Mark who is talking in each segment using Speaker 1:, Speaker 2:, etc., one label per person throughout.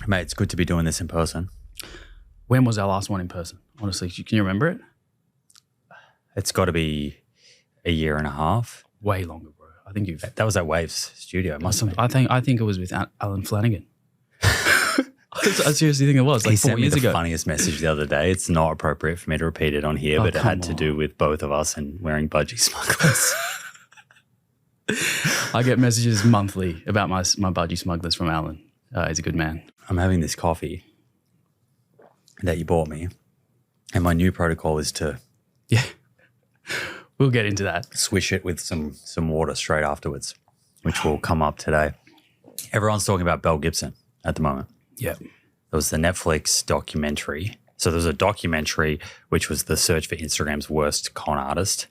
Speaker 1: Mate, it's good to be doing this in person.
Speaker 2: When was our last one in person? Honestly, can you remember it?
Speaker 1: It's got to be a year and a half.
Speaker 2: Way longer, bro. I think you've...
Speaker 1: That was at Waves Studio, must have been.
Speaker 2: I think it was with Alan Flanagan. I seriously think it was, like
Speaker 1: he
Speaker 2: 4
Speaker 1: sent me
Speaker 2: years
Speaker 1: the
Speaker 2: ago.
Speaker 1: funniest message the other day. It's not appropriate for me to repeat it on here, but it had to do with both of us and wearing budgie smugglers.
Speaker 2: I get messages monthly about my budgie smugglers from Alan. He's a good man.
Speaker 1: I'm having this coffee that you bought me, and my new protocol is to
Speaker 2: we'll get into that.
Speaker 1: Swish it with some water straight afterwards, which will come up today. Everyone's talking about Belle Gibson at the moment.
Speaker 2: Yeah.
Speaker 1: There was the Netflix documentary. So there was a documentary which was the search for Instagram's worst con artist,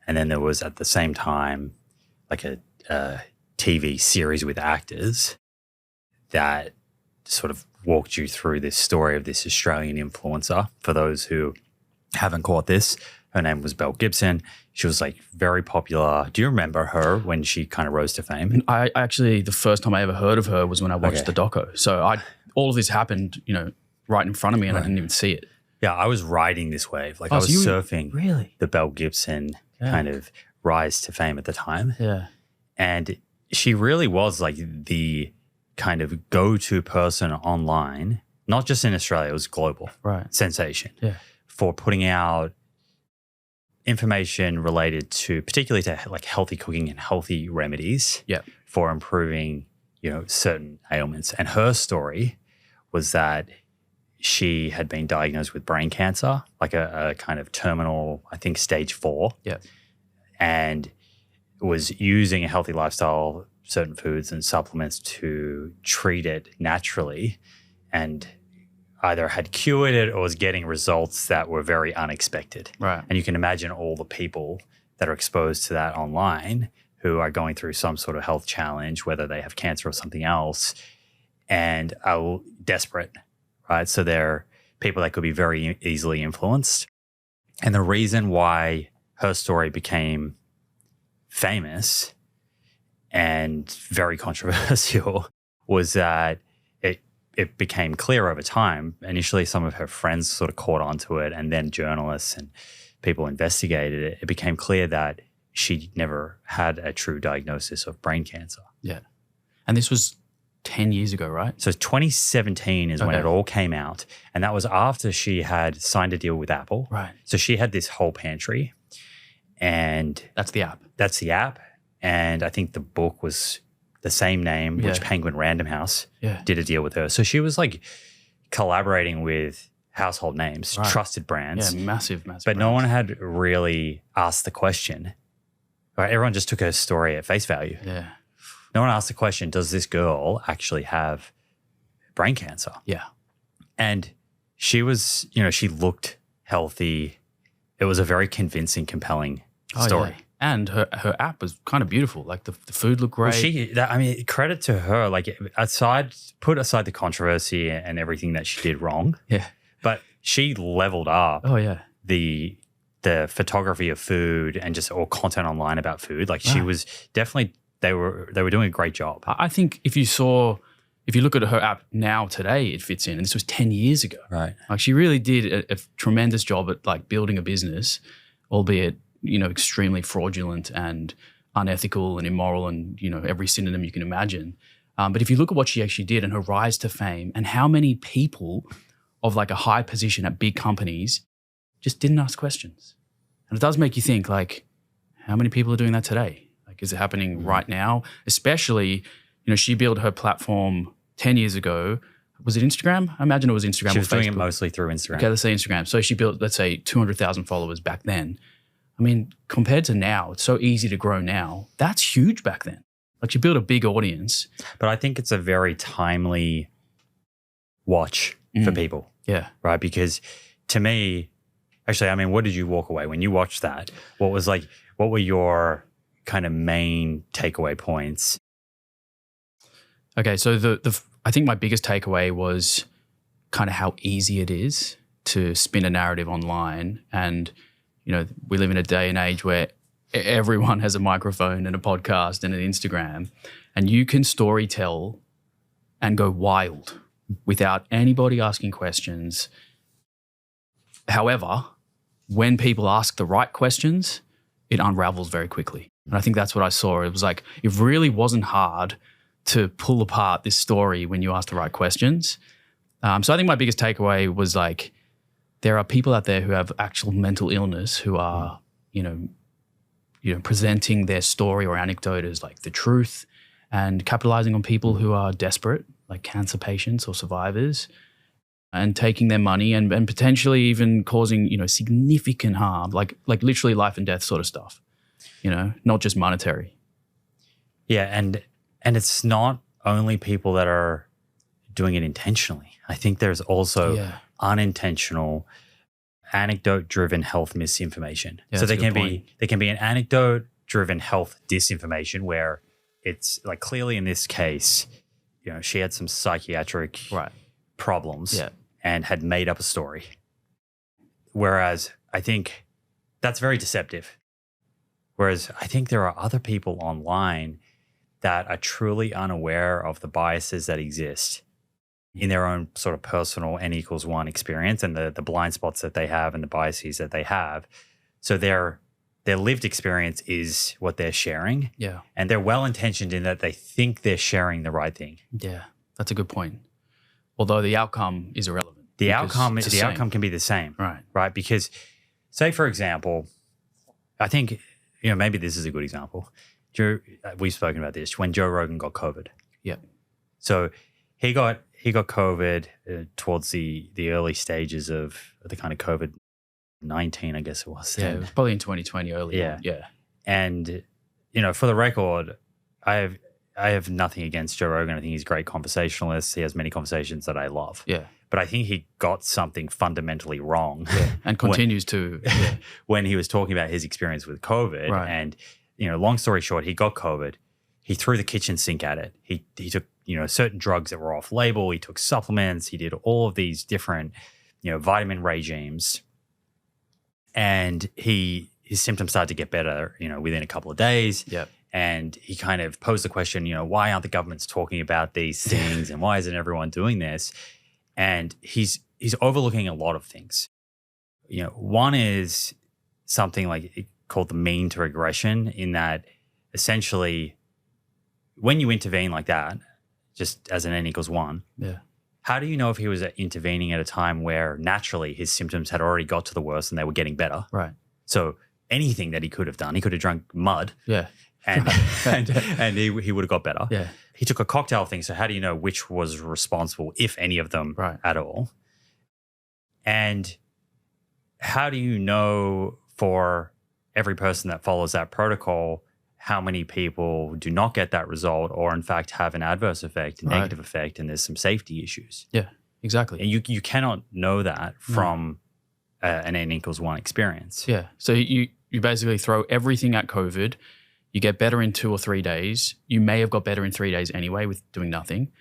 Speaker 1: and then there was at the same time like a TV series with actors that sort of walked you through this story of this Australian influencer. For those who haven't caught this, her name was Belle Gibson. She was like very popular. Do you remember her when she kind of rose to fame?
Speaker 2: I actually, the first time I ever heard of her was when I watched the doco. So all of this happened, right in front of me, and I didn't even see it.
Speaker 1: Yeah, I was riding this wave. Like I was surfing the Belle Gibson kind of rise to fame at the time.
Speaker 2: Yeah.
Speaker 1: And she really was like the kind of go-to person online, not just in Australia, it was global sensation for putting out information related to, particularly to like healthy cooking and healthy remedies for improving, certain ailments. And her story was that she had been diagnosed with brain cancer, like a kind of terminal, I think stage 4.
Speaker 2: Yeah.
Speaker 1: And was using a healthy lifestyle, certain foods and supplements to treat it naturally, and either had cured it or was getting results that were very unexpected.
Speaker 2: Right.
Speaker 1: And you can imagine all the people that are exposed to that online who are going through some sort of health challenge, whether they have cancer or something else, and are desperate, right? So they're people that could be very easily influenced. And the reason why her story became famous and very controversial was that it became clear over time. Initially, some of her friends sort of caught onto it, and then journalists and people investigated it. It became clear that she never had a true diagnosis of brain cancer.
Speaker 2: Yeah. And this was 10 years ago, right?
Speaker 1: So 2017 is when it all came out, and that was after she had signed a deal with Apple.
Speaker 2: Right.
Speaker 1: So she had this whole pantry, and
Speaker 2: that's the app.
Speaker 1: That's the app. And I think the book was the same name, which Penguin Random House did a deal with her. So she was like collaborating with household names, trusted brands.
Speaker 2: Yeah, massive
Speaker 1: But
Speaker 2: brands.
Speaker 1: no one had really asked the question. Right? Everyone just took her story at face value.
Speaker 2: Yeah.
Speaker 1: No one asked the question, does this girl actually have brain cancer?
Speaker 2: Yeah.
Speaker 1: And she was, she looked healthy. It was a very convincing, compelling story.
Speaker 2: Yeah. And her app was kind of beautiful. Like the food looked great.
Speaker 1: Well, credit to her. Like put aside the controversy and everything that she did wrong.
Speaker 2: Yeah.
Speaker 1: But she leveled up.
Speaker 2: Oh yeah.
Speaker 1: The photography of food and just all content online about food. Like she was definitely. They were doing a great job.
Speaker 2: I think if you look at her app now today, it fits in. And this was 10 years ago.
Speaker 1: Right.
Speaker 2: Like she really did a tremendous job at like building a business, albeit extremely fraudulent and unethical and immoral and, every synonym you can imagine. But if you look at what she actually did and her rise to fame and how many people of like a high position at big companies just didn't ask questions. And it does make you think like, how many people are doing that today? Like, is it happening right now? Especially, she built her platform 10 years ago. Was it Instagram? I imagine it was Instagram.
Speaker 1: She was
Speaker 2: or Facebook.
Speaker 1: doing it mostly through Instagram.
Speaker 2: Okay, let's say Instagram. So she built, let's say, 200,000 followers back then. I mean, compared to now, it's so easy to grow now. That's huge back then. Like, you build a big audience.
Speaker 1: But I think it's a very timely watch for people.
Speaker 2: Yeah.
Speaker 1: Right? Because to me, actually, what did you walk away when you watched that? What were your kind of main takeaway points?
Speaker 2: Okay, so I think my biggest takeaway was kind of how easy it is to spin a narrative online. And, we live in a day and age where everyone has a microphone and a podcast and an Instagram, and you can story tell and go wild without anybody asking questions. However, when people ask the right questions, it unravels very quickly. And I think that's what I saw. It was like, it really wasn't hard to pull apart this story when you ask the right questions. So I think my biggest takeaway was like, there are people out there who have actual mental illness who are, presenting their story or anecdote as like the truth and capitalizing on people who are desperate, like cancer patients or survivors, and taking their money and potentially even causing, significant harm, like literally life and death sort of stuff, not just monetary.
Speaker 1: Yeah. And it's not only people that are doing it intentionally. I think there's also unintentional anecdote-driven health misinformation. So there can be an anecdote-driven health disinformation where it's like clearly in this case, she had some psychiatric problems and had made up a story. Whereas I think that's very deceptive. Whereas I think there are other people online that are truly unaware of the biases that exist in their own sort of personal N=1 experience and the blind spots that they have and the biases that they have. So their lived experience is what they're sharing.
Speaker 2: Yeah.
Speaker 1: And they're well-intentioned in that they think they're sharing the right thing.
Speaker 2: Yeah, that's a good point. Although the outcome is irrelevant.
Speaker 1: The outcome can be the same. Right? Because say, for example, I think, maybe this is a good example. We've spoken about this, when Joe Rogan got COVID.
Speaker 2: Yeah.
Speaker 1: So he got COVID towards the early stages of the kind of COVID-19, I guess it was.
Speaker 2: Yeah, it was probably in 2020 early. Yeah.
Speaker 1: And, for the record, I have nothing against Joe Rogan. I think he's a great conversationalist. He has many conversations that I love.
Speaker 2: Yeah.
Speaker 1: But I think he got something fundamentally wrong.
Speaker 2: Yeah. And continues to. Yeah.
Speaker 1: When he was talking about his experience with COVID.
Speaker 2: Right.
Speaker 1: And, long story short, he got COVID. He threw the kitchen sink at it. He took, certain drugs that were off label. He took supplements. He did all of these different, vitamin regimes. And his symptoms started to get better, within a couple of days.
Speaker 2: Yep.
Speaker 1: And he kind of posed the question, why aren't the governments talking about these things? And why isn't everyone doing this? And he's overlooking a lot of things. One is something like called the mean to regression, in that essentially when you intervene like that, just as an N=1, how do you know if he was intervening at a time where naturally his symptoms had already got to the worst and they were getting better?
Speaker 2: Right.
Speaker 1: So anything that he could have done, he could have drunk mud.
Speaker 2: Yeah.
Speaker 1: And he would have got better.
Speaker 2: Yeah.
Speaker 1: He took a cocktail thing. So how do you know which was responsible, if any of them at all? And how do you know for every person that follows that protocol how many people do not get that result, or in fact have an adverse effect, a negative effect, and there's some safety issues?
Speaker 2: Yeah, exactly.
Speaker 1: And you cannot know that from an N=1 experience.
Speaker 2: Yeah. So you basically throw everything at COVID. You get better in 2 or 3 days. You may have got better in 3 days anyway with doing nothing.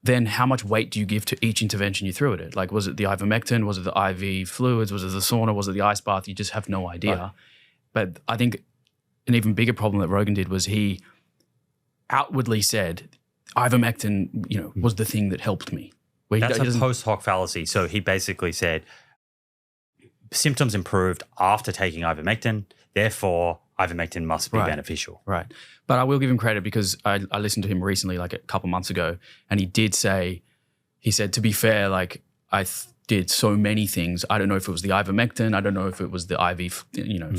Speaker 2: Then how much weight do you give to each intervention you threw at it? Like, was it the ivermectin? Was it the IV fluids? Was it the sauna? Was it the ice bath? You just have no idea. Right. But I think an even bigger problem that Rogan did was he outwardly said ivermectin, was the thing that helped me.
Speaker 1: That's a post hoc fallacy. So he basically said symptoms improved after taking ivermectin, therefore ivermectin must be beneficial.
Speaker 2: Right. But I will give him credit because I listened to him recently, like a couple months ago, and he said, to be fair, like I did so many things. I don't know if it was the ivermectin. I don't know if it was the IV,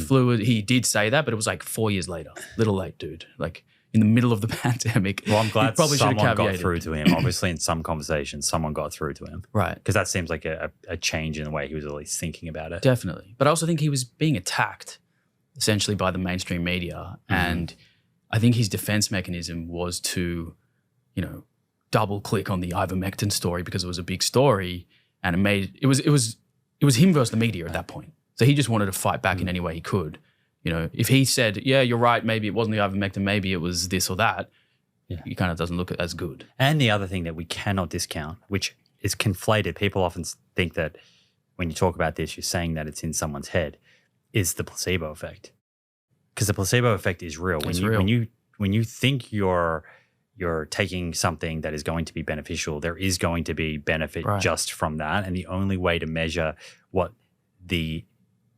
Speaker 2: fluid. He did say that, but it was like 4 years later. Little late, dude. Like in the middle of the pandemic.
Speaker 1: Well, I'm glad someone got through to him. Obviously, in some conversations, someone got through to him.
Speaker 2: Right.
Speaker 1: Because that seems like a change in the way he was at least thinking about it.
Speaker 2: Definitely. But I also think he was being attacked essentially by the mainstream media. And I think his defense mechanism was to, double click on the ivermectin story because it was a big story. And it was him versus the media at that point. So he just wanted to fight back in any way he could. If he said, yeah, you're right, maybe it wasn't the ivermectin, maybe it was this or that, it kind of doesn't look as good.
Speaker 1: And the other thing that we cannot discount, which is conflated, people often think that when you talk about this, you're saying that it's in someone's head, is the placebo effect. Because the placebo effect is real. When you think you're you're taking something that is going to be beneficial, there is going to be benefit just from that. And the only way to measure what the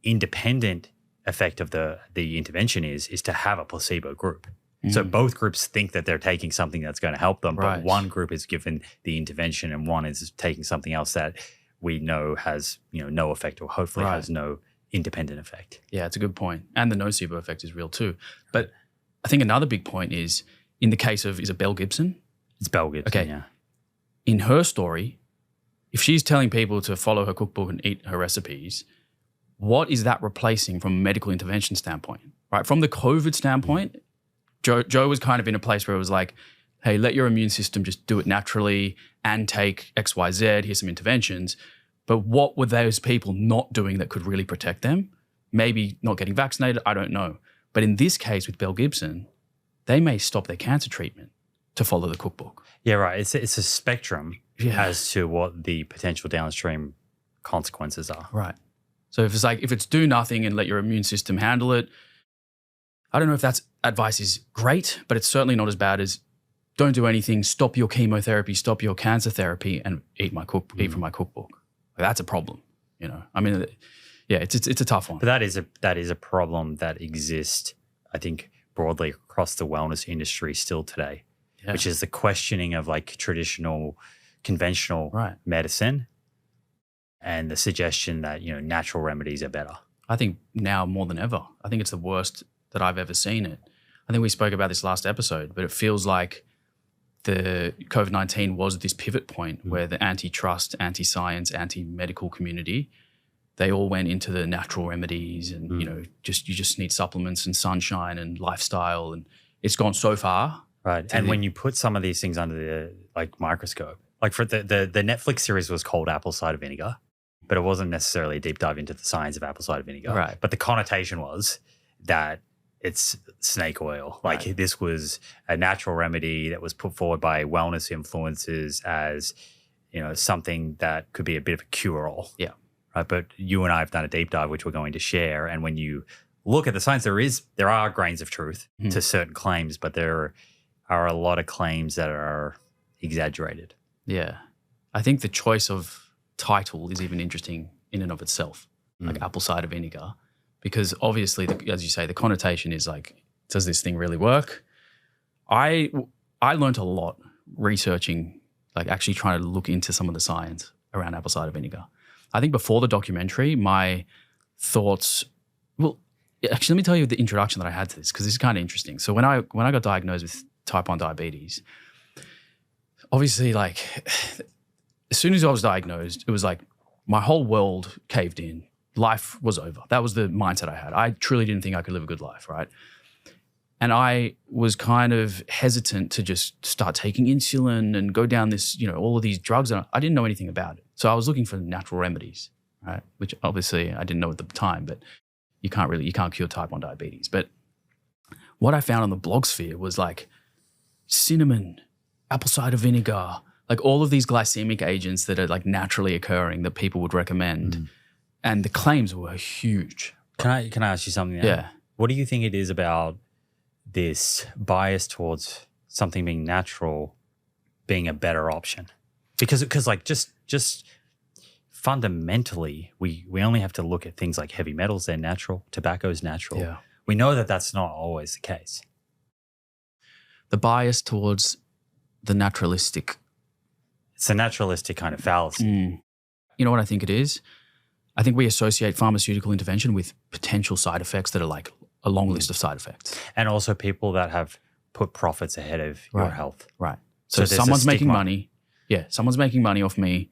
Speaker 1: independent effect of the intervention is to have a placebo group. So both groups think that they're taking something that's going to help them, but one group is given the intervention and one is taking something else that we know has, no effect or hopefully has no independent effect.
Speaker 2: Yeah, it's a good point. And the nocebo effect is real too. But I think another big point is in the case of, is it Belle Gibson?
Speaker 1: It's Belle Gibson, yeah.
Speaker 2: In her story, if she's telling people to follow her cookbook and eat her recipes, what is that replacing from a medical intervention standpoint, right? From the COVID standpoint, Joe was kind of in a place where it was like, hey, let your immune system just do it naturally and take X, Y, Z, here's some interventions. But what were those people not doing that could really protect them? Maybe not getting vaccinated, I don't know. But in this case with Belle Gibson, they may stop their cancer treatment to follow the cookbook.
Speaker 1: Yeah, right. It's a spectrum as to what the potential downstream consequences are.
Speaker 2: Right. So if it's do nothing and let your immune system handle it, I don't know if that's advice is great, but it's certainly not as bad as don't do anything, stop your chemotherapy, stop your cancer therapy, and eat from my cookbook. That's a problem, I mean, yeah, it's a tough one.
Speaker 1: But that is a problem that exists, I think, broadly across the wellness industry still today, which is the questioning of like traditional, conventional medicine and the suggestion that, natural remedies are better.
Speaker 2: I think now more than ever. I think it's the worst that I've ever seen it. I think we spoke about this last episode, but it feels like the COVID-19 was this pivot point where the antitrust, anti-science, anti-medical community, they all went into the natural remedies and, you just need supplements and sunshine and lifestyle, and it's gone so far.
Speaker 1: Right. And when you put some of these things under the microscope, like for the Netflix series was called Apple Cider Vinegar, but it wasn't necessarily a deep dive into the science of apple cider vinegar.
Speaker 2: Right.
Speaker 1: But the connotation was that it's snake oil. Like this was a natural remedy that was put forward by wellness influencers as, something that could be a bit of a cure-all.
Speaker 2: Yeah.
Speaker 1: Right. But you and I have done a deep dive, which we're going to share. And when you look at the science, there are grains of truth to certain claims, but there are a lot of claims that are exaggerated.
Speaker 2: Yeah. I think the choice of title is even interesting in and of itself, like apple cider vinegar. Because obviously, as you say, the connotation is like, does this thing really work? I learned a lot researching, like actually trying to look into some of the science around apple cider vinegar. I think before the documentary, my thoughts, actually, let me tell you the introduction that I had to this, because this is kind of interesting. So when I got diagnosed with type 1 diabetes, obviously, like as soon as I was diagnosed, it was like my whole world caved in. Life was over. That was the mindset I had. I truly didn't think I could live a good life, right? And I was kind of hesitant to just start taking insulin and go down this, all of these drugs. And I didn't know anything about it. So I was looking for natural remedies, right? Which obviously I didn't know at the time, but you can't cure type 1 diabetes. But what I found on the blog sphere was like cinnamon, apple cider vinegar, like all of these glycemic agents that are like naturally occurring that people would recommend. And the claims were huge.
Speaker 1: Can I ask you something now?
Speaker 2: Yeah.
Speaker 1: What do you think it is about this bias towards something being natural being a better option? Because like just fundamentally, we only have to look at things like heavy metals, they're natural, tobacco's natural.
Speaker 2: Yeah.
Speaker 1: We know that that's not always the case.
Speaker 2: The bias towards the naturalistic.
Speaker 1: It's a naturalistic kind of fallacy.
Speaker 2: You know what I think it is? I think we associate pharmaceutical intervention with potential side effects that are like a long list of side effects.
Speaker 1: And also people that have put profits ahead of your health.
Speaker 2: Right. So someone's making money. Yeah, someone's making money off me.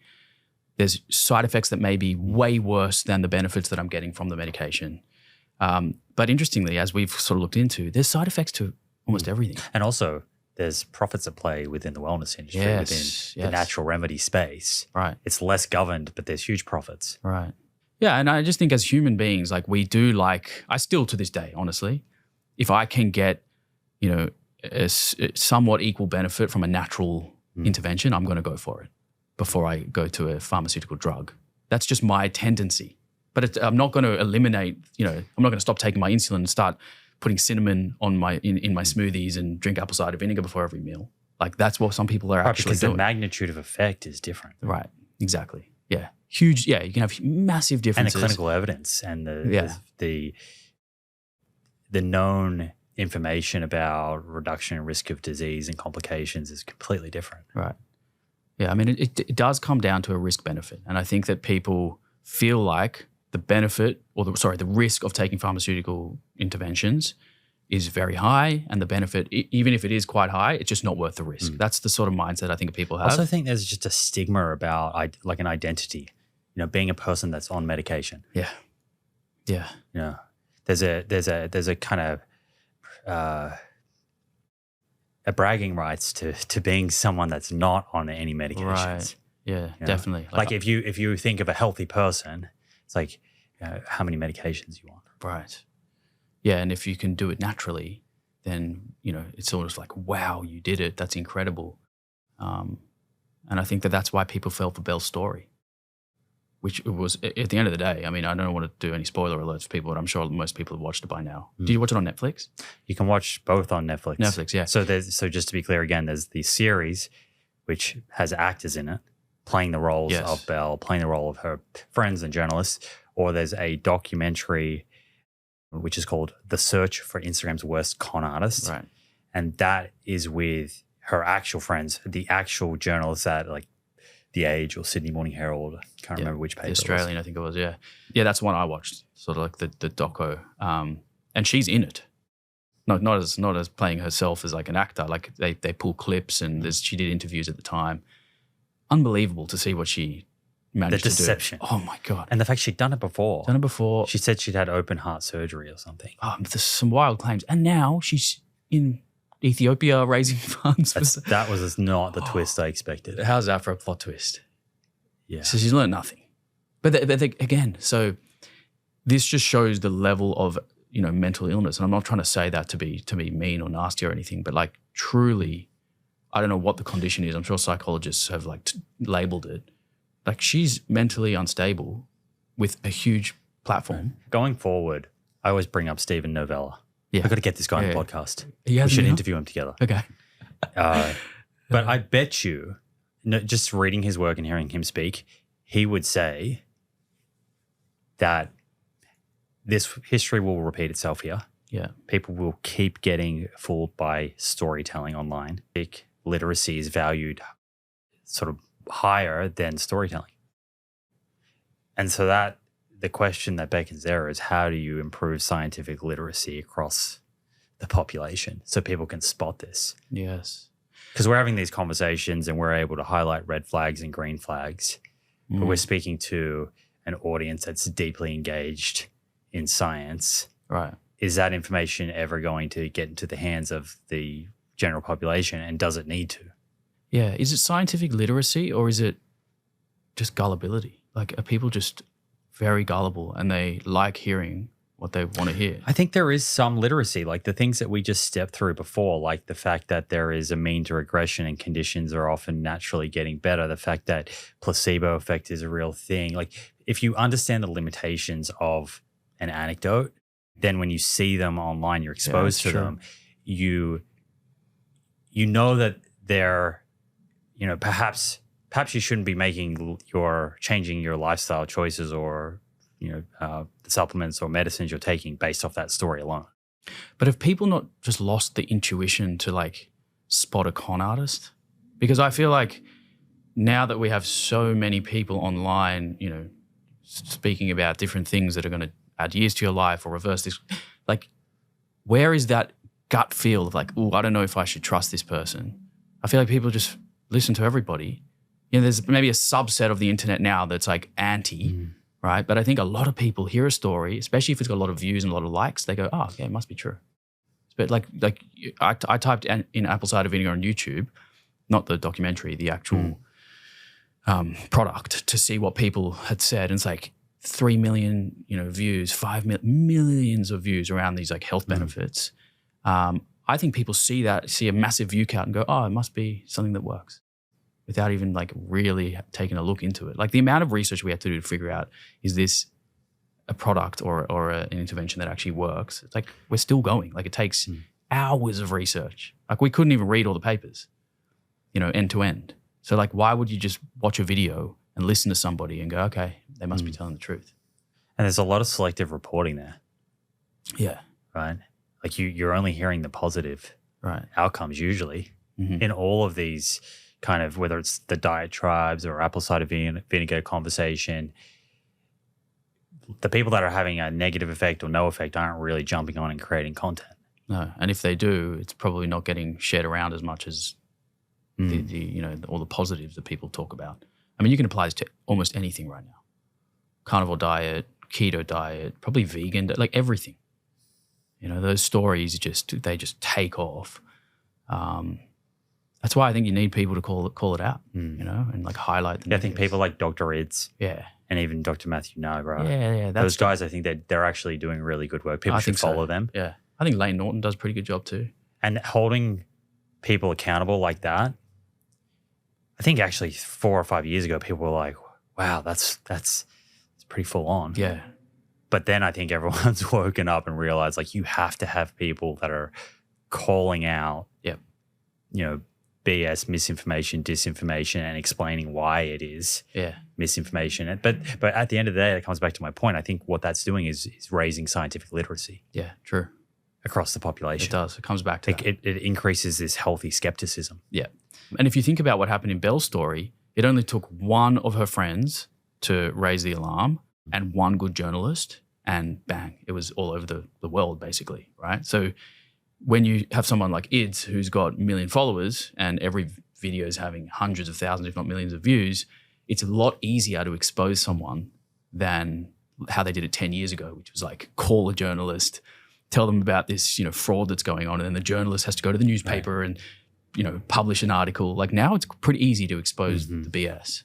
Speaker 2: There's side effects that may be way worse than the benefits that I'm getting from the medication. But interestingly, as we've sort of looked into, there's side effects to almost everything.
Speaker 1: And also there's profits at play within the wellness industry, within the natural remedy space.
Speaker 2: Right.
Speaker 1: It's less governed, but there's huge profits.
Speaker 2: Right. Yeah, and I just think as human beings, like I still to this day, honestly, if I can get, a somewhat equal benefit from a natural intervention, I'm going to go for it before I go to a pharmaceutical drug. That's just my tendency. But I'm not going to eliminate, I'm not going to stop taking my insulin and start putting cinnamon on in my smoothies and drink apple cider vinegar before every meal. Like that's what some people are
Speaker 1: Right,
Speaker 2: actually
Speaker 1: because
Speaker 2: doing.
Speaker 1: the magnitude of effect is different.
Speaker 2: Right. Exactly. Yeah. Huge. Yeah. You can have massive
Speaker 1: And the
Speaker 2: differences.
Speaker 1: clinical evidence and the known information about reduction in risk of disease and complications is completely different.
Speaker 2: Right. Yeah. I mean, it does come down to a risk benefit. And I think that people feel like the benefit or the risk of taking pharmaceutical interventions is very high, and the benefit, even if it is quite high, it's just not worth the risk. That's the sort of mindset I think people have.
Speaker 1: I also think there's just a stigma about like an identity, being a person that's on medication.
Speaker 2: Yeah. Yeah.
Speaker 1: There's a kind of a bragging rights to being someone that's not on any medications.
Speaker 2: Right. Yeah, definitely.
Speaker 1: Like if you think of a healthy person, it's like how many medications you want.
Speaker 2: Right. Yeah, and if you can do it naturally, then, it's sort of like, wow, you did it. That's incredible. And I think that's why people fell for Belle's story, which was, at the end of the day, I mean, I don't want to do any spoiler alerts for people, but I'm sure most people have watched it by now. Do you watch it on Netflix?
Speaker 1: You can watch both on Netflix.
Speaker 2: Netflix, yeah.
Speaker 1: So just to be clear again, there's the series, which has actors in it, playing the roles of Belle, playing the role of her friends and journalists, or there's a documentary which is called The Search for Instagram's Worst Con Artist.
Speaker 2: Right.
Speaker 1: And that is with her actual friends, the actual journalists at like The Age or Sydney Morning Herald. I can't remember which paper.
Speaker 2: The Australian, I think it was, yeah. Yeah, that's one I watched, sort of like the doco. And she's in it. Not as playing herself as like an actor. Like they pull clips and she did interviews at the time. Unbelievable to see what she managed to do. The
Speaker 1: deception.
Speaker 2: Oh my God.
Speaker 1: And the fact she'd done it before. She said she'd had open heart surgery or something.
Speaker 2: There's some wild claims. And now she's in Ethiopia raising funds.
Speaker 1: That was not the twist I expected.
Speaker 2: How's that for a plot twist?
Speaker 1: Yeah.
Speaker 2: So she's learned nothing. But again, so this just shows the level of, mental illness. And I'm not trying to say that to be mean or nasty or anything, but like truly, I don't know what the condition is. I'm sure psychologists have like labeled it. Like she's mentally unstable with a huge platform.
Speaker 1: Going forward, I always bring up Stephen Novella.
Speaker 2: Yeah.
Speaker 1: I've got to get this guy on the podcast.
Speaker 2: We
Speaker 1: should interview him together.
Speaker 2: Okay.
Speaker 1: But I bet you, just reading his work and hearing him speak, he would say that this history will repeat itself here.
Speaker 2: Yeah.
Speaker 1: People will keep getting fooled by storytelling online. Literacy is valued sort of higher than storytelling. And so the question that beckons there is, how do you improve scientific literacy across the population so people can spot this?
Speaker 2: Yes.
Speaker 1: Because we're having these conversations and we're able to highlight red flags and green flags, but we're speaking to an audience that's deeply engaged in science.
Speaker 2: Right.
Speaker 1: Is that information ever going to get into the hands of the general population, and does it need to?
Speaker 2: Yeah. Is it scientific literacy or is it just gullibility? Like, are people just very gullible and they like hearing what they want to hear?
Speaker 1: I think there is some literacy, like the things that we just stepped through before, like the fact that there is a mean to regression and conditions are often naturally getting better, the fact that placebo effect is a real thing. Like if you understand the limitations of an anecdote, then when you see them online, you're exposed to them, you know that they're, perhaps you shouldn't be changing your lifestyle choices or, the supplements or medicines you're taking based off that story alone.
Speaker 2: But have people not just lost the intuition to like spot a con artist? Because I feel like now that we have so many people online, speaking about different things that are going to add years to your life or reverse this, like where is that gut feel of like, oh, I don't know if I should trust this person? I feel like people just listen to everybody. There's maybe a subset of the internet now that's like anti, right? But I think a lot of people hear a story, especially if it's got a lot of views and a lot of likes, they go, oh, okay, it must be true. But like I typed in Apple Cider Vinegar on YouTube, not the documentary, the actual product, to see what people had said. And it's like 3 million, views, 5 millions of views around these like health benefits. I think people see a massive view count and go, oh, it must be something that works, without even like really taking a look into it. Like the amount of research we have to do to figure out, is this a product or an intervention that actually works? It's like we're still going. Like it takes hours of research. Like we couldn't even read all the papers. end to end. So like, why would you just watch a video and listen to somebody and go, okay, they must be telling the truth?
Speaker 1: And there's a lot of selective reporting there.
Speaker 2: Yeah.
Speaker 1: Right? Like you're only hearing the positive outcomes usually in all of these kind of, whether it's the diet tribes or apple cider vinegar conversation. The people that are having a negative effect or no effect aren't really jumping on and creating content.
Speaker 2: No, and if they do, it's probably not getting shared around as much as all the positives that people talk about. I mean, you can apply this to almost anything right now. Carnivore diet, keto diet, probably vegan, like everything. Those stories they just take off. That's why I think you need people to call it out, and like highlight them.
Speaker 1: I think people like Dr. Ids.
Speaker 2: Yeah.
Speaker 1: And even Dr. Matthew Nagra.
Speaker 2: Yeah.
Speaker 1: Those guys, I think they're actually doing really good work. People should follow them.
Speaker 2: Yeah. I think Lane Norton does a pretty good job too.
Speaker 1: And holding people accountable like that, I think actually 4 or 5 years ago, people were like, wow, that's pretty full on.
Speaker 2: Yeah.
Speaker 1: But then I think everyone's woken up and realized like you have to have people that are calling out, BS, misinformation, disinformation, and explaining why it is misinformation. But at the end of the day, it comes back to my point. I think what that's doing is raising scientific literacy.
Speaker 2: Yeah, true.
Speaker 1: Across the population.
Speaker 2: It does. It comes back to that.
Speaker 1: It increases this healthy skepticism.
Speaker 2: Yeah. And if you think about what happened in Belle's story, it only took one of her friends to raise the alarm and one good journalist, and bang, it was all over the world basically, right? So when you have someone like Ids who's got 1 million followers and every video is having hundreds of thousands, if not millions of views, it's a lot easier to expose someone than how they did it 10 years ago, which was like call a journalist, tell them about this, fraud that's going on, and then the journalist has to go to the newspaper and, publish an article. Like now it's pretty easy to expose the BS.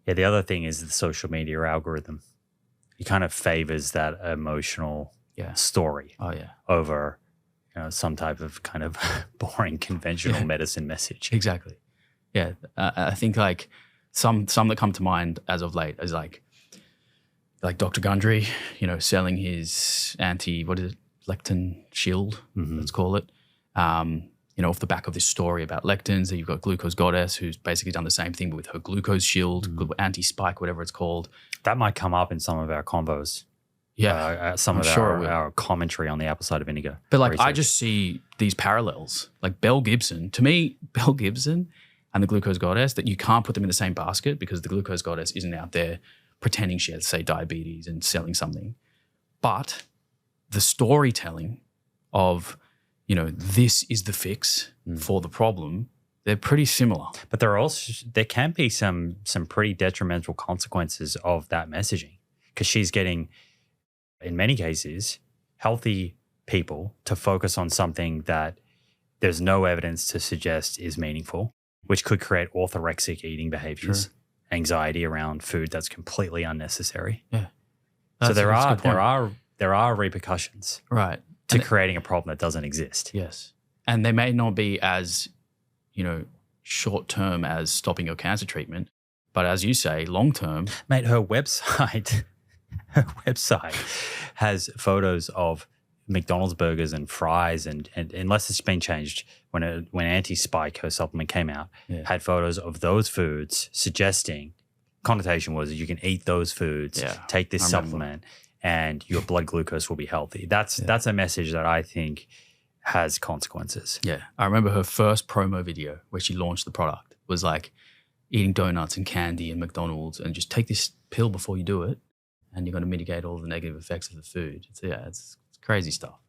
Speaker 1: Yeah, the other thing is the social media algorithm. It kind of favors that emotional story over some type of kind of boring conventional medicine message.
Speaker 2: Exactly. Yeah. I think like some that come to mind as of late is like Dr. Gundry, selling his lectin shield, let's call it, off the back of this story about lectins. That you've got Glucose Goddess, who's basically done the same thing, but with her glucose shield, anti-spike, whatever it's called.
Speaker 1: That might come up in some of our convos. Yeah, our commentary on the apple cider vinegar.
Speaker 2: But like, research. I just see these parallels. Like Belle Gibson, to me, Belle Gibson and the Glucose Goddess, that you can't put them in the same basket because the Glucose Goddess isn't out there pretending she has, say, diabetes and selling something. But the storytelling of, this is the fix for the problem, they're pretty similar. But
Speaker 1: there can be some pretty detrimental consequences of that messaging, because she's getting, in many cases, healthy people to focus on something that there's no evidence to suggest is meaningful, which could create orthorexic eating behaviors, anxiety around food that's completely unnecessary.
Speaker 2: Yeah.
Speaker 1: So there are repercussions,
Speaker 2: right,
Speaker 1: to creating a problem that doesn't exist.
Speaker 2: Yes, and they may not be as, short term as stopping your cancer treatment, but as you say, long term.
Speaker 1: Mate, her website has photos of McDonald's burgers and fries, and unless it's been changed, when anti-spike, her supplement, came out, had photos of those foods, suggesting, connotation was you can eat those foods, take this supplement, and your blood glucose will be healthy. That's a message that I think has consequences.
Speaker 2: Yeah. I remember her first promo video where she launched the product was like eating donuts and candy and McDonald's, and just take this pill before you do it, and you're going to mitigate all the negative effects of the food. It's crazy stuff.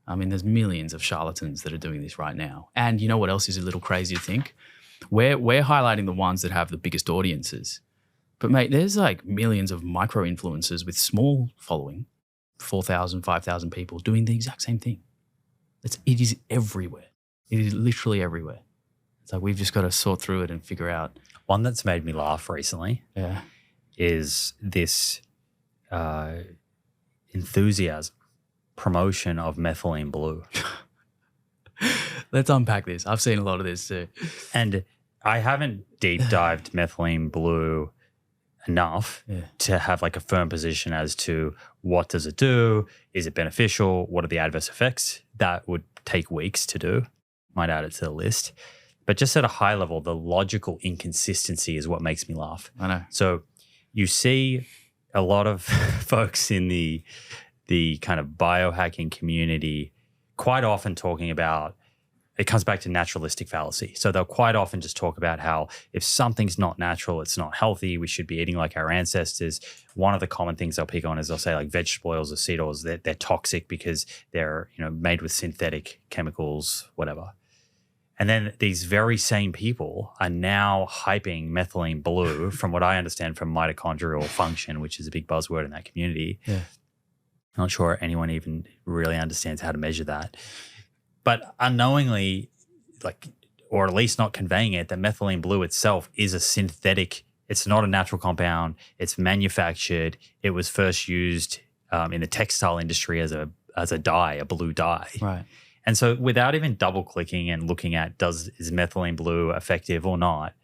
Speaker 2: I mean, there's millions of charlatans that are doing this right now. And you know what else is a little crazy to think? We're highlighting the ones that have the biggest audiences. But mate, there's like millions of micro-influencers with small following, 4,000, 5,000 people doing the exact same thing. It is everywhere. It is literally everywhere. It's like we've just got to sort through it and figure out.
Speaker 1: One that's made me laugh recently is this enthusiasm, promotion of methylene blue.
Speaker 2: Let's unpack this. I've seen a lot of this too.
Speaker 1: And I haven't deep dived methylene blue enough to have like a firm position as to what does it do, is it beneficial, what are the adverse effects. That would take weeks to do. Might add it to the list. But just at a high level, the logical inconsistency is what makes me laugh.
Speaker 2: I know.
Speaker 1: So you see a lot of folks in the kind of biohacking community quite often talking about, it comes back to naturalistic fallacy. So they'll quite often just talk about how if something's not natural, it's not healthy, we should be eating like our ancestors. One of the common things they'll pick on is they'll say like vegetable oils or seed oils, they're toxic because they're made with synthetic chemicals, whatever. And then these very same people are now hyping methylene blue from what I understand from mitochondrial function, which is a big buzzword in that community.
Speaker 2: Yeah.
Speaker 1: I'm not sure anyone even really understands how to measure that. But unknowingly, or at least not conveying it, that methylene blue itself is a synthetic. It's not a natural compound. It's manufactured. It was first used in the textile industry as a dye, a blue dye.
Speaker 2: Right.
Speaker 1: And so without even double clicking and looking at is methylene blue effective or not,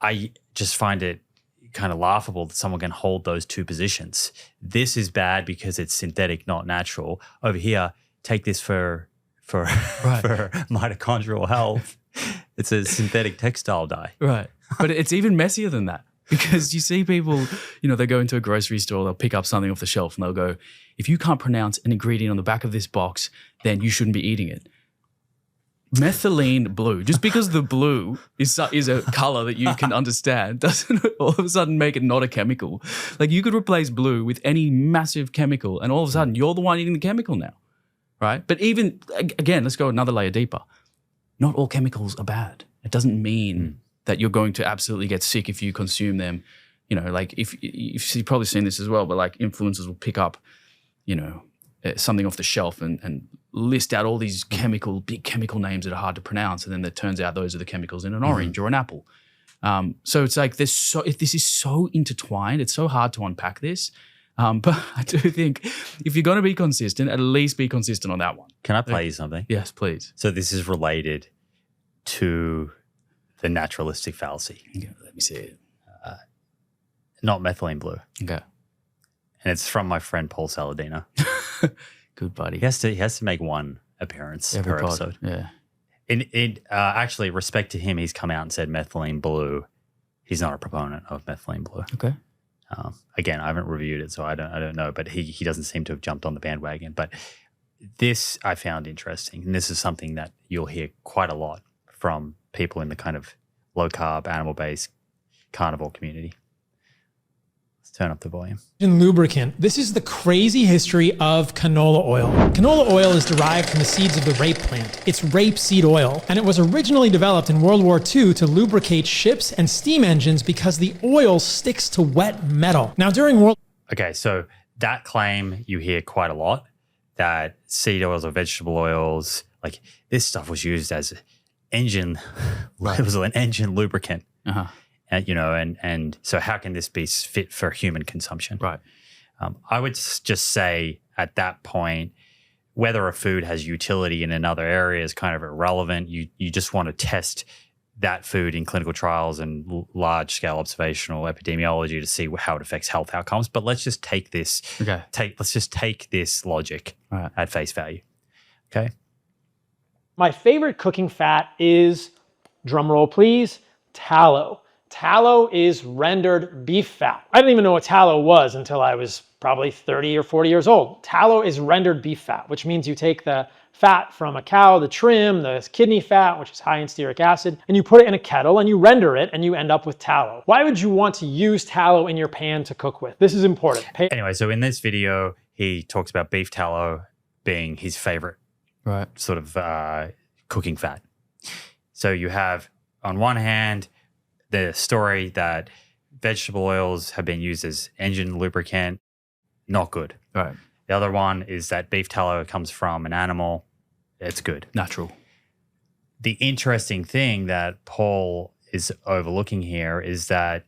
Speaker 1: I just find it kind of laughable that someone can hold those two positions. This is bad because it's synthetic, not natural. Over here, take this for for mitochondrial health. It's a synthetic textile dye.
Speaker 2: Right. But it's even messier than that, because you see people, they go into a grocery store, they'll pick up something off the shelf and they'll go, if you can't pronounce an ingredient on the back of this box, then you shouldn't be eating it. Methylene blue, just because the blue is a color that you can understand, doesn't all of a sudden make it not a chemical. Like, you could replace blue with any massive chemical and all of a sudden you're the one eating the chemical now, right? But even, again, let's go another layer deeper. Not all chemicals are bad. It doesn't mean that you're going to absolutely get sick if you consume them. Like if you've probably seen this as well, but like influencers will pick up, something off the shelf and list out all these big chemical names that are hard to pronounce, and then it turns out those are the chemicals in an orange or an apple. So it's like this is so intertwined. It's so hard to unpack this. But I do think if you're going to be consistent, at least be consistent on that one.
Speaker 1: Can I play you something?
Speaker 2: Yes, please.
Speaker 1: So this is related to the naturalistic fallacy.
Speaker 2: Okay, let me see it.
Speaker 1: Not methylene blue.
Speaker 2: Okay.
Speaker 1: And it's from my friend Paul Saladino.
Speaker 2: Good buddy.
Speaker 1: He has to make one appearance
Speaker 2: Every
Speaker 1: per
Speaker 2: pod.
Speaker 1: episode.
Speaker 2: Yeah.
Speaker 1: Actually, respect to him, he's come out and said methylene blue. He's not a proponent of methylene blue.
Speaker 2: Okay.
Speaker 1: Again, I haven't reviewed it, so I don't know. But he doesn't seem to have jumped on the bandwagon. But this I found interesting, and this is something that you'll hear quite a lot from people in the kind of low carb, animal based carnivore community. Turn up the volume.
Speaker 3: Lubricant. This is the crazy history of canola oil. Canola oil is derived from the seeds of the rape plant. It's rapeseed oil, and it was originally developed in World War II to lubricate ships and steam engines because the oil sticks to wet metal. Now,
Speaker 1: Okay, so that claim you hear quite a lot, that seed oils or vegetable oils, like this stuff was used as it was an engine lubricant.
Speaker 2: Uh-huh.
Speaker 1: And so how can this be fit for human consumption?
Speaker 2: Right.
Speaker 1: I would just say at that point, whether a food has utility in another area is kind of irrelevant. You just want to test that food in clinical trials and large scale observational epidemiology to see how it affects health outcomes. But let's just take this.
Speaker 2: Okay.
Speaker 1: Let's just take this logic at face value. Okay.
Speaker 3: my favorite cooking fat is, drumroll please, tallow. Tallow is rendered beef fat. I didn't even know what tallow was until I was probably 30 or 40 years old. Tallow is rendered beef fat, which means you take the fat from a cow, the trim, the kidney fat, which is high in stearic acid, and you put it in a kettle and you render it and you end up with tallow. Why would you want to use tallow in your pan to cook with? This is important.
Speaker 1: Anyway, so in this video, he talks about beef tallow being his favorite sort of cooking fat. So you have, on one hand, the story that vegetable oils have been used as engine lubricant, not good.
Speaker 2: Right.
Speaker 1: The other one is that beef tallow comes from an animal, it's good.
Speaker 2: Natural.
Speaker 1: The interesting thing that Paul is overlooking here is that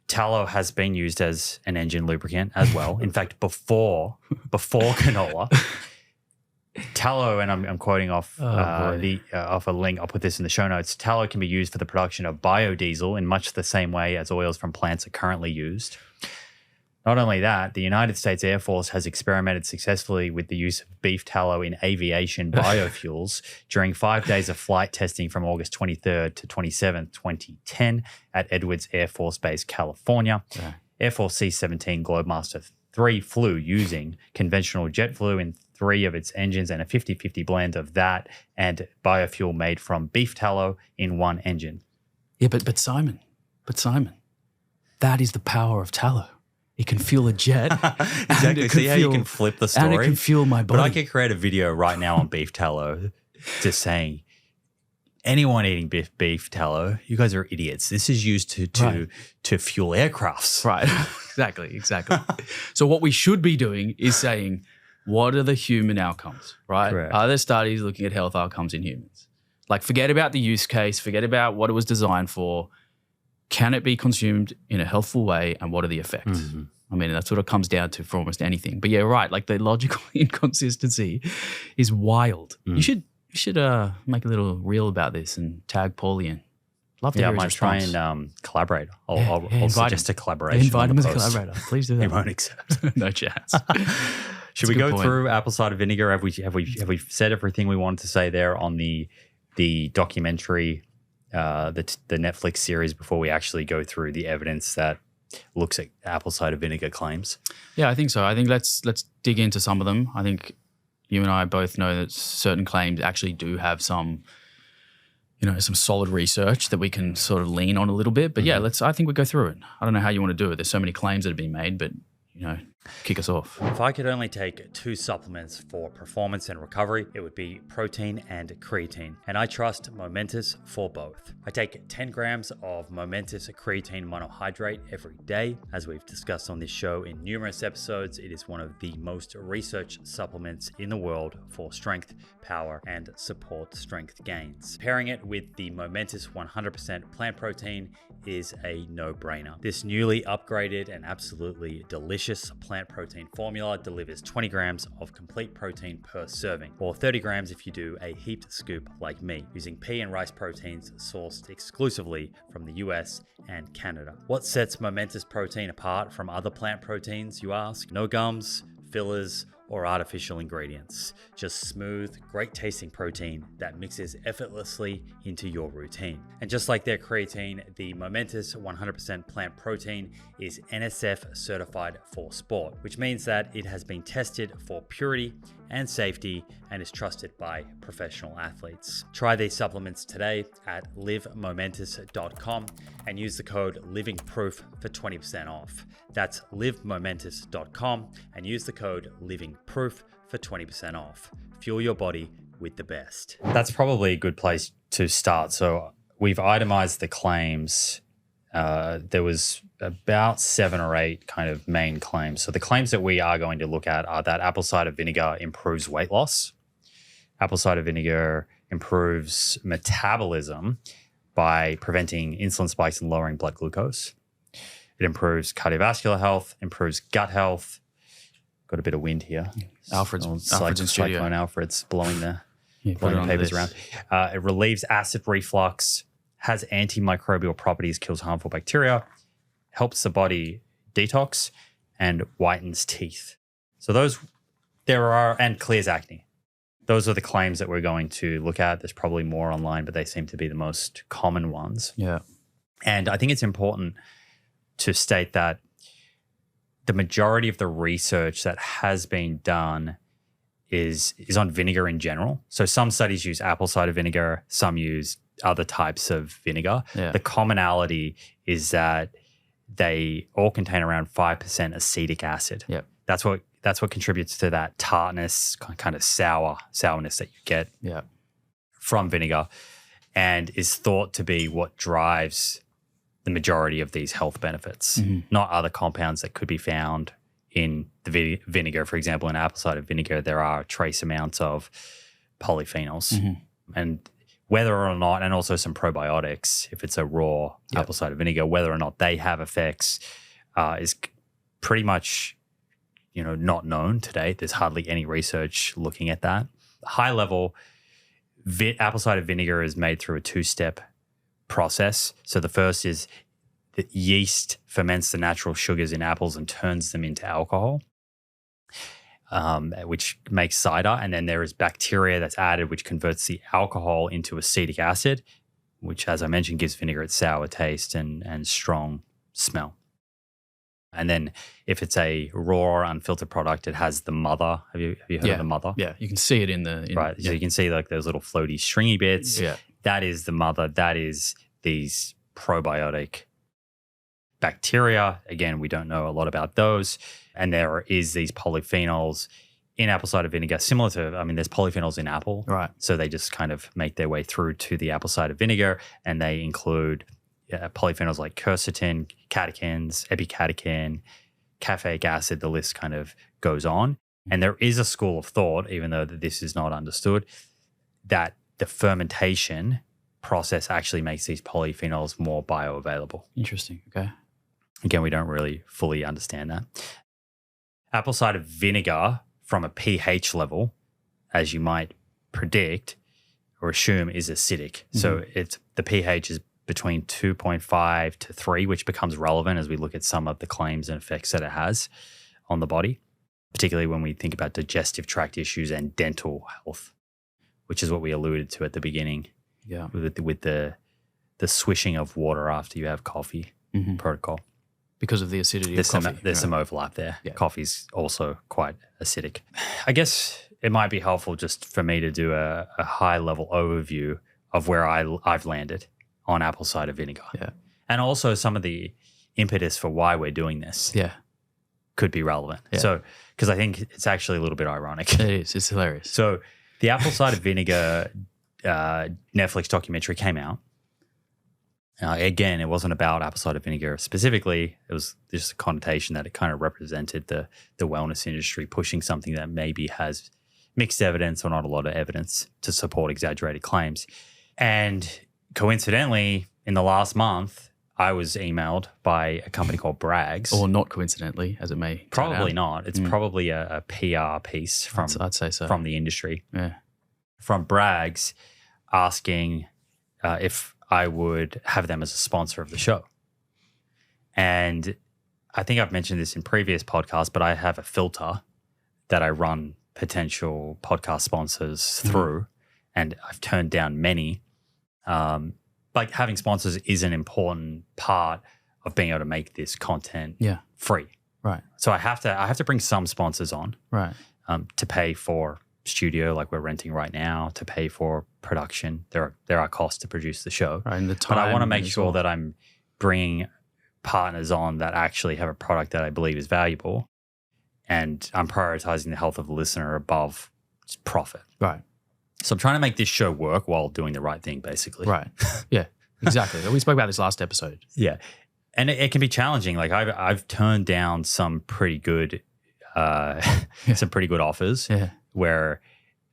Speaker 1: tallow has been used as an engine lubricant as well. In fact, before canola, tallow, and I'm quoting off off a link, I'll put this in the show notes. Tallow can be used for the production of biodiesel in much the same way as oils from plants are currently used. Not only that, the United States Air Force has experimented successfully with the use of beef tallow in aviation biofuels during 5 days of flight testing from August 23rd to 27th, 2010 at Edwards Air Force Base, California.
Speaker 2: Yeah.
Speaker 1: Air Force C-17 Globemaster 3 flew using conventional jet fuel in 3 of its engines and a 50-50 blend of that and biofuel made from beef tallow in 1 engine.
Speaker 2: Yeah, but Simon, that is the power of tallow. It can fuel a jet.
Speaker 1: Exactly. See how you can flip the story?
Speaker 2: And it can fuel my body.
Speaker 1: But I could create a video right now on beef tallow just saying, anyone eating beef tallow, you guys are idiots. This is used to fuel aircrafts.
Speaker 2: Right. Exactly. So what we should be doing is saying, what are the human outcomes, right?
Speaker 1: Correct.
Speaker 2: Are there studies looking at health outcomes in humans? Like, forget about the use case, forget about what it was designed for. Can it be consumed in a healthful way, and what are the effects?
Speaker 1: Mm-hmm.
Speaker 2: I mean, that's what it comes down to for almost anything. But yeah, right, like the logical inconsistency is wild. You should make a little reel about this and tag Paulie in. Love to hear
Speaker 1: I
Speaker 2: his
Speaker 1: might try
Speaker 2: response.
Speaker 1: and collaborate. I'll suggest a collaboration.
Speaker 2: Invite him
Speaker 1: on
Speaker 2: as
Speaker 1: the
Speaker 2: a
Speaker 1: post.
Speaker 2: collaborator. Please do that.
Speaker 1: He won't accept.
Speaker 2: No chance.
Speaker 1: Should we go through apple cider vinegar? Have we said everything we wanted to say there on the documentary, the Netflix series, before we actually go through the evidence that looks at apple cider vinegar claims?
Speaker 2: Yeah, I think so. I think let's dig into some of them. I think you and I both know that certain claims actually do have some solid research that we can sort of lean on a little bit. But yeah, I think we go through it. I don't know how you want to do it. There's so many claims that have been made, but kick us off.
Speaker 1: If I could only take 2 supplements for performance and recovery, it would be protein and creatine. And I trust Momentous for both. I take 10 grams of Momentous creatine monohydrate every day. As we've discussed on this show in numerous episodes, it is one of the most researched supplements in the world for strength, power, and support strength gains. Pairing it with the Momentous 100% plant protein is a no-brainer. This newly upgraded and absolutely delicious plant protein formula delivers 20 grams of complete protein per serving, or 30 grams if you do a heaped scoop like me, using pea and rice proteins sourced exclusively from the US and Canada. What sets Momentous protein apart from other plant proteins, you ask? No gums, fillers, or artificial ingredients. Just smooth, great tasting protein that mixes effortlessly into your routine. And just like their creatine, the Momentous 100% plant protein is NSF certified for sport, which means that it has been tested for purity and safety and is trusted by professional athletes. Try these supplements today at livemomentous.com and use the code LIVINGPROOF for 20% off. That's livemomentous.com and use the code LIVINGPROOF for 20% off. Fuel your body with the best. That's probably a good place to start. So we've itemized the claims. There was about 7 or 8 kind of main claims. So the claims that we are going to look at are that apple cider vinegar improves weight loss. Apple cider vinegar improves metabolism by preventing insulin spikes and lowering blood glucose. It improves cardiovascular health, improves gut health. Got a bit of wind here.
Speaker 2: Alfred's in studio.
Speaker 1: Cyclone Alfred's blowing the
Speaker 2: put it on
Speaker 1: papers
Speaker 2: this.
Speaker 1: around. It relieves acid reflux, has antimicrobial properties, kills harmful bacteria, helps the body detox, and whitens teeth. So and clears acne. Those are the claims that we're going to look at. There's probably more online, but they seem to be the most common ones.
Speaker 2: Yeah.
Speaker 1: And I think it's important to state that the majority of the research that has been done is on vinegar in general. So some studies use apple cider vinegar, some use other types of vinegar.
Speaker 2: Yeah.
Speaker 1: The commonality is that they all contain around 5% acetic acid.
Speaker 2: Yep.
Speaker 1: That's what contributes to that tartness, kind of sourness that you get from vinegar, and is thought to be what drives the majority of these health benefits, not other compounds that could be found in the vinegar. For example, in apple cider vinegar, there are trace amounts of polyphenols. And whether or not, and also some probiotics, if it's a raw apple cider vinegar, whether or not they have effects is pretty much not known today. There's hardly any research looking at that. High level, apple cider vinegar is made through a 2-step process. So the first is the yeast ferments the natural sugars in apples and turns them into alcohol, which makes cider. And then there is bacteria that's added, which converts the alcohol into acetic acid, which, as I mentioned, gives vinegar its sour taste and strong smell. And then if it's a raw, unfiltered product, it has the mother. Have you heard of the mother?
Speaker 2: Yeah, you can see it in the...
Speaker 1: Right, so you can see like those little floaty stringy bits.
Speaker 2: Yeah.
Speaker 1: That is the mother. That is these probiotic bacteria. Again, we don't know a lot about those. And there is these polyphenols in apple cider vinegar, similar to, I mean, there's polyphenols in apple.
Speaker 2: Right.
Speaker 1: So they just kind of make their way through to the apple cider vinegar, and they include polyphenols like quercetin, catechins, epicatechin, caffeic acid. The list kind of goes on. And there is a school of thought, even though this is not understood, that the fermentation process actually makes these polyphenols more bioavailable.
Speaker 2: Interesting. Okay.
Speaker 1: Again, we don't really fully understand that. Apple cider vinegar from a pH level, as you might predict or assume, is acidic. So the pH is between 2.5 to 3, which becomes relevant as we look at some of the claims and effects that it has on the body, particularly when we think about digestive tract issues and dental health, which is what we alluded to at the beginning.
Speaker 2: Yeah.
Speaker 1: With the swishing of water after you have coffee protocol.
Speaker 2: Because of the acidity of coffee.
Speaker 1: There's some overlap there.
Speaker 2: Yeah.
Speaker 1: Coffee's also quite acidic. I guess it might be helpful just for me to do a high-level overview of where I've landed on apple cider vinegar.
Speaker 2: Yeah.
Speaker 1: And also some of the impetus for why we're doing this could be relevant.
Speaker 2: Yeah.
Speaker 1: So, because I think it's actually a little bit ironic.
Speaker 2: It is. It's hilarious.
Speaker 1: So the apple cider vinegar Netflix documentary came out. Again, it wasn't about apple cider vinegar specifically. It was just a connotation that it kind of represented the wellness industry pushing something that maybe has mixed evidence or not a lot of evidence to support exaggerated claims. And coincidentally, in the last month, I was emailed by a company called Bragg's.
Speaker 2: Or not coincidentally, as it may turn
Speaker 1: Probably
Speaker 2: out.
Speaker 1: not. It's probably a PR piece from
Speaker 2: I'd say so.
Speaker 1: from the industry.
Speaker 2: Yeah.
Speaker 1: From Bragg's asking if I would have them as a sponsor of the show. And I think I've mentioned this in previous podcasts, but I have a filter that I run potential podcast sponsors through, and I've turned down many. Like having sponsors is an important part of being able to make this content free.
Speaker 2: Right.
Speaker 1: So I have to bring some sponsors on to pay for studio like we're renting right now, to pay for production. There are costs to produce the show.
Speaker 2: Right. And the time.
Speaker 1: But I want to make sure that I'm bringing partners on that actually have a product that I believe is valuable, and I'm prioritizing the health of the listener above just profit.
Speaker 2: Right.
Speaker 1: So I'm trying to make this show work while doing the right thing, basically.
Speaker 2: Right. Yeah, exactly. We spoke about this last episode.
Speaker 1: Yeah. And it can be challenging. Like I've turned down some pretty good offers where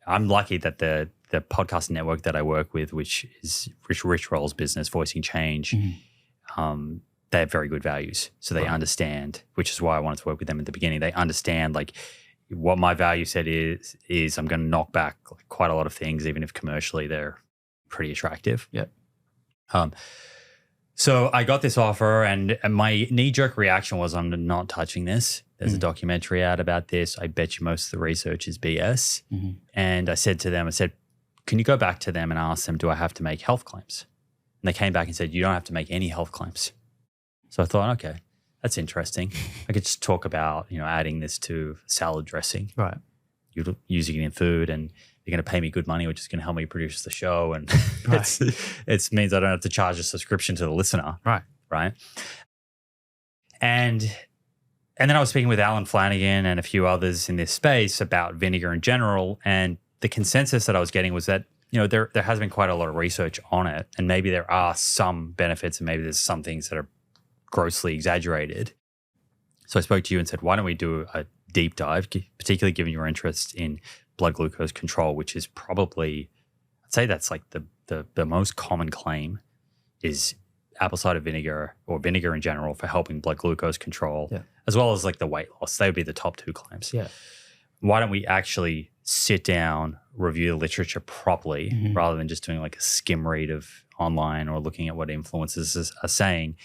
Speaker 1: I'm lucky that the podcast network that I work with, which is Rich Roll's business, Voicing Change, they have very good values. So they understand, which is why I wanted to work with them at the beginning. They understand like what my value set is I'm going to knock back like quite a lot of things, even if commercially they're pretty attractive.
Speaker 2: Yep.
Speaker 1: So I got this offer, and my knee-jerk reaction was, I'm not touching this. There's a documentary out about this. I bet you most of the research is BS. And I said to them, can you go back to them and ask them, do I have to make health claims? And they came back and said, you don't have to make any health claims. So I thought, okay, that's interesting. I could just talk about, adding this to salad dressing.
Speaker 2: Right.
Speaker 1: You're using it in food, and they're going to pay me good money, which is going to help me produce the show. And it means I don't have to charge a subscription to the listener.
Speaker 2: Right.
Speaker 1: Right. And then I was speaking with Alan Flanagan and a few others in this space about vinegar in general. And the consensus that I was getting was that, there has been quite a lot of research on it. And maybe there are some benefits, and maybe there's some things that are grossly exaggerated. So I spoke to you and said, why don't we do a deep dive, particularly given your interest in blood glucose control, which is probably, I'd say that's like the most common claim is apple cider vinegar or vinegar in general for helping blood glucose control, as well as like the weight loss. They would be the top two claims.
Speaker 2: Yeah.
Speaker 1: Why don't we actually sit down, review the literature properly, rather than just doing like a skim read of online or looking at what influencers are saying,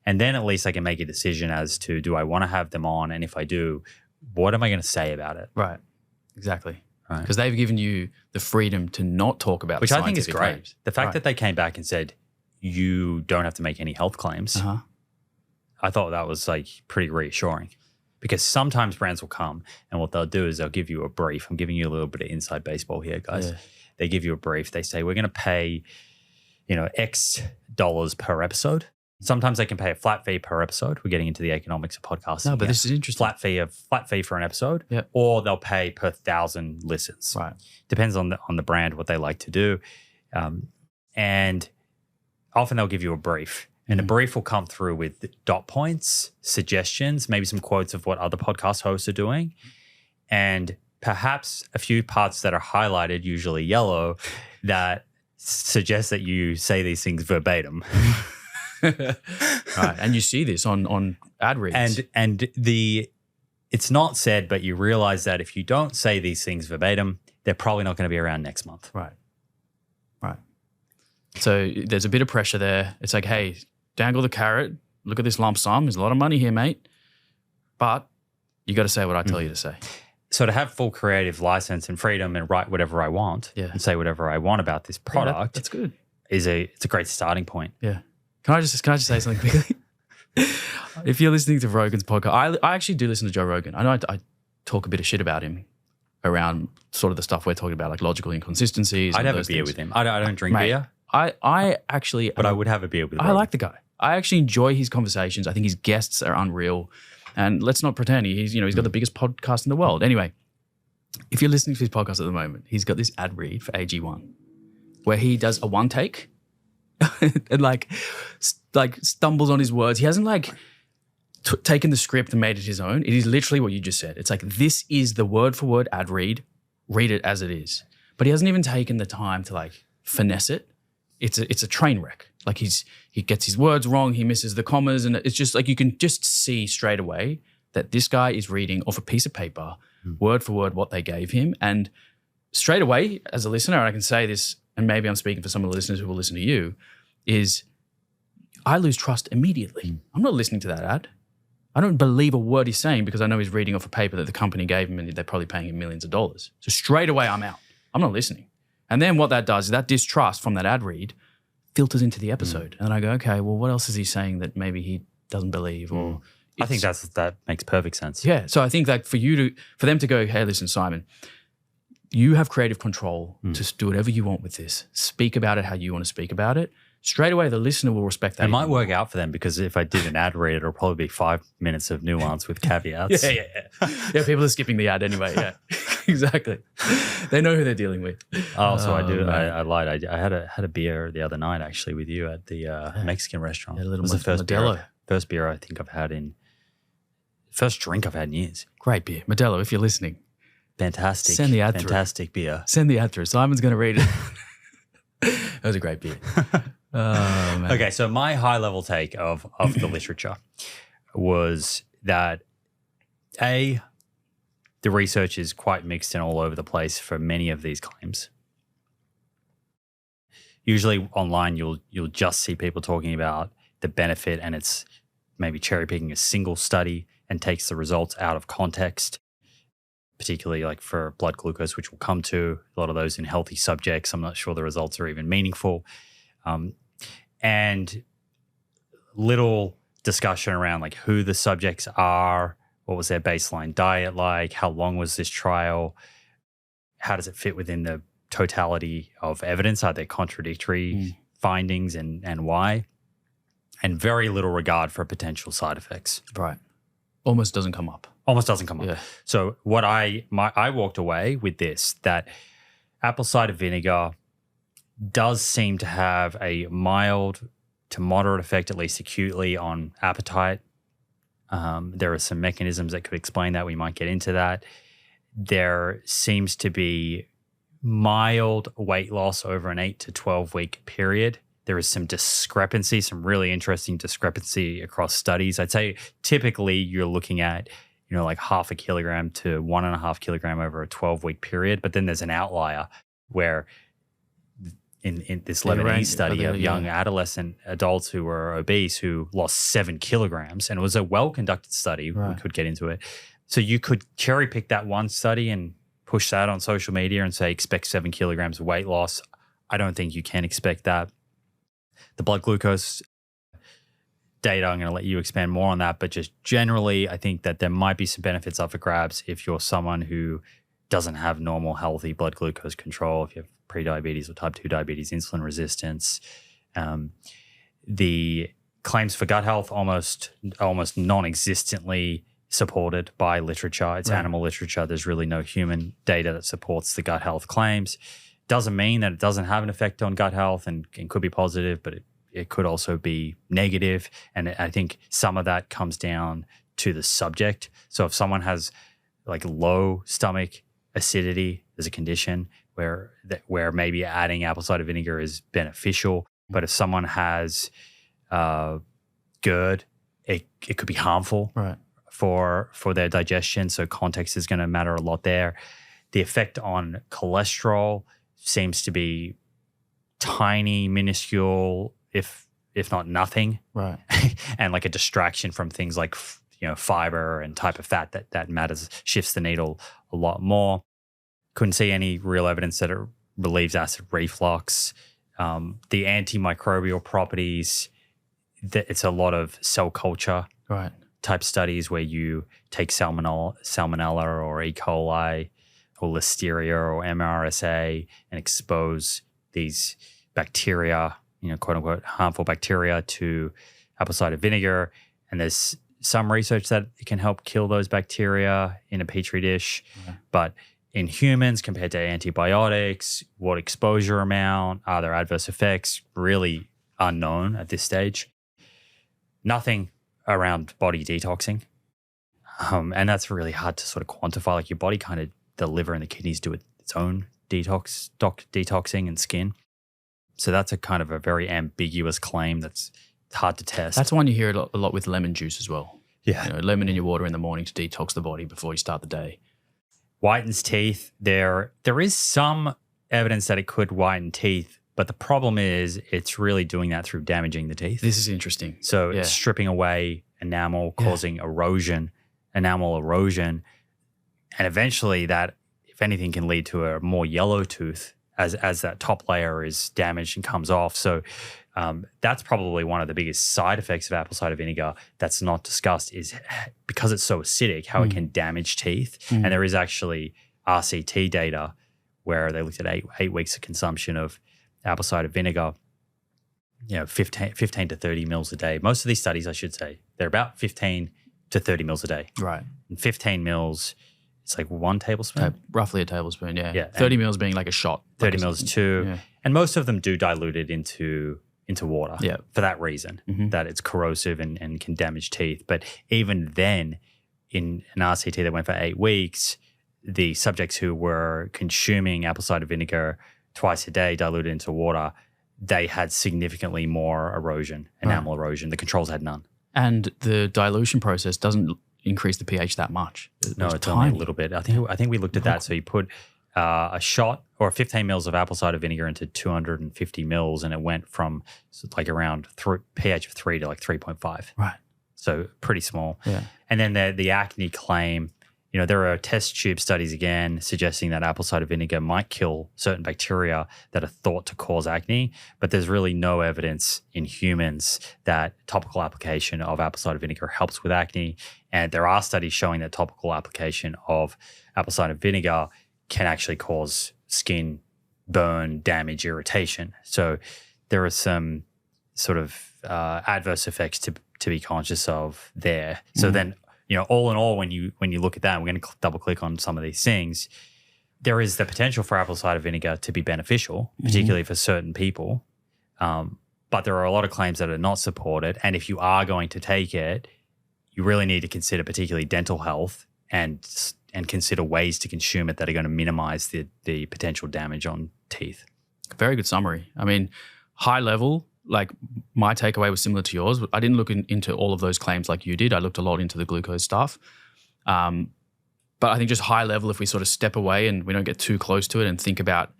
Speaker 1: And then at least I can make a decision as to, do I want to have them on? And if I do, what am I going to say about it?
Speaker 2: Right. Exactly.
Speaker 1: Right.
Speaker 2: Because they've given you the freedom to not talk about
Speaker 1: Which
Speaker 2: the
Speaker 1: I think is
Speaker 2: scientific
Speaker 1: great.
Speaker 2: claims.
Speaker 1: The fact that they came back and said, you don't have to make any health claims, I thought that was like pretty reassuring. Because sometimes brands will come and what they'll do is they'll give you a brief. I'm giving you a little bit of inside baseball here, guys.
Speaker 2: Yeah.
Speaker 1: They give you a brief. They say, we're going to pay, X dollars per episode. Sometimes they can pay a flat fee per episode. We're getting into the economics of podcasting.
Speaker 2: No, but this is interesting.
Speaker 1: Flat fee for an episode.
Speaker 2: Yep.
Speaker 1: Or they'll pay per 1,000 listens.
Speaker 2: Right.
Speaker 1: Depends on the brand, what they like to do. And often they'll give you a brief. And the brief will come through with dot points, suggestions, maybe some quotes of what other podcast hosts are doing, and perhaps a few parts that are highlighted, usually yellow, that suggest that you say these things verbatim.
Speaker 2: Right. And you see this on ad reads.
Speaker 1: And it's not said, but you realize that if you don't say these things verbatim, they're probably not going to be around next month.
Speaker 2: Right. So there's a bit of pressure there. It's like, hey, dangle the carrot. Look at this lump sum. There's a lot of money here, mate. But you got to say what I tell you to say.
Speaker 1: So to have full creative license and freedom and write whatever I want and say whatever I want about this product,
Speaker 2: that's good.
Speaker 1: It's a great starting point.
Speaker 2: Yeah. Can I just say something quickly? If you're listening to Rogan's podcast, I actually do listen to Joe Rogan. I know I talk a bit of shit about him around sort of the stuff we're talking about, like logical inconsistencies.
Speaker 1: I'd have a beer with him. I don't drink beer.
Speaker 2: I actually...
Speaker 1: But I would have a beer with him.
Speaker 2: I like the guy. I actually enjoy his conversations. I think his guests are unreal. And let's not pretend he's got the biggest podcast in the world. Anyway, if you're listening to his podcast at the moment, he's got this ad read for AG1 where he does a one take and like stumbles on his words. He hasn't taken the script and made it his own. It is literally what you just said. It's like, this is the word for word ad read. Read it as it is. But he hasn't even taken the time to finesse it. It's a train wreck. Like he gets his words wrong, he misses the commas, and it's just like you can just see straight away that this guy is reading off a piece of paper, word for word, what they gave him. And straight away, as a listener, and I can say this, and maybe I'm speaking for some of the listeners who will listen to you, is I lose trust immediately. I'm not listening to that ad. I don't believe a word he's saying because I know he's reading off a paper that the company gave him and they're probably paying him millions of dollars. So straight away, I'm out. I'm not listening. And then what that does is that distrust from that ad read filters into the episode. And then I go, okay, well, what else is he saying that maybe he doesn't believe? Or
Speaker 1: I think that makes perfect sense.
Speaker 2: Yeah. So I think that for them to go, hey, listen, Simon, you have creative control to do whatever you want with this. Speak about it how you want to speak about it. Straight away, the listener will respect that.
Speaker 1: It might work out for them because if I did an ad read, it'll probably be 5 minutes of nuance with caveats.
Speaker 2: Yeah. People are skipping the ad anyway. Yeah, exactly. They know who they're dealing with.
Speaker 1: So I do. I lied. I had a beer the other night actually with you at the Mexican restaurant.
Speaker 2: Yeah, a little
Speaker 1: it was the
Speaker 2: Modelo.
Speaker 1: First beer I think I've had first drink I've had in years.
Speaker 2: Great beer. Modelo, if you're listening.
Speaker 1: Fantastic.
Speaker 2: Send the ad through.
Speaker 1: Fantastic beer.
Speaker 2: Send the ad through. Simon's going to read it. That was a great beer. Oh, man.
Speaker 1: Okay, so my high level take of the literature was that the research is quite mixed and all over the place for many of these claims. Usually online you'll just see people talking about the benefit and it's maybe cherry picking a single study and takes the results out of context, particularly like for blood glucose, which we'll come to. A lot of those in healthy subjects. I'm not sure the results are even meaningful. And little discussion around like who the subjects are, what was their baseline diet like, how long was this trial, how does it fit within the totality of evidence, are there contradictory findings and why, and very little regard for potential side effects.
Speaker 2: Right. Almost doesn't come up.
Speaker 1: Yeah. So what I walked away with this, that apple cider vinegar does seem to have a mild to moderate effect, at least acutely, on appetite. There are some mechanisms that could explain that. We might get into that. There seems to be mild weight loss over an 8 to 12 week period. There is some discrepancy, some really interesting discrepancy across studies. I'd say typically you're looking at, like 0.5 kilogram to 1.5 kilogram over a 12 week period. But then there's an outlier where in this
Speaker 2: Yeah,
Speaker 1: Lebanese
Speaker 2: right.
Speaker 1: study of young adolescent adults who were obese who lost 7 kilograms, and it was a well-conducted study.
Speaker 2: Right.
Speaker 1: We could get into it. So you could cherry pick that one study and push that on social media and say, expect 7 kilograms of weight loss. I don't think you can expect that. The blood glucose data, I'm going to let you expand more on that, but just generally, I think that there might be some benefits up for grabs if you're someone who doesn't have normal, healthy blood glucose control, if you have prediabetes or type 2 diabetes, insulin resistance. The claims for gut health almost non-existently supported by literature. It's animal literature. There's really no human data that supports the gut health claims. Doesn't mean that it doesn't have an effect on gut health and could be positive, but it could also be negative. And I think some of that comes down to the subject. So if someone has like low stomach acidity, there's a condition where maybe adding apple cider vinegar is beneficial. But if someone has GERD, it could be harmful for their digestion. So context is going to matter a lot there. The effect on cholesterol seems to be tiny, minuscule, if not nothing, and like a distraction from things like fiber and type of fat that matters, shifts the needle a lot more. Couldn't see any real evidence that it relieves acid reflux. The antimicrobial properties, it's a lot of cell culture type studies where you take salmonella or E. coli or listeria or MRSA and expose these bacteria, quote unquote, harmful bacteria to apple cider vinegar. And there's some research that it can help kill those bacteria in a petri dish. But in humans, compared to antibiotics, what exposure amount, are there adverse effects, really unknown at this stage. Nothing around body detoxing. And that's really hard to sort of quantify. Like your body kind of, the liver and the kidneys do its own detoxing and skin. So that's a kind of a very ambiguous claim that's hard to test.
Speaker 2: That's one you hear a lot with lemon juice as well.
Speaker 1: Yeah.
Speaker 2: Lemon in your water in the morning to detox the body before you start the day.
Speaker 1: Whitens teeth. There is some evidence that it could whiten teeth, but the problem is it's really doing that through damaging the teeth.
Speaker 2: This is interesting.
Speaker 1: So it's stripping away enamel, causing enamel erosion. And eventually that, if anything, can lead to a more yellow tooth as that top layer is damaged and comes off. So that's probably one of the biggest side effects of apple cider vinegar that's not discussed, is because it's so acidic, how it can damage teeth. And there is actually RCT data where they looked at eight weeks of consumption of apple cider vinegar, 15 to 30 mils a day. Most of these studies, I should say, they're about 15 to 30 mils a day.
Speaker 2: Right.
Speaker 1: And 15 mils, it's like 1 tablespoon.
Speaker 2: Roughly a tablespoon, yeah.
Speaker 1: 30
Speaker 2: mils being like a shot.
Speaker 1: 30 mils too. Yeah. And most of them do dilute it into water for that reason, that it's corrosive and can damage teeth. But even then, in an RCT that went for 8 weeks, the subjects who were consuming apple cider vinegar twice a day diluted into water, they had significantly more erosion, enamel erosion. The controls had none.
Speaker 2: And the dilution process doesn't increase the pH that much.
Speaker 1: No, it's only a little bit. I think we looked at that. So you put a shot or 15 mils of apple cider vinegar into 250 mils, and it went from like around pH of 3 to like 3.5.
Speaker 2: Right.
Speaker 1: So pretty small.
Speaker 2: Yeah.
Speaker 1: And then the acne claim, there are test tube studies again suggesting that apple cider vinegar might kill certain bacteria that are thought to cause acne, but there's really no evidence in humans that topical application of apple cider vinegar helps with acne. And there are studies showing that topical application of apple cider vinegar can actually cause skin burn, damage, irritation. So there are some sort of adverse effects to be conscious of there. So then, all in all, when you look at that, we're going to double click on some of these things. There is the potential for apple cider vinegar to be beneficial, particularly for certain people. But there are a lot of claims that are not supported. And if you are going to take it, you really need to consider particularly dental health and consider ways to consume it that are going to minimize the potential damage on teeth.
Speaker 2: Very good summary. I mean, high level, like my takeaway was similar to yours. I didn't look into all of those claims like you did. I looked a lot into the glucose stuff. But I think just high level, if we sort of step away and we don't get too close to it and think about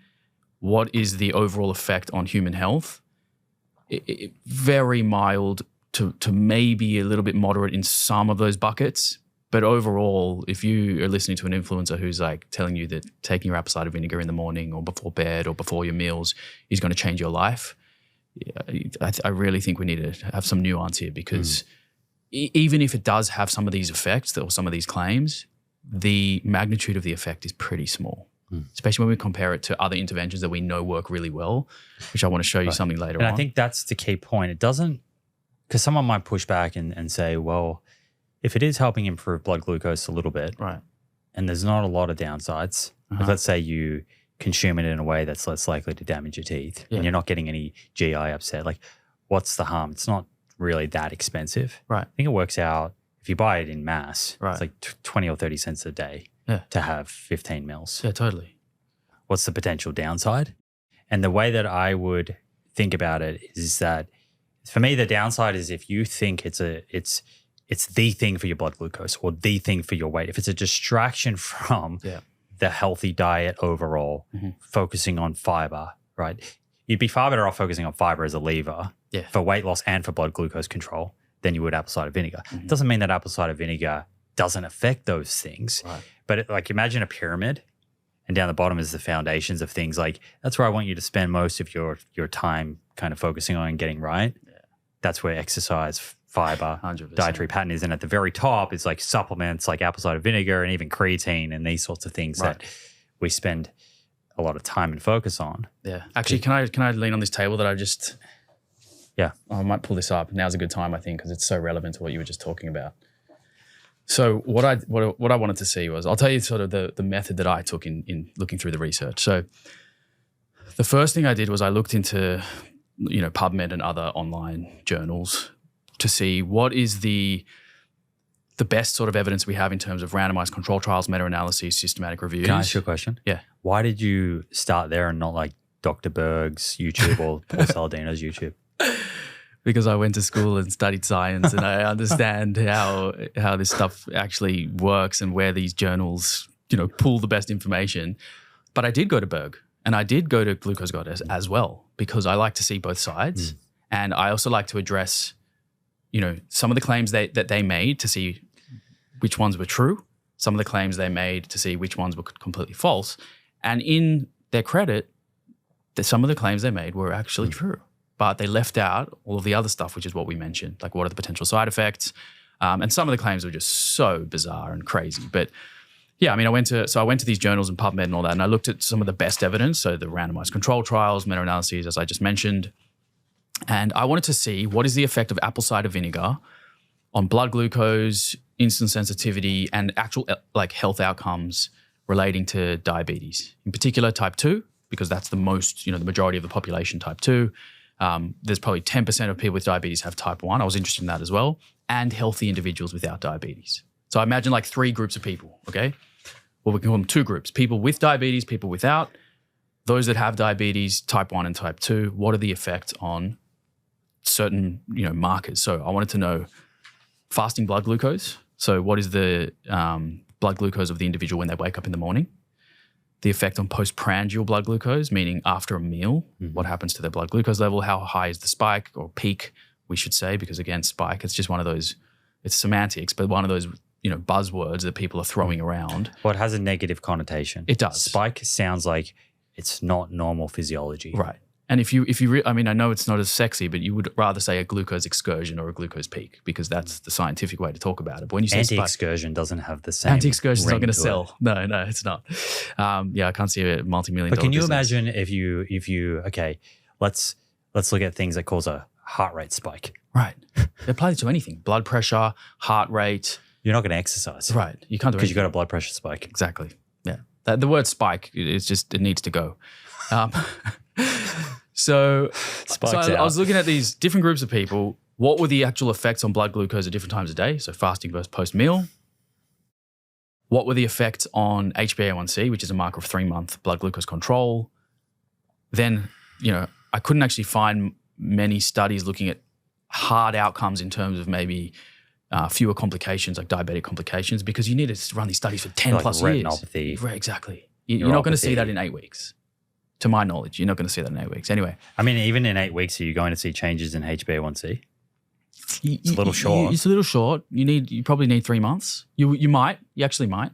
Speaker 2: what is the overall effect on human health, very mild to maybe a little bit moderate in some of those buckets. But overall, if you are listening to an influencer who's like telling you that taking your apple cider vinegar in the morning or before bed or before your meals is going to change your life, I really think we need to have some nuance here, because even if it does have some of these effects or some of these claims, the magnitude of the effect is pretty small, especially when we compare it to other interventions that we know work really well, which I want to show you something later on.
Speaker 1: And I think that's the key point. It doesn't, because someone might push back and say, well, if it is helping improve blood glucose a little bit,
Speaker 2: right,
Speaker 1: and there's not a lot of downsides, like let's say you consume it in a way that's less likely to damage your teeth and you're not getting any GI upset, like what's the harm? It's not really that expensive.
Speaker 2: Right.
Speaker 1: I think it works out, if you buy it in mass,
Speaker 2: right,
Speaker 1: it's like 20 or 30 cents a day to have 15 mils.
Speaker 2: Yeah, totally.
Speaker 1: What's the potential downside? And the way that I would think about it is that, for me, the downside is if you think it's the thing for your blood glucose or the thing for your weight. If it's a distraction from the healthy diet overall, focusing on fiber, right? You'd be far better off focusing on fiber as a lever for weight loss and for blood glucose control than you would apple cider vinegar. It doesn't mean that apple cider vinegar doesn't affect those things, but like imagine a pyramid, and down the bottom is the foundations of things. Like that's where I want you to spend most of your time kind of focusing on and getting right. That's where exercise, fiber,
Speaker 2: 100%.
Speaker 1: Dietary pattern is. And at the very top is like supplements like apple cider vinegar and even creatine and these sorts of things that we spend a lot of time and focus on.
Speaker 2: Yeah. Actually, can I lean on this table that I just... Yeah. I might pull this up. Now's a good time, I think, because it's so relevant to what you were just talking about. So what I wanted to see was, I'll tell you sort of the method that I took in looking through the research. So the first thing I did was I looked into, PubMed and other online journals to see what is the best sort of evidence we have in terms of randomized control trials, meta-analyses, systematic reviews.
Speaker 1: Can I ask you a question?
Speaker 2: Yeah.
Speaker 1: Why did you start there and not like Dr. Berg's YouTube or Paul Saladino's YouTube?
Speaker 2: Because I went to school and studied science and I understand how this stuff actually works and where these journals, pull the best information. But I did go to Berg and I did go to Glucose Goddess as well, because I like to see both sides. And I also like to address, some of the claims that they made to see which ones were true, some of the claims they made to see which ones were completely false. And in their credit, some of the claims they made were actually true. But they left out all of the other stuff, which is what we mentioned, like what are the potential side effects. And some of the claims were just so bizarre and crazy. But yeah, I mean, I went to these journals and PubMed and all that, and I looked at some of the best evidence, so the randomized control trials, meta-analyses, as I just mentioned. And I wanted to see what is the effect of apple cider vinegar on blood glucose, insulin sensitivity, and actual health outcomes relating to diabetes. In particular, type 2, because that's the most, the majority of the population type 2. There's probably 10% of people with diabetes have type 1. I was interested in that as well. And healthy individuals without diabetes. So I imagine like 3 groups of people, okay? Well, we can call them 2 groups. People with diabetes, people without. Those that have diabetes, type 1 and type 2, what are the effects on certain, markers? So I wanted to know fasting blood glucose. So what is the blood glucose of the individual when they wake up in the morning? The effect on postprandial blood glucose, meaning after a meal, what happens to their blood glucose level? How high is the spike or peak, we should say, because again, spike, it's just one of those, it's semantics, but one of those, buzzwords that people are throwing around.
Speaker 1: Well, it has a negative connotation.
Speaker 2: It does.
Speaker 1: Spike sounds like it's not normal physiology.
Speaker 2: Right. And if you I know it's not as sexy, but you would rather say a glucose excursion or a glucose peak, because that's the scientific way to talk about it. But when you say
Speaker 1: anti-excursion doesn't have the same.
Speaker 2: Anti-excursion is not going to
Speaker 1: sell.
Speaker 2: No, it's not. I can't see a multi-million.
Speaker 1: But can you
Speaker 2: business.
Speaker 1: imagine if you okay, let's look at things that cause a heart rate spike.
Speaker 2: Right. They apply to anything: blood pressure, heart rate.
Speaker 1: You're not going to exercise,
Speaker 2: right? You can't do it
Speaker 1: because you got a blood pressure spike.
Speaker 2: Exactly. Yeah. The word spike, it needs to go. So I was looking at these different groups of people. What were the actual effects on blood glucose at different times of day? So fasting versus post-meal. What were the effects on HbA1c, which is a marker of 3-month blood glucose control? Then, I couldn't actually find many studies looking at hard outcomes in terms of maybe fewer complications, like diabetic complications, because you need to run these studies for 10 plus years.
Speaker 1: Retinopathy.
Speaker 2: Right, exactly. You're not going to see that in 8 weeks. To my knowledge, you're not going to see that in 8 weeks. Anyway.
Speaker 1: I mean, even in 8 weeks, are you going to see changes in HbA1c? It's a little short.
Speaker 2: It's a little short. You probably need 3 months. You actually might.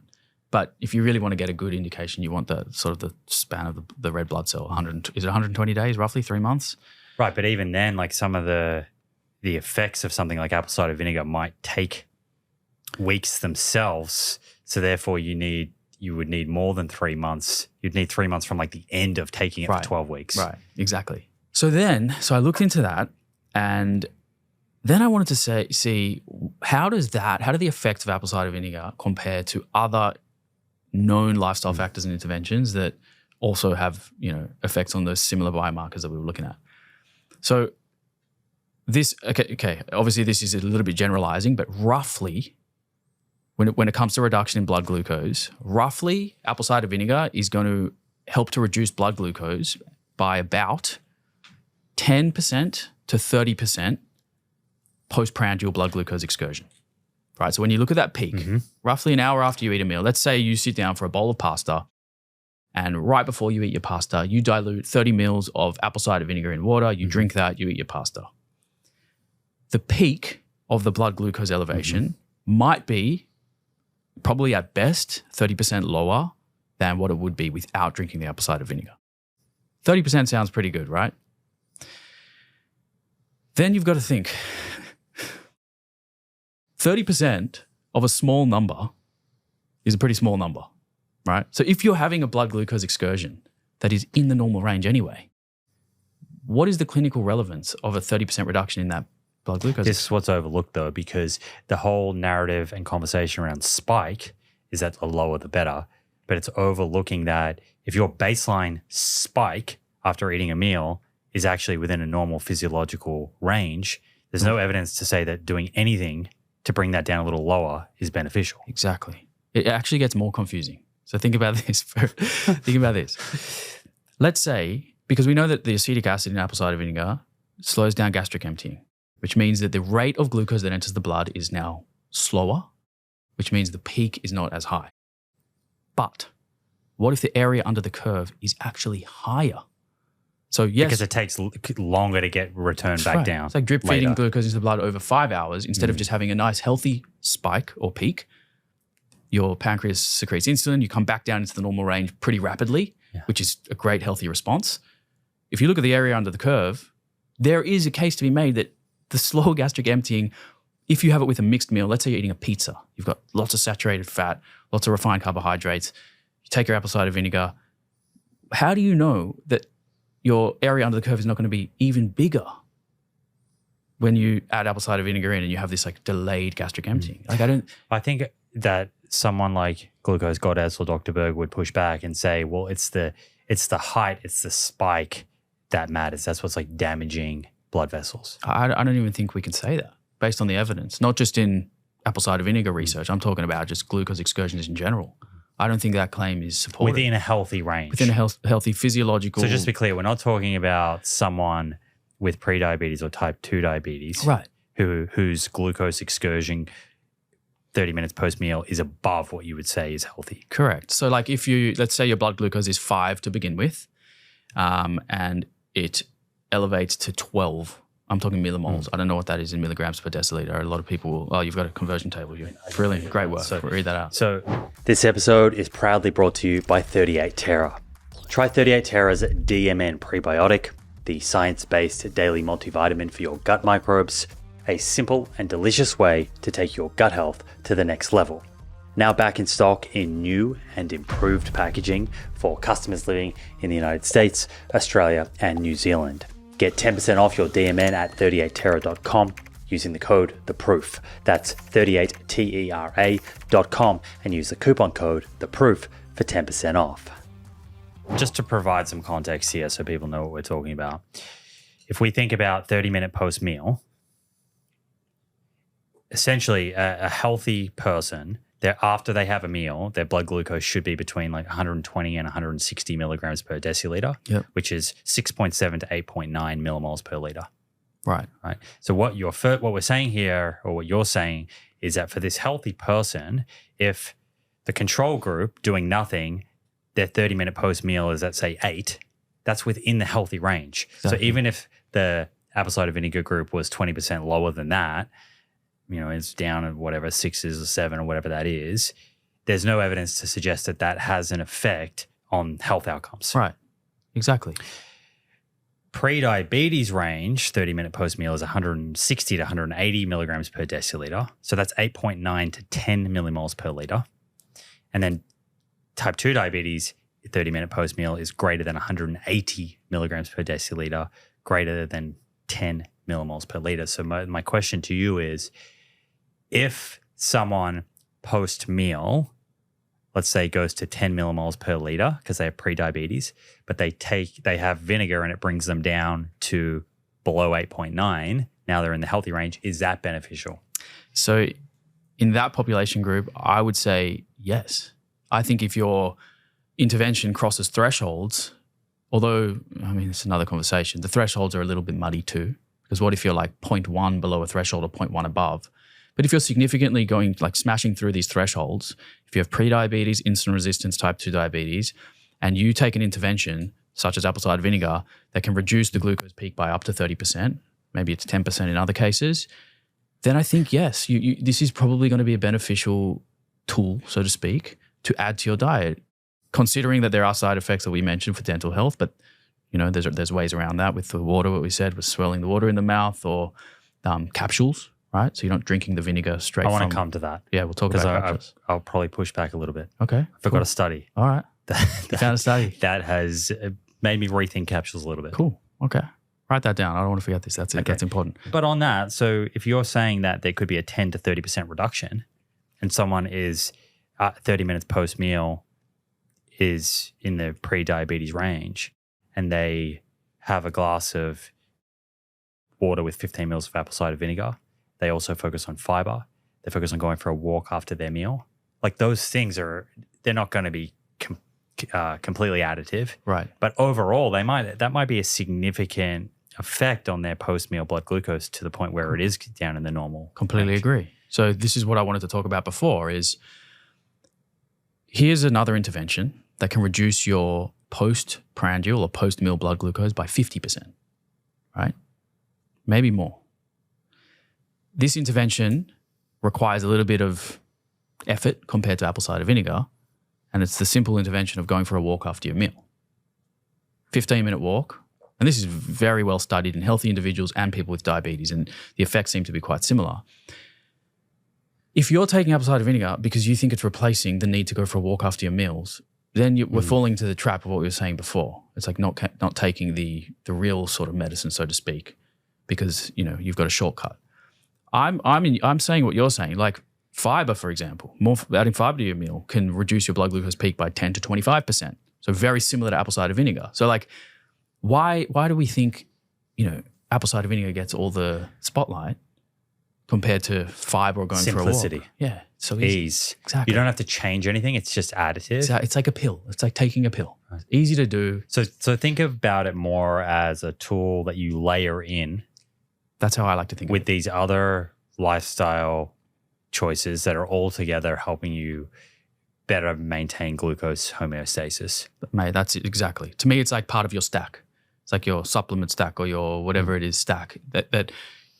Speaker 2: But if you really want to get a good indication, you want the sort of the span of the red blood cell. Is it 120 days, roughly 3 months?
Speaker 1: Right, but even then, like some of the effects of something like apple cider vinegar might take weeks themselves. So therefore, you would need more than 3 months. You'd need 3 months from like the end of taking it for 12 weeks.
Speaker 2: Right, exactly. So I looked into that, and then I wanted to see how do the effects of apple cider vinegar compare to other known lifestyle factors and interventions that also have, effects on those similar biomarkers that we were looking at. So obviously this is a little bit generalizing, but roughly when it comes to reduction in blood glucose, roughly apple cider vinegar is going to help to reduce blood glucose by about 10% to 30% postprandial blood glucose excursion. Right, so when you look at that peak, roughly an hour after you eat a meal, let's say you sit down for a bowl of pasta, and right before you eat your pasta, you dilute 30 mils of apple cider vinegar in water, you drink that, you eat your pasta. The peak of the blood glucose elevation might be probably at best 30% lower than what it would be without drinking the apple cider vinegar. 30% sounds pretty good, right? Then you've got to think, 30% of a small number is a pretty small number, right? So if you're having a blood glucose excursion that is in the normal range anyway, what is the clinical relevance of a 30% reduction in that blood glucose?
Speaker 1: This is what's overlooked though, because the whole narrative and conversation around spike is that the lower the better, but it's overlooking that if your baseline spike after eating a meal is actually within a normal physiological range, there's no evidence to say that doing anything to bring that down a little lower is beneficial.
Speaker 2: Exactly. It actually gets more confusing. So think about this. Let's say, because we know that the acetic acid in apple cider vinegar slows down gastric emptying, which means that the rate of glucose that enters the blood is now slower, which means the peak is not as high. But what if the area under the curve is actually higher? So yes,
Speaker 1: because it takes longer to get returned back down.
Speaker 2: It's like drip feeding glucose into the blood over 5 hours instead of just having a nice healthy spike or peak. Your pancreas secretes insulin. You come back down into the normal range pretty rapidly, which is a great healthy response. If you look at the area under the curve, there is a case to be made that the slow gastric emptying, if you have it with a mixed meal, let's say you're eating a pizza, you've got lots of saturated fat, lots of refined carbohydrates, you take your apple cider vinegar, how do you know that your area under the curve is not going to be even bigger when you add apple cider vinegar in and you have this like delayed gastric emptying?
Speaker 1: I think that someone like glucose goddess or Dr. Berg would push back and say, well, it's the height, it's the spike that matters. That's what's like damaging blood vessels.
Speaker 2: I don't even think we can say that based on the evidence, not just in apple cider vinegar research. I'm talking about just glucose excursions in general. I don't think that claim is supported.
Speaker 1: Within a healthy range.
Speaker 2: Within a healthy physiological.
Speaker 1: So just to be clear, we're not talking about someone with prediabetes or type 2 diabetes,
Speaker 2: right?
Speaker 1: Whose glucose excursion 30 minutes post-meal is above what you would say is healthy.
Speaker 2: Correct. So like let's say your blood glucose is 5 to begin with, and it elevates to 12. I'm talking millimoles. I don't know what that is in milligrams per deciliter. A lot of people you've got a conversion table here. Brilliant. Great work. So, read that out.
Speaker 1: So this episode is proudly brought to you by 38 Terra. Try 38 Terra's DMN prebiotic, the science-based daily multivitamin for your gut microbes, a simple and delicious way to take your gut health to the next level. Now back in stock in new and improved packaging for customers living in the United States, Australia, and New Zealand. Get 10% off your DMN at 38terra.com using the code THEPROOF. That's 38terra.com and use the coupon code THEPROOF for 10% off. Just to provide some context here so people know what we're talking about. If we think about 30-minute post-meal, essentially a healthy person, after they have a meal, their blood glucose should be between like 120 and 160 milligrams per deciliter, which is 6.7 to 8.9 millimoles per liter.
Speaker 2: Right.
Speaker 1: So what we're saying here, or what you're saying, is that for this healthy person, if the control group doing nothing, their 30-minute post-meal is at say 8, that's within the healthy range.
Speaker 2: Exactly.
Speaker 1: So even if the apple cider vinegar group was 20% lower than that, it's down at whatever 6s or 7 or whatever that is, there's no evidence to suggest that that has an effect on health outcomes.
Speaker 2: Right. Exactly.
Speaker 1: Pre-diabetes range, 30-minute post-meal, is 160 to 180 milligrams per deciliter. So that's 8.9 to 10 millimoles per liter. And then type 2 diabetes, 30-minute post-meal, is greater than 180 milligrams per deciliter, greater than 10 millimoles per liter. So my question to you is, if someone post-meal, let's say, goes to 10 millimoles per liter because they have pre-diabetes, but they have vinegar and it brings them down to below 8.9, now they're in the healthy range, is that beneficial?
Speaker 2: So in that population group, I would say yes. I think if your intervention crosses thresholds, although, it's another conversation, the thresholds are a little bit muddy too, because what if you're like 0.1 below a threshold or 0.1 above? But if you're significantly going, like smashing through these thresholds, if you have pre-diabetes, insulin resistance, type 2 diabetes, and you take an intervention such as apple cider vinegar that can reduce the glucose peak by up to 30%, maybe it's 10% in other cases, then I think, yes, this is probably going to be a beneficial tool, so to speak, to add to your diet, considering that there are side effects that we mentioned for dental health, but there's ways around that with the water, what we said was swirling the water in the mouth, or capsules. Right, so you're not drinking the vinegar straight from...
Speaker 1: I want to come to that.
Speaker 2: Yeah, we'll talk about capsules.
Speaker 1: I'll probably push back a little bit.
Speaker 2: Okay.
Speaker 1: I forgot a study.
Speaker 2: All right. You found a study.
Speaker 1: That has made me rethink capsules a little bit.
Speaker 2: Cool. Okay. Write that down. I don't want to forget this. That's it.
Speaker 1: Okay.
Speaker 2: That's important.
Speaker 1: But on that, so if you're saying that there could be a 10 to 30% reduction and someone is 30 minutes post-meal is in the pre-diabetes range and they have a glass of water with 15 mils of apple cider vinegar, they also focus on fiber. They focus on going for a walk after their meal. Like those things they're not going to be completely additive.
Speaker 2: Right.
Speaker 1: But overall, that might be a significant effect on their post-meal blood glucose to the point where it is down in the normal.
Speaker 2: Completely
Speaker 1: range.
Speaker 2: agree. So this is what I wanted to talk about before is here's another intervention that can reduce your postprandial or post-meal blood glucose by 50%, right? Maybe more. This intervention requires a little bit of effort compared to apple cider vinegar, and it's the simple intervention of going for a walk after your meal. 15-minute walk, and this is very well studied in healthy individuals and people with diabetes, and the effects seem to be quite similar. If you're taking apple cider vinegar because you think it's replacing the need to go for a walk after your meals, then we're falling into the trap of what we were saying before. It's like not taking the real sort of medicine, so to speak, because you've got a shortcut. I'm saying what you're saying. Like fiber, for example, adding fiber to your meal can reduce your blood glucose peak by 10 to 25%. So very similar to apple cider vinegar. So like, why do we think apple cider vinegar gets all the spotlight compared to fiber or going
Speaker 1: Simplicity.
Speaker 2: for a walk? Yeah, so
Speaker 1: ease.
Speaker 2: Exactly.
Speaker 1: You don't have to change anything. It's just additive.
Speaker 2: It's like a pill. It's like taking a pill. Right. Easy to do.
Speaker 1: So think about it more as a tool that you layer in.
Speaker 2: That's how I like to think
Speaker 1: with
Speaker 2: of it.
Speaker 1: These other lifestyle choices that are all together helping you better maintain glucose homeostasis.
Speaker 2: Mate, that's it exactly. To me, it's like part of your stack. It's like your supplement stack or your whatever it is stack. That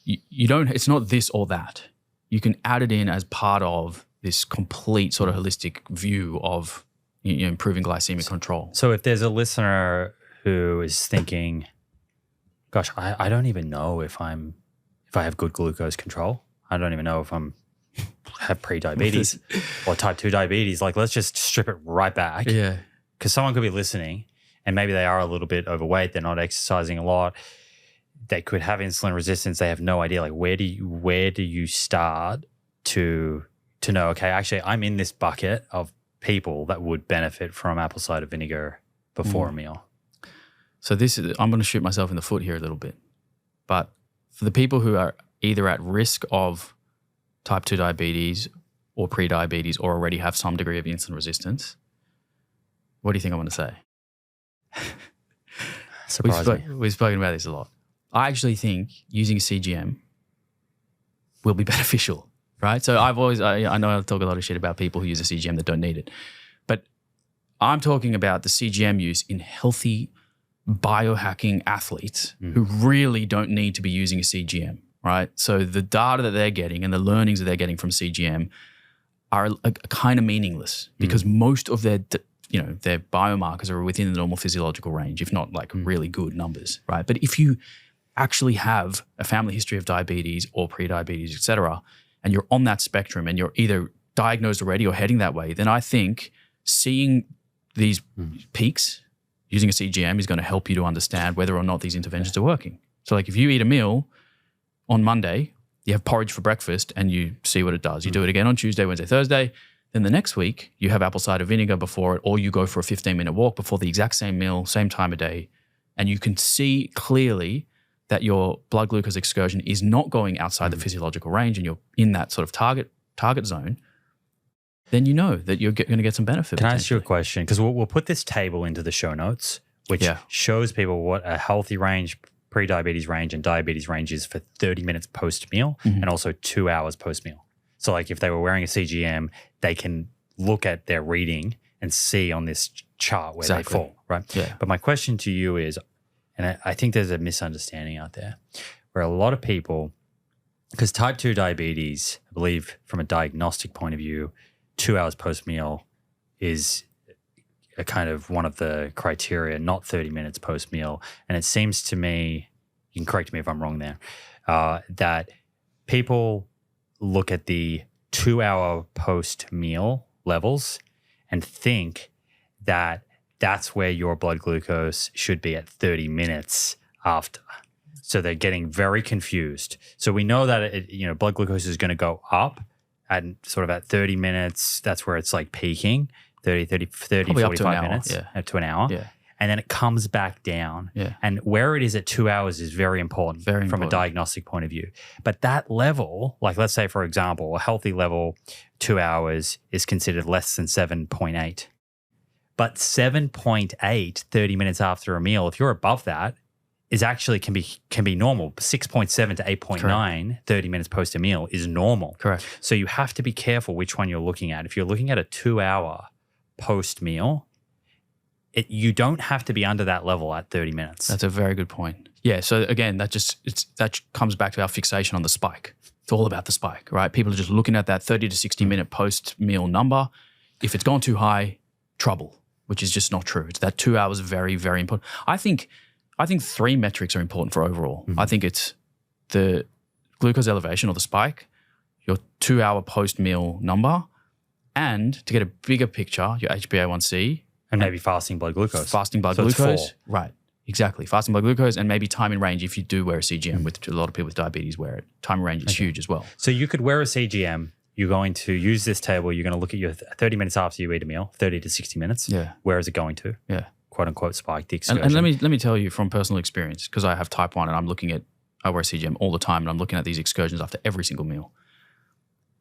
Speaker 2: you don't. It's not this or that. You can add it in as part of this complete sort of holistic view of improving glycemic control.
Speaker 1: So if there's a listener who is thinking, gosh, I don't even know if I have good glucose control. I don't even know if have pre-diabetes or type 2 diabetes. Like, let's just strip it right back.
Speaker 2: Yeah.
Speaker 1: Because someone could be listening and maybe they are a little bit overweight. They're not exercising a lot. They could have insulin resistance. They have no idea. Like, where do you start to know, okay, actually I'm in this bucket of people that would benefit from apple cider vinegar before a meal.
Speaker 2: So I'm going to shoot myself in the foot here a little bit. But for the people who are either at risk of type 2 diabetes or pre-diabetes or already have some degree of insulin resistance, what do you think I'm going to say? We've spoken about this a lot. I actually think using a CGM will be beneficial, right? So I know I talk a lot of shit about people who use a CGM that don't need it. But I'm talking about the CGM use in healthy biohacking athletes who really don't need to be using a CGM, right? So the data that they're getting and the learnings that they're getting from CGM are kind of meaningless because most of their biomarkers are within the normal physiological range, if not like really good numbers, right? But if you actually have a family history of diabetes or pre-diabetes, et cetera, and you're on that spectrum and you're either diagnosed already or heading that way, then I think seeing these peaks using a CGM is going to help you to understand whether or not these interventions are working. So like if you eat a meal on Monday, you have porridge for breakfast and you see what it does. You do it again on Tuesday, Wednesday, Thursday. Then the next week you have apple cider vinegar before it, or you go for a 15-minute walk before the exact same meal, same time of day. And you can see clearly that your blood glucose excursion is not going outside the physiological range and you're in that sort of target zone. Then you know that you're going to get some benefit.
Speaker 1: Can I ask you a question? Because we'll put this table into the show notes, which shows people what a healthy range, pre-diabetes range, and diabetes range is for 30 minutes post-meal and also 2 hours post-meal. So like if they were wearing a CGM, they can look at their reading and see on this chart where they fall, right?
Speaker 2: Yeah.
Speaker 1: But my question to you is, and I think there's a misunderstanding out there where a lot of people, because type 2 diabetes, I believe from a diagnostic point of view, 2 hours post-meal is a kind of one of the criteria, not 30 minutes post-meal. And it seems to me, you can correct me if I'm wrong there, that people look at the 2 hour post-meal levels and think that that's where your blood glucose should be at 30 minutes after. So they're getting very confused. So we know that blood glucose is going to go up at sort of at 30 minutes. That's where it's like peaking, 30, 45 minutes to an hour.
Speaker 2: Yeah.
Speaker 1: And then it comes back down.
Speaker 2: Yeah.
Speaker 1: And where it is at 2 hours is very important from a diagnostic point of view. But that level, like let's say, for example, a healthy level, 2 hours is considered less than 7.8. But 7.8, 30 minutes after a meal, if you're above that, is actually can be normal. 6.7 to 8.9, 30 minutes post a meal is normal.
Speaker 2: Correct.
Speaker 1: So you have to be careful which one you're looking at. If you're looking at a 2 hour post meal, you don't have to be under that level at 30 minutes.
Speaker 2: That's a very good point. Yeah. So again, that comes back to our fixation on the spike. It's all about the spike, right? People are just looking at that 30 to 60 minute post meal number. If it's gone too high, trouble, which is just not true. It's that 2 hours very, very important. I think three metrics are important for overall. I think it's the glucose elevation or the spike, your 2 hour post meal number, and to get a bigger picture, your HbA1c.
Speaker 1: And maybe fasting blood glucose.
Speaker 2: Fasting blood glucose. Right. Exactly. Fasting blood glucose and maybe time in range if you do wear a CGM, which a lot of people with diabetes wear it. Time in range is huge as well.
Speaker 1: So you could wear a CGM. You're going to use this table. You're going to look at your 30 minutes after you eat a meal, 30 to 60 minutes.
Speaker 2: Yeah.
Speaker 1: Where is it going to?
Speaker 2: Yeah.
Speaker 1: Quote unquote spike the excursion.
Speaker 2: And let me tell you from personal experience, because I have type 1 and I wear a CGM all the time and I'm looking at these excursions after every single meal.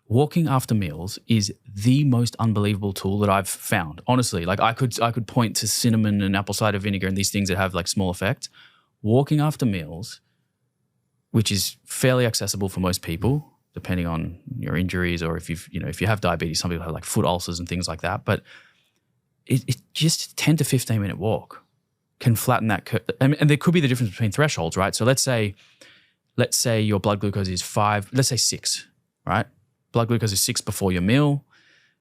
Speaker 2: Walking after meals is the most unbelievable tool that I've found. Honestly, like I could point to cinnamon and apple cider vinegar and these things that have like small effects. Walking after meals, which is fairly accessible for most people, depending on your injuries or if you have diabetes, some people have like foot ulcers and things like that. But it just 10 to 15 minute walk can flatten that curve. And there could be the difference between thresholds, right? So let's say your blood glucose is 5, let's say 6, right? Blood glucose is 6 before your meal.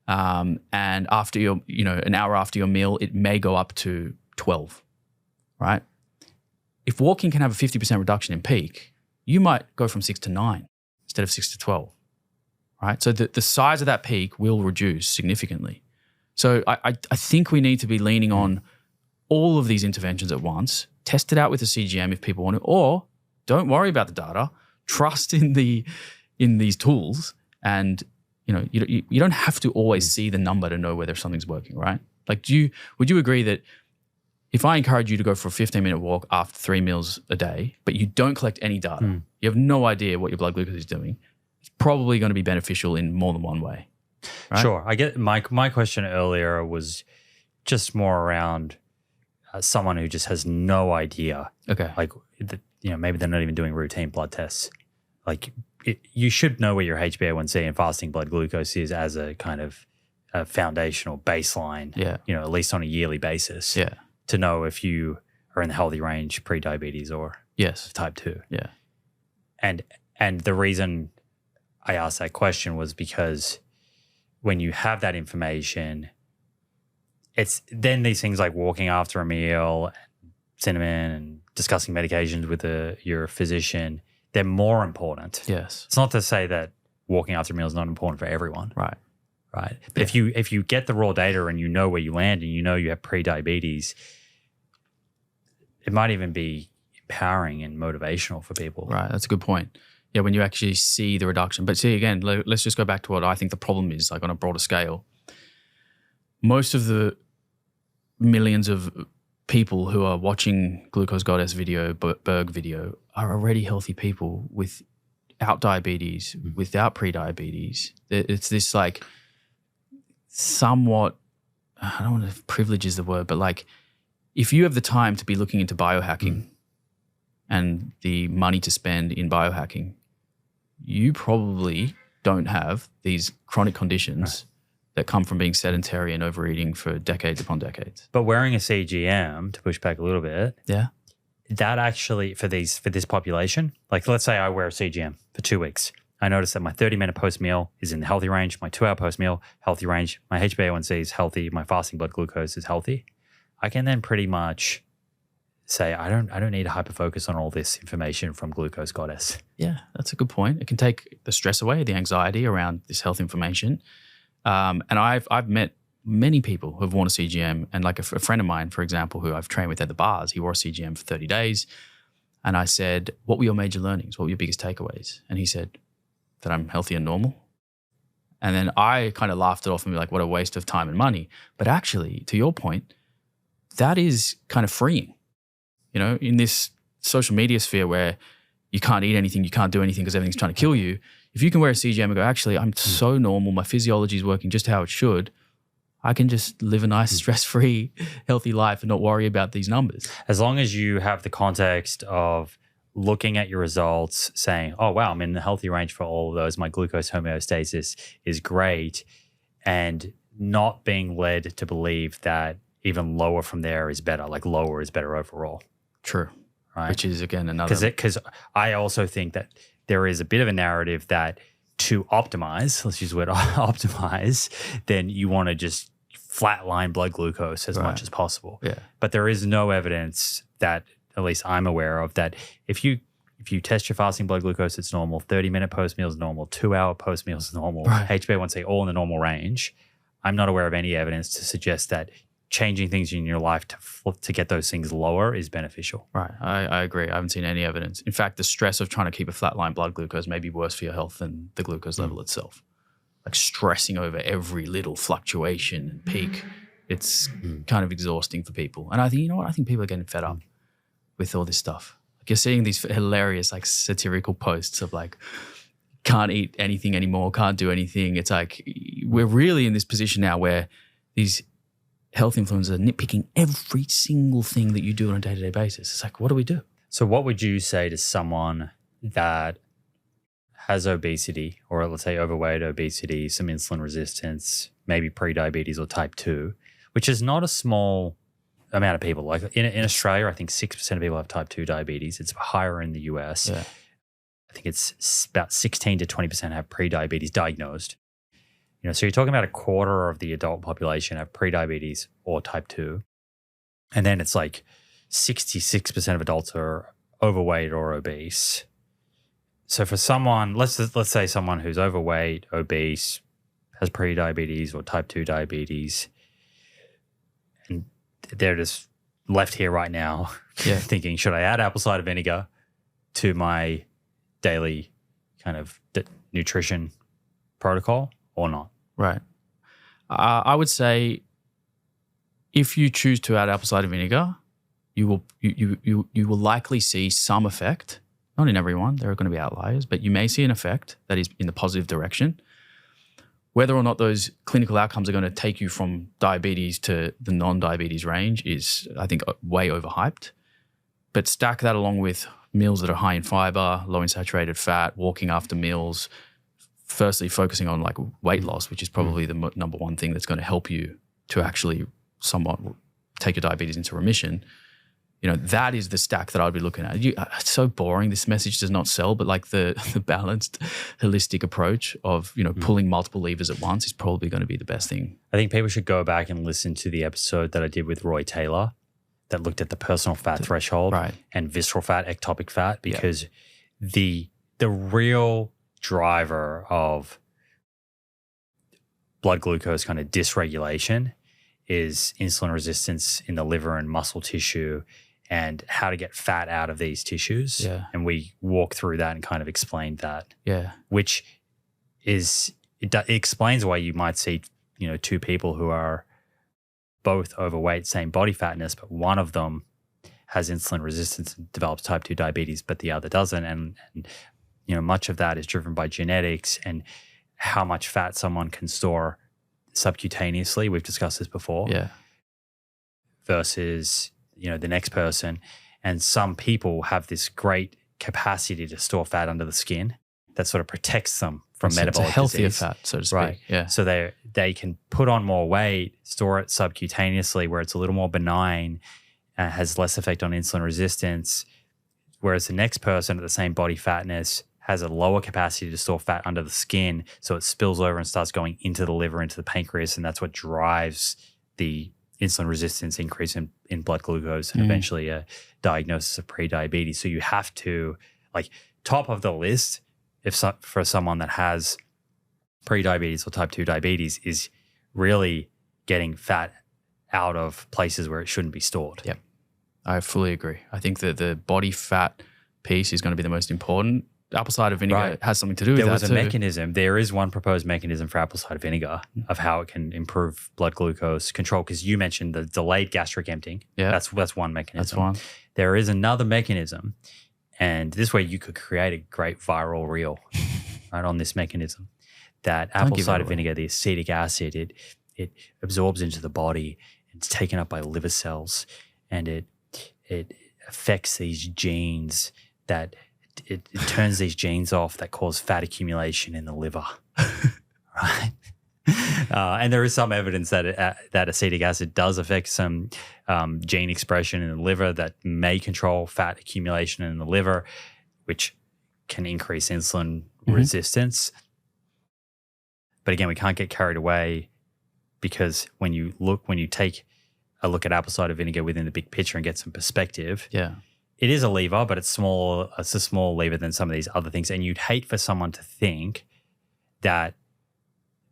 Speaker 2: And after an hour after your meal, it may go up to 12, right? If walking can have a 50% reduction in peak, you might go from 6 to 9 instead of 6 to 12, right? So the size of that peak will reduce significantly. So I think we need to be leaning on all of these interventions at once, test it out with a CGM if people want to, or don't worry about the data, trust in these tools, and you don't have to always see the number to know whether something's working, right? Like, would you agree that if I encourage you to go for a 15-minute walk after 3 meals a day, but you don't collect any data, you have no idea what your blood glucose is doing, it's probably going to be beneficial in more than one way. Right?
Speaker 1: Sure. I get my question earlier was just more around someone who just has no idea.
Speaker 2: Okay.
Speaker 1: Like, maybe they're not even doing routine blood tests. Like, you should know where your HbA1c and fasting blood glucose is as a kind of a foundational baseline.
Speaker 2: Yeah.
Speaker 1: At least on a yearly basis.
Speaker 2: Yeah.
Speaker 1: To know if you are in the healthy range, pre-diabetes or
Speaker 2: Yes.
Speaker 1: type 2.
Speaker 2: Yeah.
Speaker 1: And the reason I asked that question was because when you have that information, it's then these things like walking after a meal, cinnamon, and discussing medications with your physician, they're more important.
Speaker 2: Yes.
Speaker 1: It's not to say that walking after a meal is not important for everyone.
Speaker 2: Right.
Speaker 1: Right. But if you get the raw data and you know where you land and you know you have pre-diabetes, it might even be empowering and motivational for people.
Speaker 2: Right. That's a good point. Yeah, when you actually see the reduction. But see, again, let's just go back to what I think the problem is, like on a broader scale. Most of the millions of people who are watching Glucose Goddess video, Berg video, are already healthy people without diabetes, without pre-diabetes. It's this like somewhat, I don't want to privilege is the word, but like if you have the time to be looking into biohacking and the money to spend in biohacking, you probably don't have these chronic conditions that come from being sedentary and overeating for decades upon decades.
Speaker 1: But wearing a CGM, to push back a little bit,
Speaker 2: Yeah.
Speaker 1: that actually for this population, like let's say I wear a CGM for 2 weeks. I notice that my 30-minute post-meal is in the healthy range, my 2-hour post-meal, healthy range, my HbA1c is healthy, my fasting blood glucose is healthy. I can then pretty much say I don't need to hyper-focus on all this information from Glucose Goddess.
Speaker 2: Yeah, that's a good point. It can take the stress away, the anxiety around this health information. And I've met many people who have worn a CGM, and like a friend of mine, for example, who I've trained with at the bars, he wore a CGM for 30 days. And I said, what were your major learnings? What were your biggest takeaways? And he said that I'm healthy and normal. And then I kind of laughed it off and be like, what a waste of time and money. But actually, to your point, that is kind of freeing. You know, in this social media sphere where you can't eat anything, you can't do anything because everything's trying to kill you. If you can wear a CGM and go, actually, I'm so normal, my physiology is working just how it should, I can just live a nice, stress-free, healthy life and not worry about these numbers.
Speaker 1: As long as you have the context of looking at your results, saying, oh, wow, I'm in the healthy range for all of those, my glucose homeostasis is great, and not being led to believe that even lower from there is better, like lower is better overall.
Speaker 2: True.
Speaker 1: Right.
Speaker 2: Which is, again, another...
Speaker 1: Because I also think that there is a bit of a narrative that to optimize, let's use the word optimize, then you want to just flatline blood glucose as much as possible.
Speaker 2: Yeah.
Speaker 1: But there is no evidence that, at least I'm aware of, that if you test your fasting blood glucose, it's normal, 30-minute post-meal is normal, 2-hour post-meal is normal, HbA1c all in the normal range. I'm not aware of any evidence to suggest that changing things in your life to get those things lower is beneficial.
Speaker 2: Right. I agree. I haven't seen any evidence. In fact, the stress of trying to keep a flatline blood glucose may be worse for your health than the glucose level itself. Like stressing over every little fluctuation and peak, it's kind of exhausting for people. And I think, you know what? I think people are getting fed up with all this stuff. Like you're seeing these hilarious like satirical posts of like, can't eat anything anymore, can't do anything. It's like we're really in this position now where these health influencers are nitpicking every single thing that you do on a day-to-day basis. It's like, what do we do?
Speaker 1: So what would you say to someone that has obesity, or let's say overweight, obesity, some insulin resistance, maybe pre-diabetes or type 2, which is not a small amount of people. Like in Australia, I think 6% of people have type 2 diabetes. It's higher in the US.
Speaker 2: Yeah.
Speaker 1: I think it's about 16 to 20% have pre-diabetes diagnosed. You know, so you're talking about a quarter of the adult population have pre-diabetes or type 2. And then it's like 66% of adults are overweight or obese. So for someone, let's say someone who's overweight, obese, has pre-diabetes or type 2 diabetes, and they're just left here right now thinking, should I add apple cider vinegar to my daily kind of nutrition protocol or not?
Speaker 2: Right. I would say if you choose to add apple cider vinegar, you will likely see some effect. Not in everyone, there are going to be outliers, but you may see an effect that is in the positive direction. Whether or not those clinical outcomes are going to take you from diabetes to the non-diabetes range is, I think, way overhyped. But stack that along with meals that are high in fiber, low in saturated fat, walking after meals, firstly focusing on like weight loss, which is probably the number one thing that's going to help you to actually somewhat take your diabetes into remission. that is the stack that I'd be looking at. It's so boring. This message does not sell, but like the balanced, holistic approach of, pulling multiple levers at once is probably going to be the best thing.
Speaker 1: I think people should go back and listen to the episode that I did with Roy Taylor that looked at the personal fat threshold and visceral fat, ectopic fat, because the real driver of blood glucose kind of dysregulation is insulin resistance in the liver and muscle tissue, and how to get fat out of these tissues.
Speaker 2: Yeah.
Speaker 1: And we walk through that and kind of explained that.
Speaker 2: Yeah.
Speaker 1: Which is, it explains why you might see, two people who are both overweight, same body fatness, but one of them has insulin resistance and develops type 2 diabetes, but the other doesn't. And much of that is driven by genetics and how much fat someone can store subcutaneously. We've discussed this before.
Speaker 2: Yeah.
Speaker 1: Versus the next person. And some people have this great capacity to store fat under the skin that sort of protects them from metabolic
Speaker 2: it's a healthier
Speaker 1: disease.
Speaker 2: fat, so to speak.
Speaker 1: Right.
Speaker 2: Yeah.
Speaker 1: So they can put on more weight, store it subcutaneously where it's a little more benign, has less effect on insulin resistance, whereas the next person at the same body fatness has a lower capacity to store fat under the skin, so it spills over and starts going into the liver, into the pancreas, and that's what drives the insulin resistance increase in blood glucose and eventually a diagnosis of pre-diabetes. So you have to, top of the list, for someone that has pre-diabetes or type 2 diabetes, is really getting fat out of places where it shouldn't be stored.
Speaker 2: Yep. I fully agree. I think that the body fat piece is going to be the most important. Apple cider vinegar has something to do with that.
Speaker 1: There was a mechanism. There is one proposed mechanism for apple cider vinegar of how it can improve blood glucose control, because you mentioned the delayed gastric emptying.
Speaker 2: Yeah.
Speaker 1: That's one mechanism.
Speaker 2: That's one.
Speaker 1: There is another mechanism, and this way you could create a great viral reel right on this mechanism, that apple cider vinegar, the acetic acid, it absorbs into the body. It's taken up by liver cells, and it affects these genes that it turns these genes off that cause fat accumulation in the liver, right? And there is some evidence that that acetic acid does affect some gene expression in the liver that may control fat accumulation in the liver, which can increase insulin resistance. But again, we can't get carried away, because when you take a look at apple cider vinegar within the big picture and get some perspective, it is a lever, but it's small. It's a small lever than some of these other things. And you'd hate for someone to think that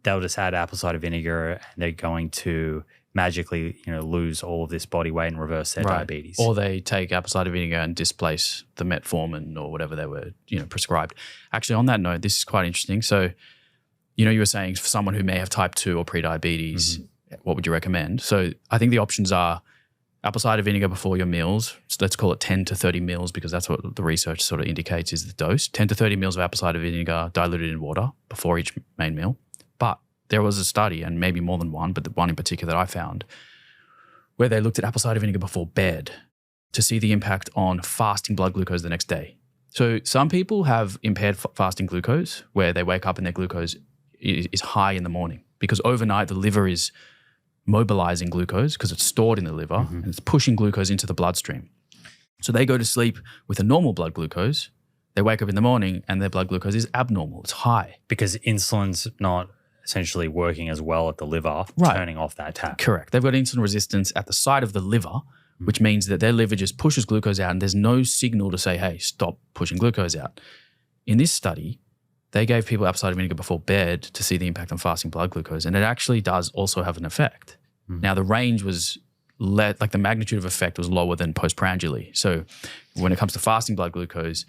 Speaker 1: they'll just add apple cider vinegar and they're going to magically, lose all of this body weight and reverse their diabetes.
Speaker 2: Or they take apple cider vinegar and displace the metformin or whatever they were, prescribed. Actually, on that note, this is quite interesting. So, you were saying for someone who may have type 2 or pre-diabetes, what would you recommend? So I think the options are apple cider vinegar before your meals. So let's call it 10 to 30 mils, because that's what the research sort of indicates is the dose. 10 to 30 mils of apple cider vinegar diluted in water before each main meal. But there was a study, and maybe more than one, but the one in particular that I found, where they looked at apple cider vinegar before bed to see the impact on fasting blood glucose the next day. So some people have impaired fasting glucose, where they wake up and their glucose is high in the morning, because overnight the liver is mobilizing glucose because it's stored in the liver and it's pushing glucose into the bloodstream. So they go to sleep with a normal blood glucose. They wake up in the morning and their blood glucose is abnormal. It's high.
Speaker 1: Because insulin's not essentially working as well at the liver, turning off that tap.
Speaker 2: Correct. They've got insulin resistance at the site of the liver, which means that their liver just pushes glucose out and there's no signal to say, hey, stop pushing glucose out. In this study, they gave people apple cider vinegar before bed to see the impact on fasting blood glucose, and it actually does also have an effect. Now, the range was the magnitude of effect was lower than postprandially. So when it comes to fasting blood glucose,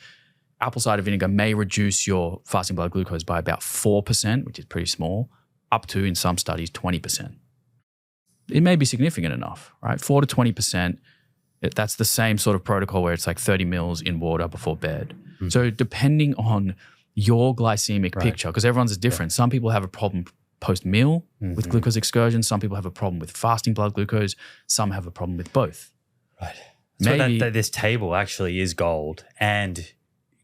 Speaker 2: apple cider vinegar may reduce your fasting blood glucose by about 4%, which is pretty small, up to, in some studies, 20%. It may be significant enough, right? 4 to 20%, that's the same sort of protocol where it's like 30 mils in water before bed. So depending on your glycemic picture, because everyone's is different. Some people have a problem post-meal with glucose excursion. Some people have a problem with fasting blood glucose. Some have a problem with both.
Speaker 1: Right. So this table actually is gold, and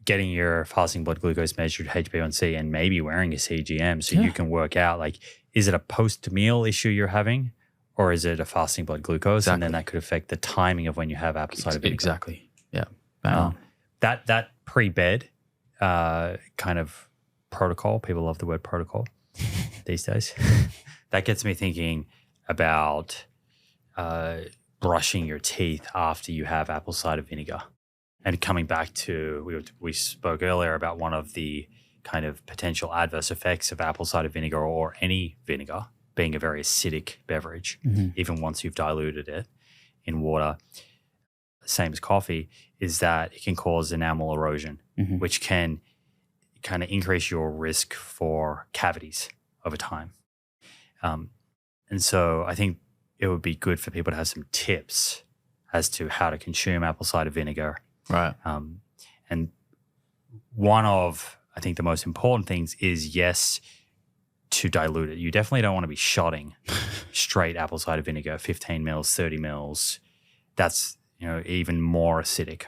Speaker 1: getting your fasting blood glucose measured, HbA1c, and maybe wearing a CGM so you can work out, is it a post-meal issue you're having, or is it a fasting blood glucose?
Speaker 2: Exactly.
Speaker 1: And then that could affect the timing of when you have apple cider vinegar.
Speaker 2: Exactly. Yeah. Bang on.
Speaker 1: That pre-bed kind of protocol, people love the word protocol these days. That gets me thinking about brushing your teeth after you have apple cider vinegar. And coming back to, we spoke earlier about one of the kind of potential adverse effects of apple cider vinegar or any vinegar being a very acidic beverage, even once you've diluted it in water, same as coffee, is that it can cause enamel erosion, which can kind of increase your risk for cavities over time. And so I think it would be good for people to have some tips as to how to consume apple cider vinegar.
Speaker 2: Right.
Speaker 1: And one of, I think, the most important things is, yes, to dilute it. You definitely don't want to be shotting straight apple cider vinegar, 15 mils, 30 mils. That's, even more acidic.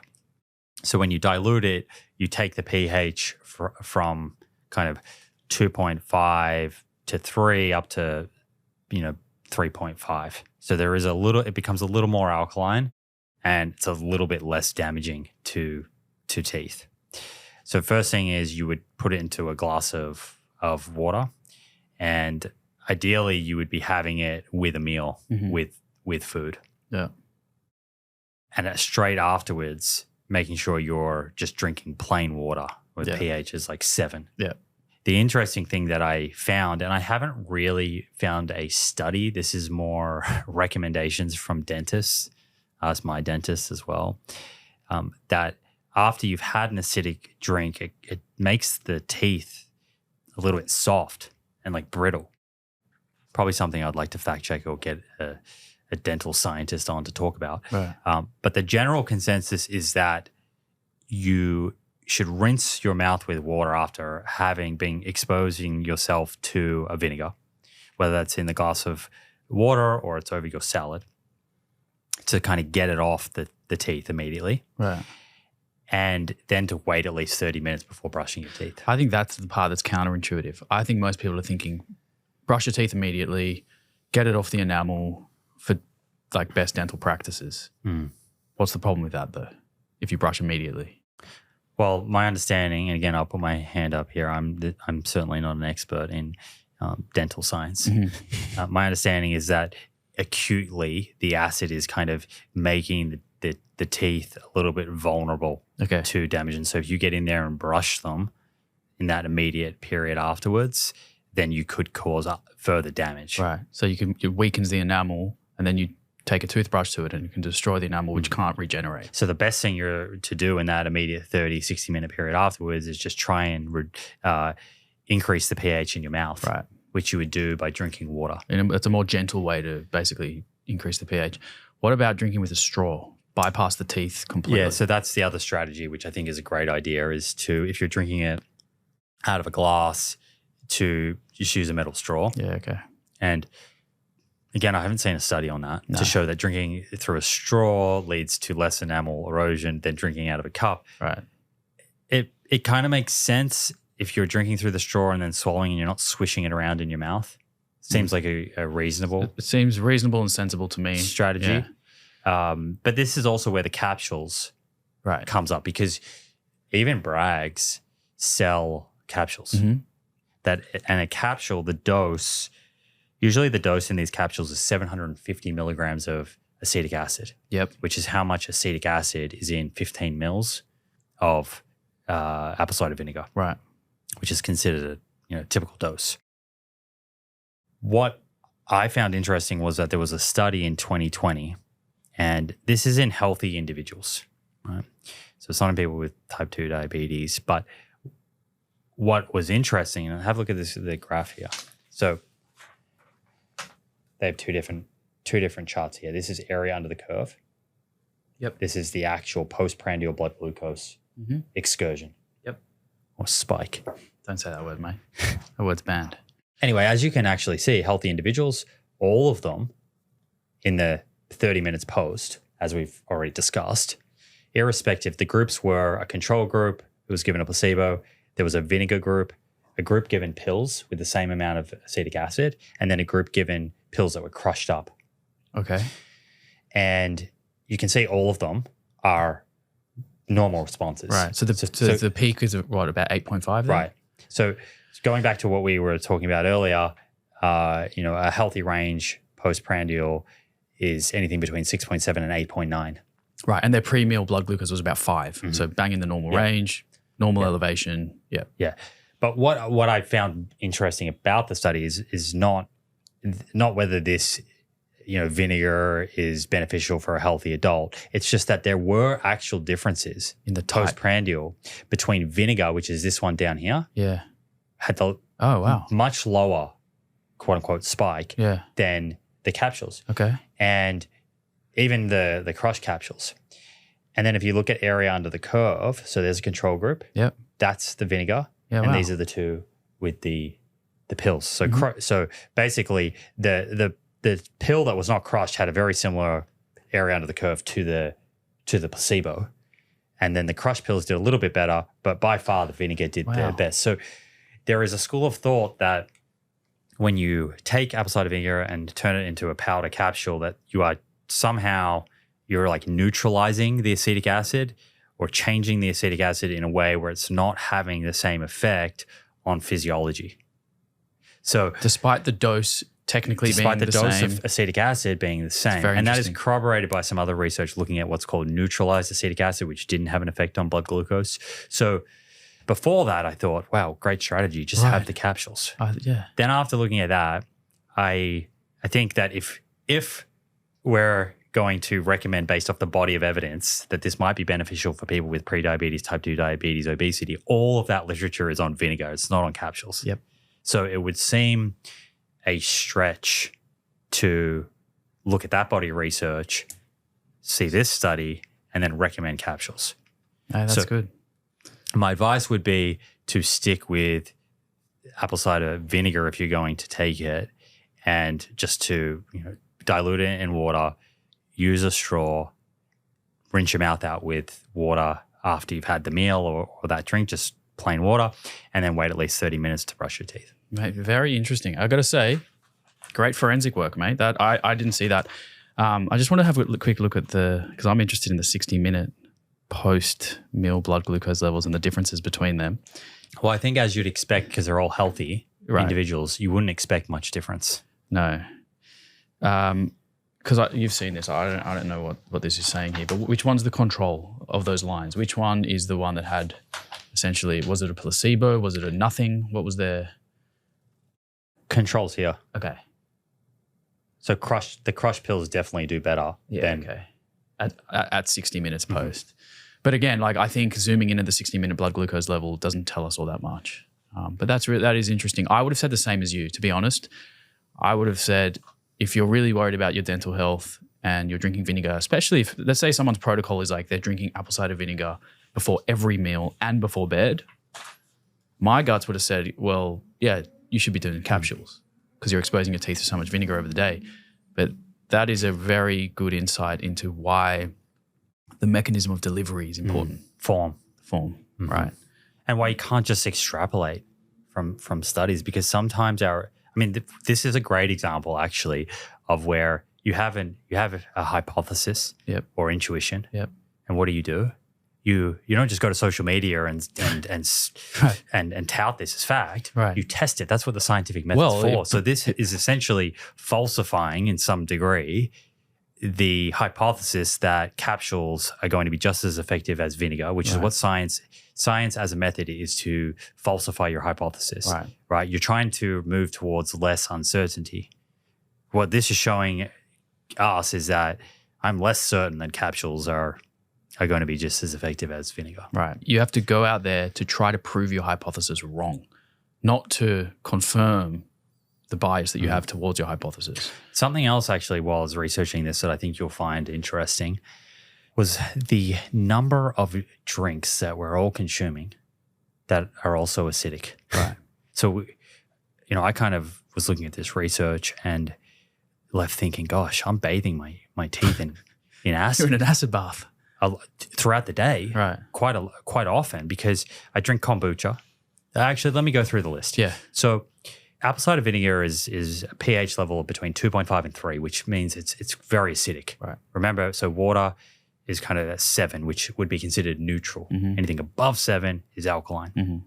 Speaker 1: So when you dilute it, you take the pH from kind of 2.5 to 3 up to, 3.5. So it becomes a little more alkaline, and it's a little bit less damaging to teeth. So first thing is you would put it into a glass of water, and ideally you would be having it with a meal, with food.
Speaker 2: Yeah.
Speaker 1: And straight afterwards, making sure you're just drinking plain water with pH is like 7.
Speaker 2: Yeah.
Speaker 1: The interesting thing that I found, and I haven't really found a study, this is more recommendations from dentists, ask my dentist as well, that after you've had an acidic drink, it makes the teeth a little bit soft and like brittle. Probably something I'd like to fact check or get a dental scientist on to talk about.
Speaker 2: Right.
Speaker 1: But the general consensus is that you should rinse your mouth with water after having been exposing yourself to a vinegar, whether that's in the glass of water or it's over your salad, to kind of get it off the teeth immediately.
Speaker 2: Right.
Speaker 1: And then to wait at least 30 minutes before brushing your teeth.
Speaker 2: I think that's the part that's counterintuitive. I think most people are thinking, brush your teeth immediately, get it off the enamel for like best dental practices. What's the problem with that though, if you brush immediately?
Speaker 1: Well, my understanding, and again, I'll put my hand up here. I'm certainly not an expert in dental science. My understanding is that acutely the acid is kind of making the teeth a little bit vulnerable to damage. And so if you get in there and brush them in that immediate period afterwards, then you could cause further damage.
Speaker 2: Right. So it weakens the enamel, and then you take a toothbrush to it and you can destroy the enamel, which can't regenerate.
Speaker 1: So the best thing to do in that immediate 30, 60-minute period afterwards is just try and increase the pH in your mouth,
Speaker 2: right?
Speaker 1: Which you would do by drinking water.
Speaker 2: And it's a more gentle way to basically increase the pH. What about drinking with a straw? Bypass the teeth completely.
Speaker 1: Yeah, so that's the other strategy, which I think is a great idea, is to, if you're drinking it out of a glass, to just use a metal straw.
Speaker 2: Yeah, okay.
Speaker 1: And again, I haven't seen a study on that to show that drinking through a straw leads to less enamel erosion than drinking out of a cup.
Speaker 2: Right.
Speaker 1: It kind of makes sense if you're drinking through the straw and then swallowing and you're not swishing it around in your mouth. Seems like a reasonable.
Speaker 2: It seems reasonable and sensible to me.
Speaker 1: Strategy. Yeah. But this is also where the capsules comes up, because even Bragg's sell capsules. And a capsule, usually the dose in these capsules is 750 milligrams of acetic acid.
Speaker 2: Yep.
Speaker 1: Which is how much acetic acid is in 15 mils of apple cider vinegar.
Speaker 2: Right.
Speaker 1: Which is considered a typical dose. What I found interesting was that there was a study in 2020, and this is in healthy individuals, right? So it's not in people with type 2 diabetes, but what was interesting, and have a look at the graph here. So they have two different charts here. This is area under the curve.
Speaker 2: Yep.
Speaker 1: This is the actual postprandial blood glucose excursion.
Speaker 2: Yep.
Speaker 1: Or spike.
Speaker 2: Don't say that word, mate. That word's banned.
Speaker 1: Anyway, as you can actually see, healthy individuals, all of them in the 30 minutes post, as we've already discussed, irrespective, the groups were a control group who was given a placebo, there was a vinegar group, a group given pills with the same amount of acetic acid, and then a group given pills that were crushed up
Speaker 2: Okay.
Speaker 1: And you can see all of them are normal responses.
Speaker 2: Right. So the peak is what, about 8.5 then?
Speaker 1: Right. So going back to what we were talking about earlier, a healthy range postprandial is anything between 6.7 and 8.9.
Speaker 2: Right. And their pre-meal blood glucose was about 5. Mm-hmm. So bang in the normal range, normal elevation. Yeah.
Speaker 1: Yeah. But what I found interesting about the study is not whether this vinegar is beneficial for a healthy adult. It's just that there were actual differences
Speaker 2: in the
Speaker 1: postprandial between vinegar, which is this one down here.
Speaker 2: Yeah.
Speaker 1: Had the much lower quote unquote spike than the capsules.
Speaker 2: Okay.
Speaker 1: And even the crush capsules. And then if you look at area under the curve, so there's a control group.
Speaker 2: Yep.
Speaker 1: That's the vinegar.
Speaker 2: Yeah,
Speaker 1: and these are the two with the pills. So so basically the pill that was not crushed had a very similar area under the curve to the placebo. And then the crush pills did a little bit better, but by far the vinegar did the best. So there is a school of thought that when you take apple cider vinegar and turn it into a powder capsule, that you are somehow you're like neutralizing the acetic acid or changing the acetic acid in a way where it's not having the same effect on physiology. So
Speaker 2: despite the dose technically being the
Speaker 1: dose
Speaker 2: same,
Speaker 1: of acetic acid being the same, and that is corroborated by some other research looking at what's called neutralized acetic acid, which didn't have an effect on blood glucose. So before that, I thought, wow, great strategy, just have the capsules. Then after looking at that, I think that if we're going to recommend based off the body of evidence that this might be beneficial for people with prediabetes, type 2 diabetes, obesity, all of that literature is on vinegar. It's not on capsules.
Speaker 2: Yep.
Speaker 1: So it would seem a stretch to look at that body of research, see this study, and then recommend capsules.
Speaker 2: That's good.
Speaker 1: My advice would be to stick with apple cider vinegar if you're going to take it, and just to dilute it in water, use a straw, rinse your mouth out with water after you've had the meal or that drink, just plain water, and then wait at least 30 minutes to brush your teeth.
Speaker 2: Mate, very interesting. I got to say, great forensic work, mate. That I didn't see that. I just want to have a quick look at because I'm interested in the 60-minute post-meal blood glucose levels and the differences between them.
Speaker 1: Well, I think as you'd expect, because they're all healthy individuals, you wouldn't expect much difference.
Speaker 2: No. Because you've seen this. I don't know what this is saying here, but which one's the control of those lines? Which one is the one that had essentially, was it a placebo? Was it a nothing? What was their
Speaker 1: controls here?
Speaker 2: Okay.
Speaker 1: So the crush pills definitely do better.
Speaker 2: Yeah, okay. At 60 minutes post. But again, I think zooming in at the 60-minute blood glucose level doesn't tell us all that much. But that is interesting. I would have said the same as you, to be honest. I would have said, if you're really worried about your dental health and you're drinking vinegar, especially if, let's say someone's protocol is they're drinking apple cider vinegar before every meal and before bed, my guts would have said, well, yeah, you should be doing capsules because you're exposing your teeth to so much vinegar over the day. But that is a very good insight into why the mechanism of delivery is important.
Speaker 1: Form,
Speaker 2: right.
Speaker 1: And why you can't just extrapolate from studies, because sometimes this is a great example actually of where you have a hypothesis or intuition.
Speaker 2: Yep.
Speaker 1: And what do? You don't just go to social media and tout this as fact.
Speaker 2: Right.
Speaker 1: You test it. That's what the scientific method's for. So this is essentially falsifying in some degree the hypothesis that capsules are going to be just as effective as vinegar, which is what science as a method is, to falsify your hypothesis. Right. You're trying to move towards less uncertainty. What this is showing us is that I'm less certain that capsules are going to be just as effective as vinegar.
Speaker 2: Right. You have to go out there to try to prove your hypothesis wrong, not to confirm the bias that you have towards your hypothesis.
Speaker 1: Something else actually while I was researching this that I think you'll find interesting was the number of drinks that we're all consuming that are also acidic.
Speaker 2: Right.
Speaker 1: So, I kind of was looking at this research and left thinking, gosh, I'm bathing my teeth in acid.
Speaker 2: You're in an acid bath.
Speaker 1: Throughout the day,
Speaker 2: right?
Speaker 1: Quite often, because I drink kombucha. Actually, let me go through the list.
Speaker 2: Yeah.
Speaker 1: So apple cider vinegar is a pH level between 2.5 and 3, which means it's very acidic.
Speaker 2: Right.
Speaker 1: Remember, so water is kind of at 7, which would be considered neutral. Anything above 7 is alkaline.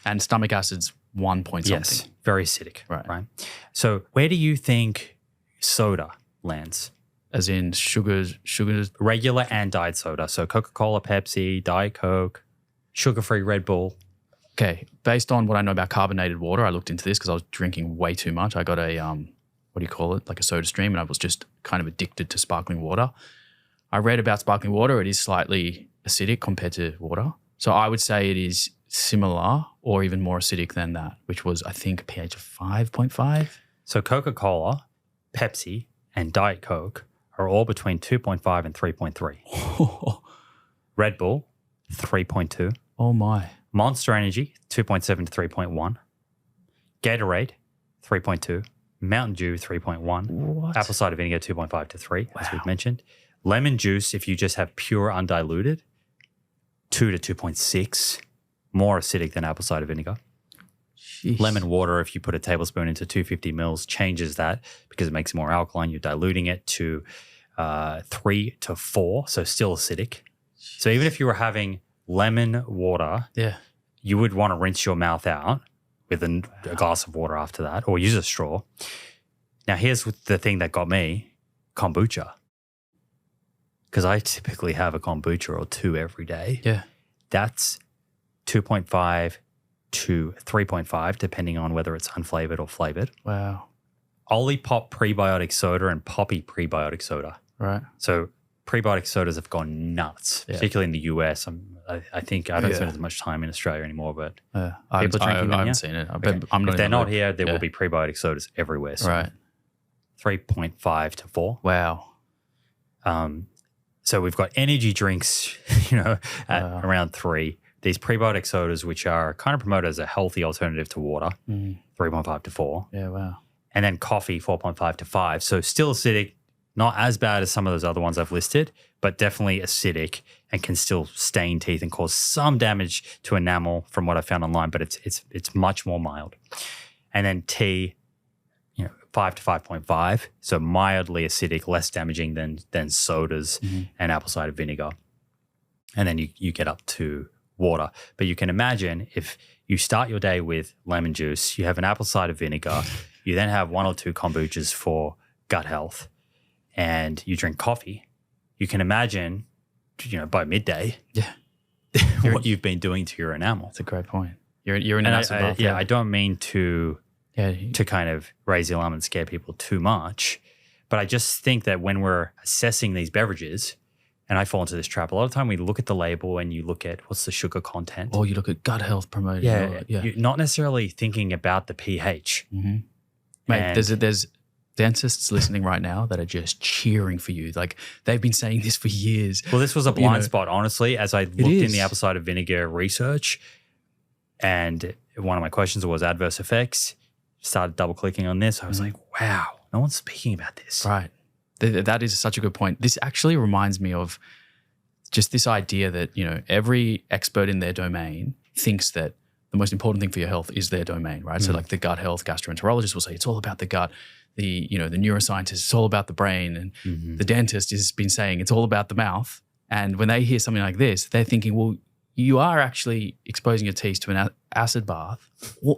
Speaker 2: And stomach acid's 1 point something.
Speaker 1: Yes, very acidic.
Speaker 2: Right.
Speaker 1: So where do you think soda lands?
Speaker 2: As in sugars.
Speaker 1: Regular and diet soda. So Coca-Cola, Pepsi, Diet Coke, sugar-free Red Bull.
Speaker 2: Okay, based on what I know about carbonated water, I looked into this because I was drinking way too much. I got a, what do you call it, like a soda stream, and I was just kind of addicted to sparkling water. I read about sparkling water. It is slightly acidic compared to water. So I would say it is similar or even more acidic than that, which was, I think, a pH of 5.5.
Speaker 1: So Coca-Cola, Pepsi, and Diet Coke are all between 2.5 and 3.3. Red Bull, 3.2.
Speaker 2: Oh my.
Speaker 1: Monster Energy, 2.7 to 3.1. Gatorade, 3.2. Mountain Dew, 3.1.
Speaker 2: What?
Speaker 1: Apple cider vinegar, 2.5 to 3, as we've mentioned. Lemon juice, if you just have pure undiluted, 2 to 2.6. More acidic than apple cider vinegar.
Speaker 2: Jeez.
Speaker 1: Lemon water, if you put a tablespoon into 250 mils, changes that because it makes it more alkaline. You're diluting it to 3 to 4, so still acidic. So even if you were having lemon water, you would want to rinse your mouth out with a glass of water after that, or use a straw. Now, here's the thing that got me, kombucha. Because I typically have a kombucha or 2 every day.
Speaker 2: Yeah.
Speaker 1: That's 2.5 to 3.5, depending on whether it's unflavored or flavored.
Speaker 2: Wow.
Speaker 1: Olipop prebiotic soda and Poppy prebiotic soda.
Speaker 2: Right.
Speaker 1: So prebiotic sodas have gone nuts, particularly in the US. I think I don't spend as much time in Australia anymore, but people drinking them.
Speaker 2: I haven't seen it.
Speaker 1: If they're not here, there will be prebiotic sodas everywhere. So
Speaker 2: right.
Speaker 1: 3.5 to 4.
Speaker 2: Wow.
Speaker 1: So we've got energy drinks, at around 3. These prebiotic sodas, which are kind of promoted as a healthy alternative to water, 3.5 to 4.
Speaker 2: Yeah, wow.
Speaker 1: And then coffee, 4.5 to 5. So still acidic, not as bad as some of those other ones I've listed, but definitely acidic and can still stain teeth and cause some damage to enamel from what I found online, but it's much more mild. And then tea, 5 to 5.5, so mildly acidic, less damaging than sodas and apple cider vinegar. And then you get up to water. But you can imagine if you start your day with lemon juice, you have an apple cider vinegar, you then have 1 or 2 kombuchas for gut health, and you drink coffee, you can imagine, by midday, what you've been doing to your enamel.
Speaker 2: That's a great point. You're in an acid bath.
Speaker 1: I don't mean to kind of raise the alarm and scare people too much, but I just think that when we're assessing these beverages, and I fall into this trap, a lot of time we look at the label and you look at what's the sugar content.
Speaker 2: Or you look at gut health promoted.
Speaker 1: You're not necessarily thinking about the pH.
Speaker 2: Mate, there's dentists listening right now that are just cheering for you. Like, they've been saying this for years.
Speaker 1: Well, this was a blind spot, honestly, as I looked in the apple cider vinegar research, and one of my questions was adverse effects. Started double clicking on this. I was like, wow, no one's speaking about this.
Speaker 2: Right. That is such a good point. This actually reminds me of just this idea that, every expert in their domain thinks that the most important thing for your health is their domain, right? So like the gut health gastroenterologist will say it's all about the gut. The neuroscientist, it's all about the brain. And the dentist has been saying it's all about the mouth. And when they hear something like this, they're thinking, well, you are actually exposing your teeth to an acid bath.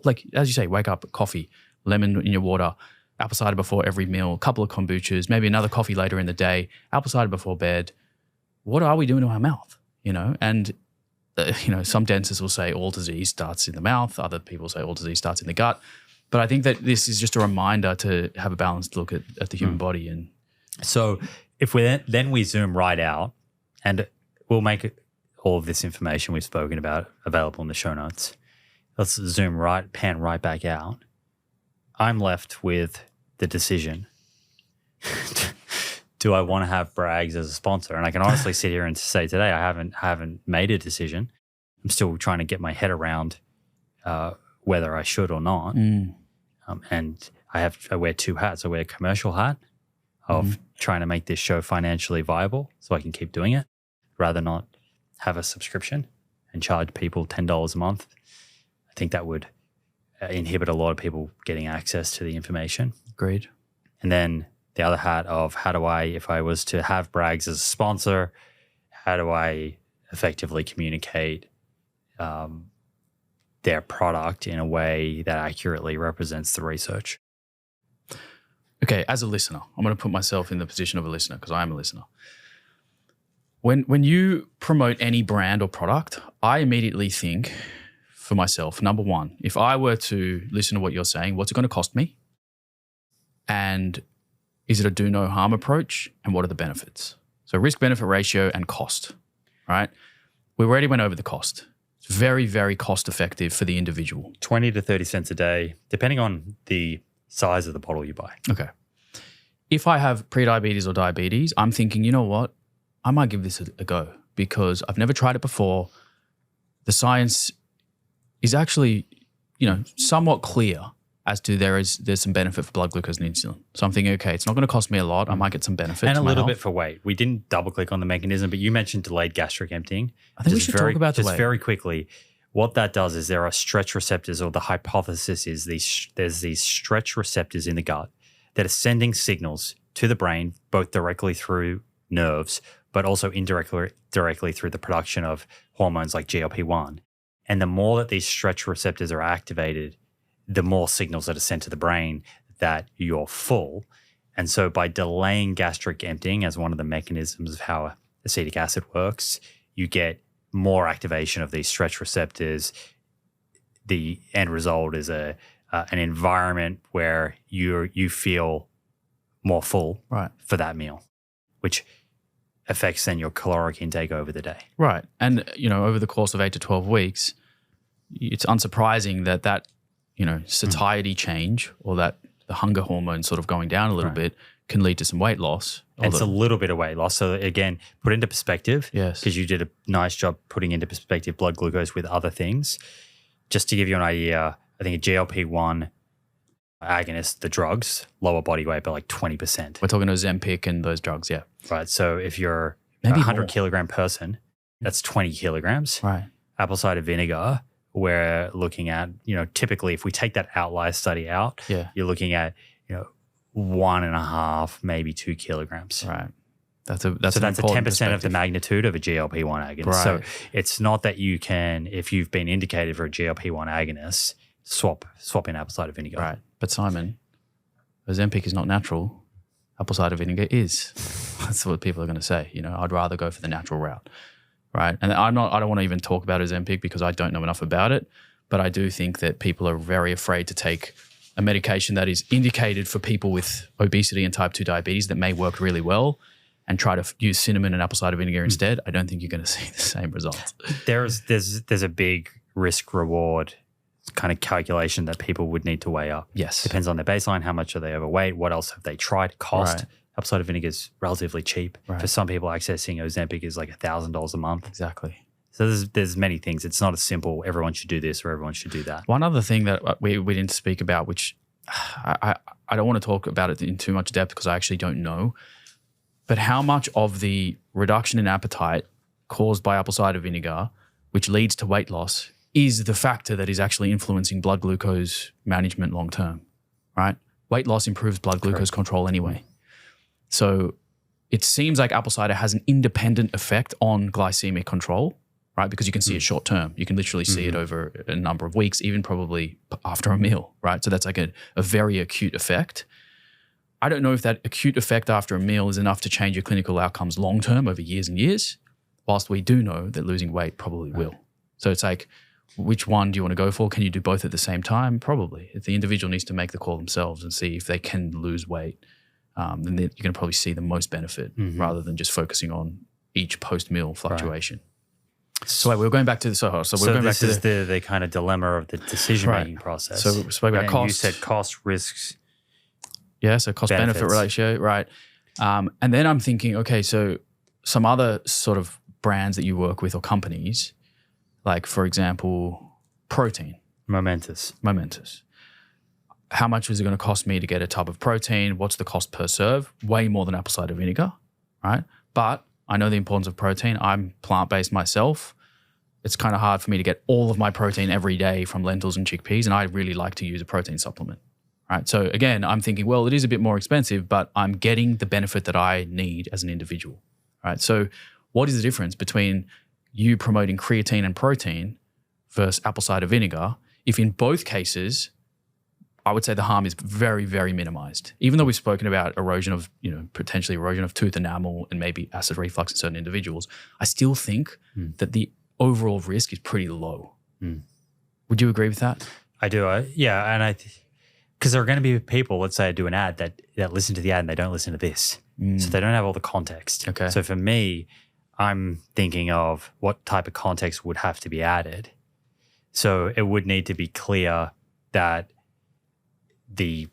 Speaker 2: Like, as you say, wake up, coffee, lemon in your water, apple cider before every meal, a couple of kombuchas, maybe another coffee later in the day, apple cider before bed. What are we doing to our mouth? And some dentists will say all disease starts in the mouth. Other people say all disease starts in the gut. But I think that this is just a reminder to have a balanced look at the human body. And
Speaker 1: so if we zoom right out, and we'll make all of this information we've spoken about available in the show notes. Let's pan right back out. I'm left with the decision. Do I want to have Bragg's as a sponsor? And I can honestly sit here and say today I haven't made a decision. I'm still trying to get my head around whether I should or not. And I wear 2 hats. I wear a commercial hat of trying to make this show financially viable so I can keep doing it, rather not have a subscription and charge people $10 a month. I think that would inhibit a lot of people getting access to the information.
Speaker 2: Agreed.
Speaker 1: And then the other hat of how do I, if I was to have Bragg's as a sponsor, how do I effectively communicate their product in a way that accurately represents the research?
Speaker 2: Okay, as a listener, I'm going to put myself in the position of a listener because I am a listener. When you promote any brand or product, I immediately think for myself, number one, if I were to listen to what you're saying, what's it going to cost me? And is it a do no harm approach? And what are the benefits? So risk-benefit ratio and cost, right? We already went over the cost. It's very, very cost-effective for the individual.
Speaker 1: 20 to 30 cents a day, depending on the size of the bottle you buy.
Speaker 2: Okay. If I have prediabetes or diabetes, I'm thinking, you know what? I might give this a go because I've never tried it before. The science is actually, somewhat clear as to there's some benefit for blood glucose and insulin. So I'm thinking, okay, it's not going to cost me a lot. I might get some benefit.
Speaker 1: And
Speaker 2: to
Speaker 1: a
Speaker 2: my
Speaker 1: little
Speaker 2: health.
Speaker 1: bit for weight. We didn't double click on the mechanism, but you mentioned delayed gastric emptying.
Speaker 2: I think we should talk about
Speaker 1: just
Speaker 2: delay.
Speaker 1: very quickly. What that does is there are stretch receptors, or the hypothesis is there's these stretch receptors in the gut that are sending signals to the brain, both directly through nerves, but also directly through the production of hormones like GLP-1. And the more that these stretch receptors are activated, the more signals that are sent to the brain that you're full. And so by delaying gastric emptying as one of the mechanisms of how acetic acid works, you get more activation of these stretch receptors. The end result is an environment where you feel more full
Speaker 2: Right.
Speaker 1: for that meal, which affects then your caloric intake over the day.
Speaker 2: Right. And, over the course of 8 to 12 weeks, it's unsurprising that satiety change or that the hunger hormone sort of going down a little bit can lead to some weight loss.
Speaker 1: And it's a little bit of weight loss. So again, put into perspective,
Speaker 2: Yes.
Speaker 1: because you did a nice job putting into perspective blood glucose with other things. Just to give you an idea, I think a GLP-1 agonist, the drugs, lower body weight by like 20%.
Speaker 2: We're talking Ozempic and those drugs, yeah.
Speaker 1: Right. So if you're
Speaker 2: Maybe
Speaker 1: a 100
Speaker 2: more.
Speaker 1: kilogram person, that's 20 kilograms.
Speaker 2: Right.
Speaker 1: Apple cider vinegar, we're looking at, typically if we take that outlier study out,
Speaker 2: Yeah.
Speaker 1: you're looking at, 1.5, maybe 2 kilograms.
Speaker 2: Right. That's a
Speaker 1: So that's a 10% of the magnitude of a GLP-1 agonist.
Speaker 2: Right.
Speaker 1: So it's not that you can, if you've been indicated for a GLP-1 agonist, swap in apple cider vinegar.
Speaker 2: Right. But Simon, Ozempic is not natural. Apple cider vinegar is. That's what people are going to say. I'd rather go for the natural route. Right. And I don't want to even talk about Ozempic because I don't know enough about it. But I do think that people are very afraid to take a medication that is indicated for people with obesity and type 2 diabetes that may work really well and try to use cinnamon and apple cider vinegar instead. I don't think you're going to see the same results.
Speaker 1: There's a big risk reward kind of calculation that people would need to weigh up.
Speaker 2: Yes.
Speaker 1: Depends on their baseline, how much are they overweight, what else have they tried, cost.
Speaker 2: Right.
Speaker 1: Apple cider vinegar is relatively cheap.
Speaker 2: Right.
Speaker 1: For some people, accessing Ozempic is like $1,000 a month.
Speaker 2: Exactly.
Speaker 1: So there's many things. It's not as simple, everyone should do this or everyone should do that.
Speaker 2: One other thing that we didn't speak about, which I don't want to talk about it in too much depth because I actually don't know, but how much of the reduction in appetite caused by apple cider vinegar, which leads to weight loss, is the factor that is actually influencing blood glucose management long term, right? Weight loss improves blood glucose control anyway. So it seems like apple cider has an independent effect on glycemic control, right? Because you can see it short term. You can literally see it over a number of weeks, even probably after a meal, right? So that's like a very acute effect. I don't know if that acute effect after a meal is enough to change your clinical outcomes long term over years and years, whilst we do know that losing weight probably will. So it's like, which one do you want to go for? Can you do both at the same time? Probably. If the individual needs to make the call themselves and see if they can lose weight, then you're going to probably see the most benefit rather than just focusing on each post-meal fluctuation. Right. So we're going back to the
Speaker 1: This is the kind of dilemma of the decision-making process.
Speaker 2: So we spoke about cost.
Speaker 1: You said cost, risks.
Speaker 2: Yeah, so cost-benefit ratio, right. And then I'm thinking, okay, so some other sort of brands that you work with or companies, like, for example, protein.
Speaker 1: Momentous.
Speaker 2: How much is it going to cost me to get a tub of protein? What's the cost per serve? Way more than apple cider vinegar, right? But I know the importance of protein. I'm plant-based myself. it's kind of hard for me to get all of my protein every day from lentils and chickpeas, and I really like to use a protein supplement. Right. So again, I'm thinking, well, it is a bit more expensive, but I'm getting the benefit that I need as an individual. Right. So what is the difference between you promoting creatine and protein versus apple cider vinegar? If in both cases, I would say the harm is very, very minimized. Even though we've spoken about erosion of, potentially erosion of tooth enamel and maybe acid reflux in certain individuals, I still think that the overall risk is pretty low. Would you agree with that?
Speaker 1: I do. Yeah. And because there are going to be people, let's say I do an ad that listen to the ad and they don't listen to this. So they don't have all the context.
Speaker 2: Okay.
Speaker 1: So for me, I'm thinking of what type of context would have to be added. So it would need to be clear that the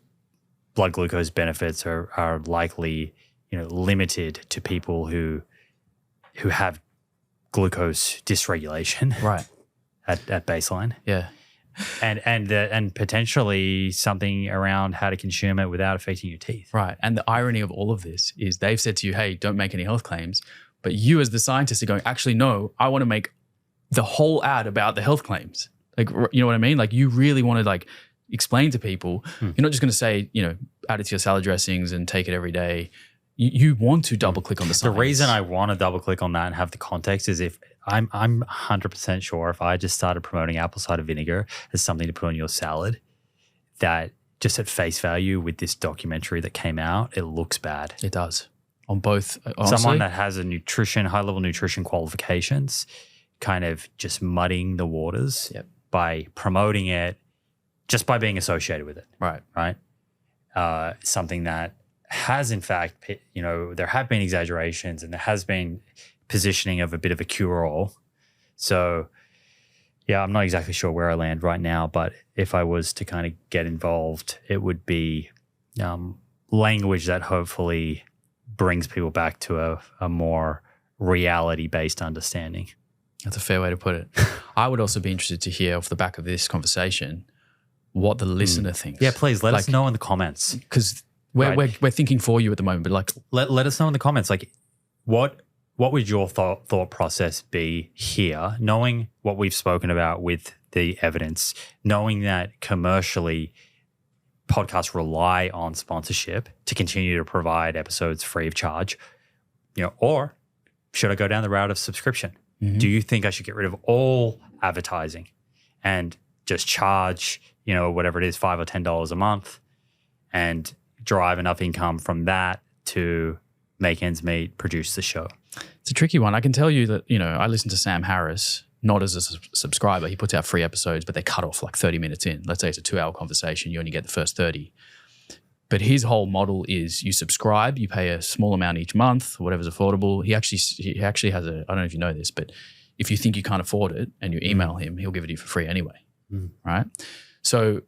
Speaker 1: blood glucose benefits are likely, limited to people who have glucose dysregulation
Speaker 2: Right.
Speaker 1: at baseline.
Speaker 2: Yeah.
Speaker 1: And potentially something around how to consume it without affecting your teeth.
Speaker 2: Right. And the irony of all of this is they've said to you, hey, don't make any health claims. But you as the scientist are going, actually, no, I want to make the whole ad about the health claims. Like, you know what I mean? Like you really want to explain to people, you're not just going to say, add it to your salad dressings and take it every day. You want to double click on the science.
Speaker 1: The reason I want to double click on that and have the context is if I'm 100% sure if I just started promoting apple cider vinegar as something to put on your salad, that just at face value with this documentary that came out, it looks bad.
Speaker 2: It does. On both, honestly.
Speaker 1: Someone that has high-level nutrition qualifications, kind of just muddying the waters by promoting it, just by being associated with it.
Speaker 2: Right.
Speaker 1: Something that has, in fact, there have been exaggerations and there has been positioning of a bit of a cure-all. So, yeah, I'm not exactly sure where I land right now, but if I was to kind of get involved, it would be language that hopefully brings people back to a more reality-based understanding.
Speaker 2: That's a fair way to put it. I would also be interested to hear off the back of this conversation what the listener thinks.
Speaker 1: Yeah, please let us know in the comments.
Speaker 2: Because we're thinking for you at the moment, but
Speaker 1: let us know in the comments, what would your thought process be here, knowing what we've spoken about with the evidence, knowing that commercially podcasts rely on sponsorship to continue to provide episodes free of charge, or should I go down the route of subscription? Do you think I should get rid of all advertising and just charge, whatever it is, $5 or $10 a month and derive enough income from that to make ends meet, produce the show?
Speaker 2: It's a tricky one. I can tell you that, I listen to Sam Harris, not as a subscriber. He puts out free episodes, but they cut off 30 minutes in. Let's say it's a 2-hour conversation. You only get the first 30. But his whole model is you subscribe, you pay a small amount each month, whatever's affordable. He actually has I don't know if you know this, but if you think you can't afford it and you email him, he'll give it to you for free anyway, right? So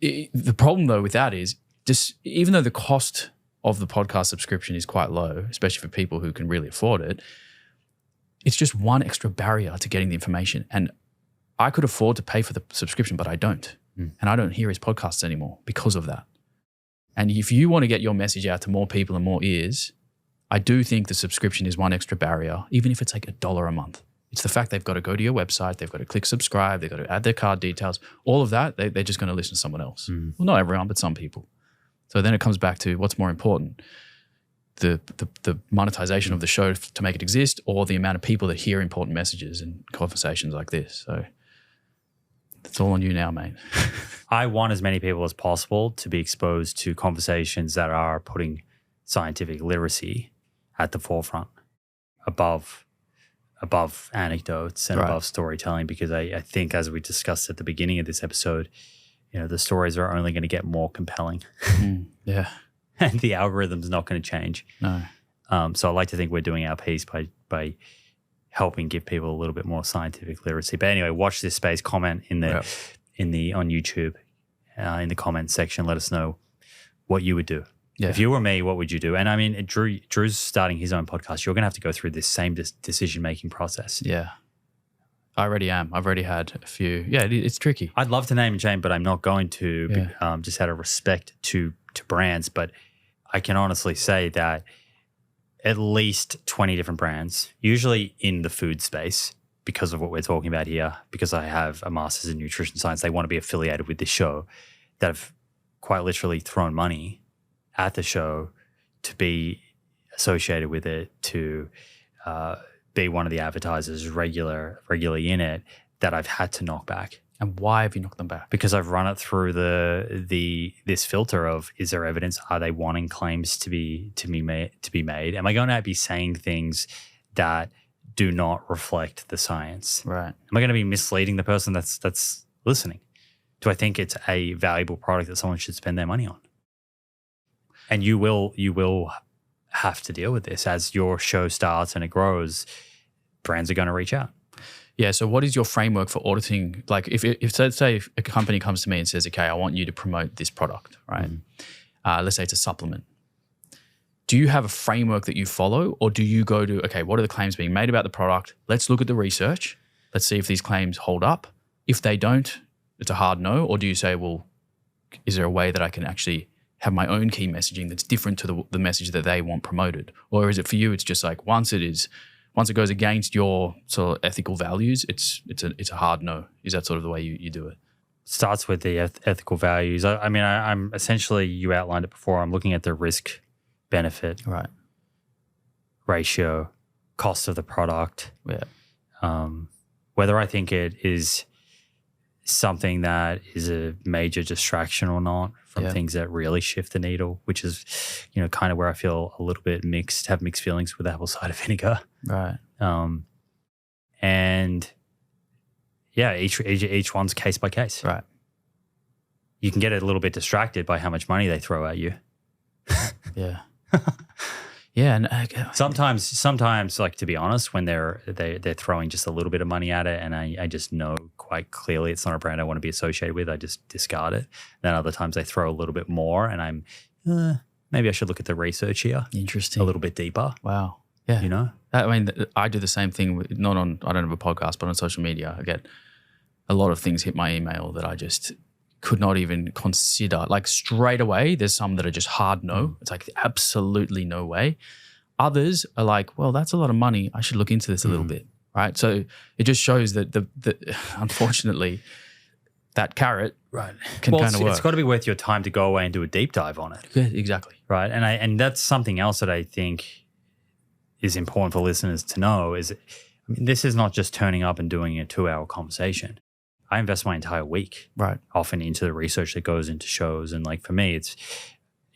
Speaker 2: the problem though with that is just even though the cost of the podcast subscription is quite low, especially for people who can really afford it, it's just one extra barrier to getting the information. And I could afford to pay for the subscription, but I don't. And I don't hear his podcasts anymore because of that. And if you want to get your message out to more people and more ears, I do think the subscription is one extra barrier, even if it's $1 a month. It's the fact they've got to go to your website, they've got to click subscribe, they've got to add their card details, all of that, they're just going to listen to someone else. Well, not everyone, but some people. So then it comes back to what's more important, the monetization of the show to make it exist, or the amount of people that hear important messages and conversations like this. So it's all on you now, mate.
Speaker 1: I want as many people as possible to be exposed to conversations that are putting scientific literacy at the forefront, above anecdotes and above storytelling, because I think, as we discussed at the beginning of this episode, the stories are only going to get more compelling.
Speaker 2: Yeah.
Speaker 1: And the algorithm's not going to change.
Speaker 2: No.
Speaker 1: So I like to think we're doing our piece by helping give people a little bit more scientific literacy. But anyway, watch this space, comment on YouTube, in the comment section. Let us know what you would do. Yeah. If you were me, what would you do? And I mean, Drew's starting his own podcast. You're going to have to go through this same decision-making process.
Speaker 2: Yeah. I already am. I've already had a few. Yeah, it's tricky.
Speaker 1: I'd love to name and shame, but I'm not going to, just out of respect to brands. But I can honestly say that at least 20 different brands, usually in the food space, because of what we're talking about here, because I have a master's in nutrition science, they want to be affiliated with this show, that have quite literally thrown money at the show to be associated with it, to be one of the advertisers regularly in it, that I've had to knock back.
Speaker 2: And why have you knocked them back?
Speaker 1: Because I've run it through this filter of, is there evidence? Are they wanting claims to be made? Am I going to be saying things that do not reflect the science?
Speaker 2: Right.
Speaker 1: Am I going to be misleading the person that's listening? Do I think it's a valuable product that someone should spend their money on? And you will have to deal with this as your show starts and it grows. Brands are going to reach out.
Speaker 2: Yeah. So what is your framework for auditing? Like if let's say if a company comes to me and says, okay, I want you to promote this product, right? Let's say it's a supplement. Do you have a framework that you follow, or do you go to, okay, what are the claims being made about the product? Let's look at the research. Let's see if these claims hold up. If they don't, it's a hard no. Or do you say, well, is there a way that I can actually have my own key messaging that's different to the message that they want promoted? Or is it for you, it's just like once it goes against your sort of ethical values, it's a hard no? Is that sort of the way you do it?
Speaker 1: Starts with the ethical values. I'm essentially, you outlined it before, I'm looking at the risk benefit ratio, cost of the product.
Speaker 2: Yeah.
Speaker 1: Whether I think it is something that is a major distraction or not from things that really shift the needle, which is, kind of where I feel a little bit have mixed feelings with apple cider vinegar.
Speaker 2: Right.
Speaker 1: And yeah, each one's case by case.
Speaker 2: Right.
Speaker 1: You can get a little bit distracted by how much money they throw at you.
Speaker 2: Yeah. Yeah, and
Speaker 1: sometimes, like, to be honest, when they're throwing just a little bit of money at it, and I just know quite clearly it's not a brand I want to be associated with, I just discard it. Then other times they throw a little bit more, and I'm maybe I should look at the research here.
Speaker 2: Interesting.
Speaker 1: A little bit deeper.
Speaker 2: Wow. Yeah.
Speaker 1: I
Speaker 2: mean, I do the same thing. I don't have a podcast, but on social media, I get a lot of things hit my email that I just could not even consider. Like straight away, there's some that are just hard no. It's like absolutely no way. Others are like, well, that's a lot of money. I should look into this a little bit, right? So it just shows that unfortunately, that carrot can kind of work.
Speaker 1: It's got to be worth your time to go away and do a deep dive on it.
Speaker 2: Yeah, exactly.
Speaker 1: Right, and that's something else that I think is important for listeners to know is, this is not just turning up and doing a 2-hour conversation. I invest my entire week, often into the research that goes into shows. And like for me, it's,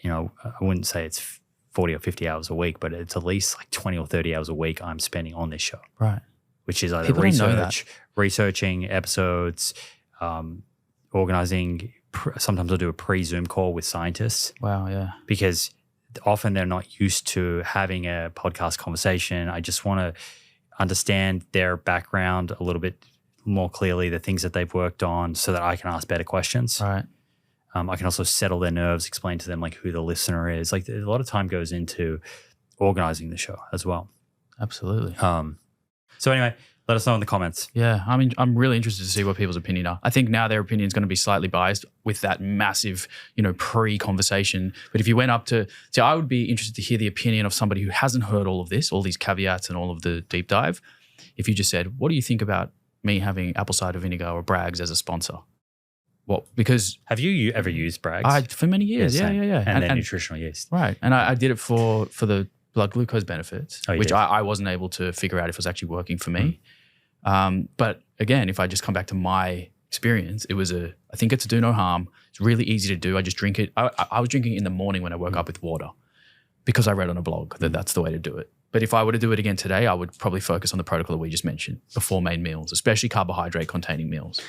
Speaker 1: I wouldn't say it's 40 or 50 hours a week, but it's at least like 20 or 30 hours a week I'm spending on this show.
Speaker 2: Right.
Speaker 1: Which is either researching episodes, organizing. Sometimes I'll do a pre-Zoom call with scientists.
Speaker 2: Wow, yeah.
Speaker 1: Because often they're not used to having a podcast conversation. I just want to understand their background a little bit more clearly, the things that they've worked on, so that I can ask better questions.
Speaker 2: Right.
Speaker 1: I can also settle their nerves, explain to them like who the listener is. Like a lot of time goes into organizing the show as well.
Speaker 2: Absolutely.
Speaker 1: So anyway, let us know in the comments.
Speaker 2: Yeah, I mean, I'm really interested to see what people's opinion are. I think now their opinion is going to be slightly biased with that massive, pre-conversation. But if you went up to, I would be interested to hear the opinion of somebody who hasn't heard all of this, all these caveats and all of the deep dive. If you just said, what do you think about me having apple cider vinegar or Bragg's as a sponsor? What? Because
Speaker 1: have you ever used Bragg's?
Speaker 2: For many years, yeah.
Speaker 1: And their nutritional yeast,
Speaker 2: right? And I did it for the blood glucose benefits, which
Speaker 1: did?
Speaker 2: I wasn't able to figure out if it was actually working for me. But again, if I just come back to my experience, I think it's a do no harm. It's really easy to do. I just drink it. I was drinking it in the morning when I woke up with water, because I read on a blog that that's the way to do it. But if I were to do it again today, I would probably focus on the protocol that we just mentioned before main meals, especially carbohydrate-containing meals.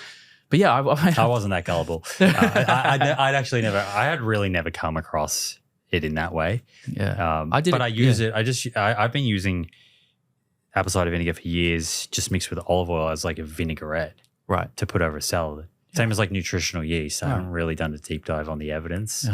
Speaker 2: But yeah,
Speaker 1: I wasn't that gullible. I'd actually never. I had really never come across it in that way.
Speaker 2: Yeah,
Speaker 1: I did. But I use it. I've been using apple cider vinegar for years, just mixed with olive oil as like a vinaigrette,
Speaker 2: right,
Speaker 1: to put over a salad. Same as like nutritional yeast. I haven't really done a deep dive on the evidence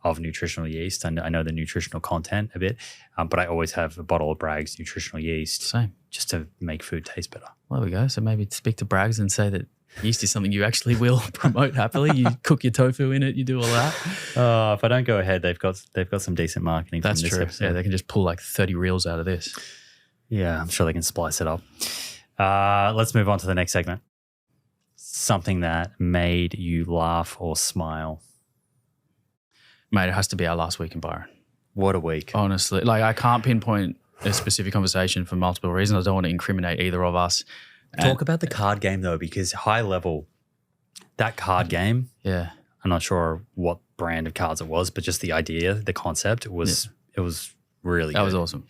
Speaker 1: of nutritional yeast. I know the nutritional content a bit, but I always have a bottle of Bragg's nutritional yeast.
Speaker 2: Same.
Speaker 1: Just to make food taste better.
Speaker 2: Well, there we go. So maybe speak to Bragg's and say that yeast is something you actually will promote happily. You cook your tofu in it. You do all that.
Speaker 1: If I don't go ahead, they've got some decent marketing.
Speaker 2: That's
Speaker 1: from this
Speaker 2: true.
Speaker 1: episode.
Speaker 2: Yeah, they can just pull like 30 reels out of this.
Speaker 1: Yeah, I'm sure they can splice it up. Let's move on to the next segment. Something that made you laugh or smile.
Speaker 2: Mate, it has to be our last week in Byron.
Speaker 1: What a week.
Speaker 2: Honestly, like I can't pinpoint a specific conversation for multiple reasons. I don't want to incriminate either of us.
Speaker 1: Talk about the card game though, because high level, that card game,
Speaker 2: Yeah.
Speaker 1: I'm not sure what brand of cards it was, but just the idea, the concept, it was really good.
Speaker 2: That was awesome.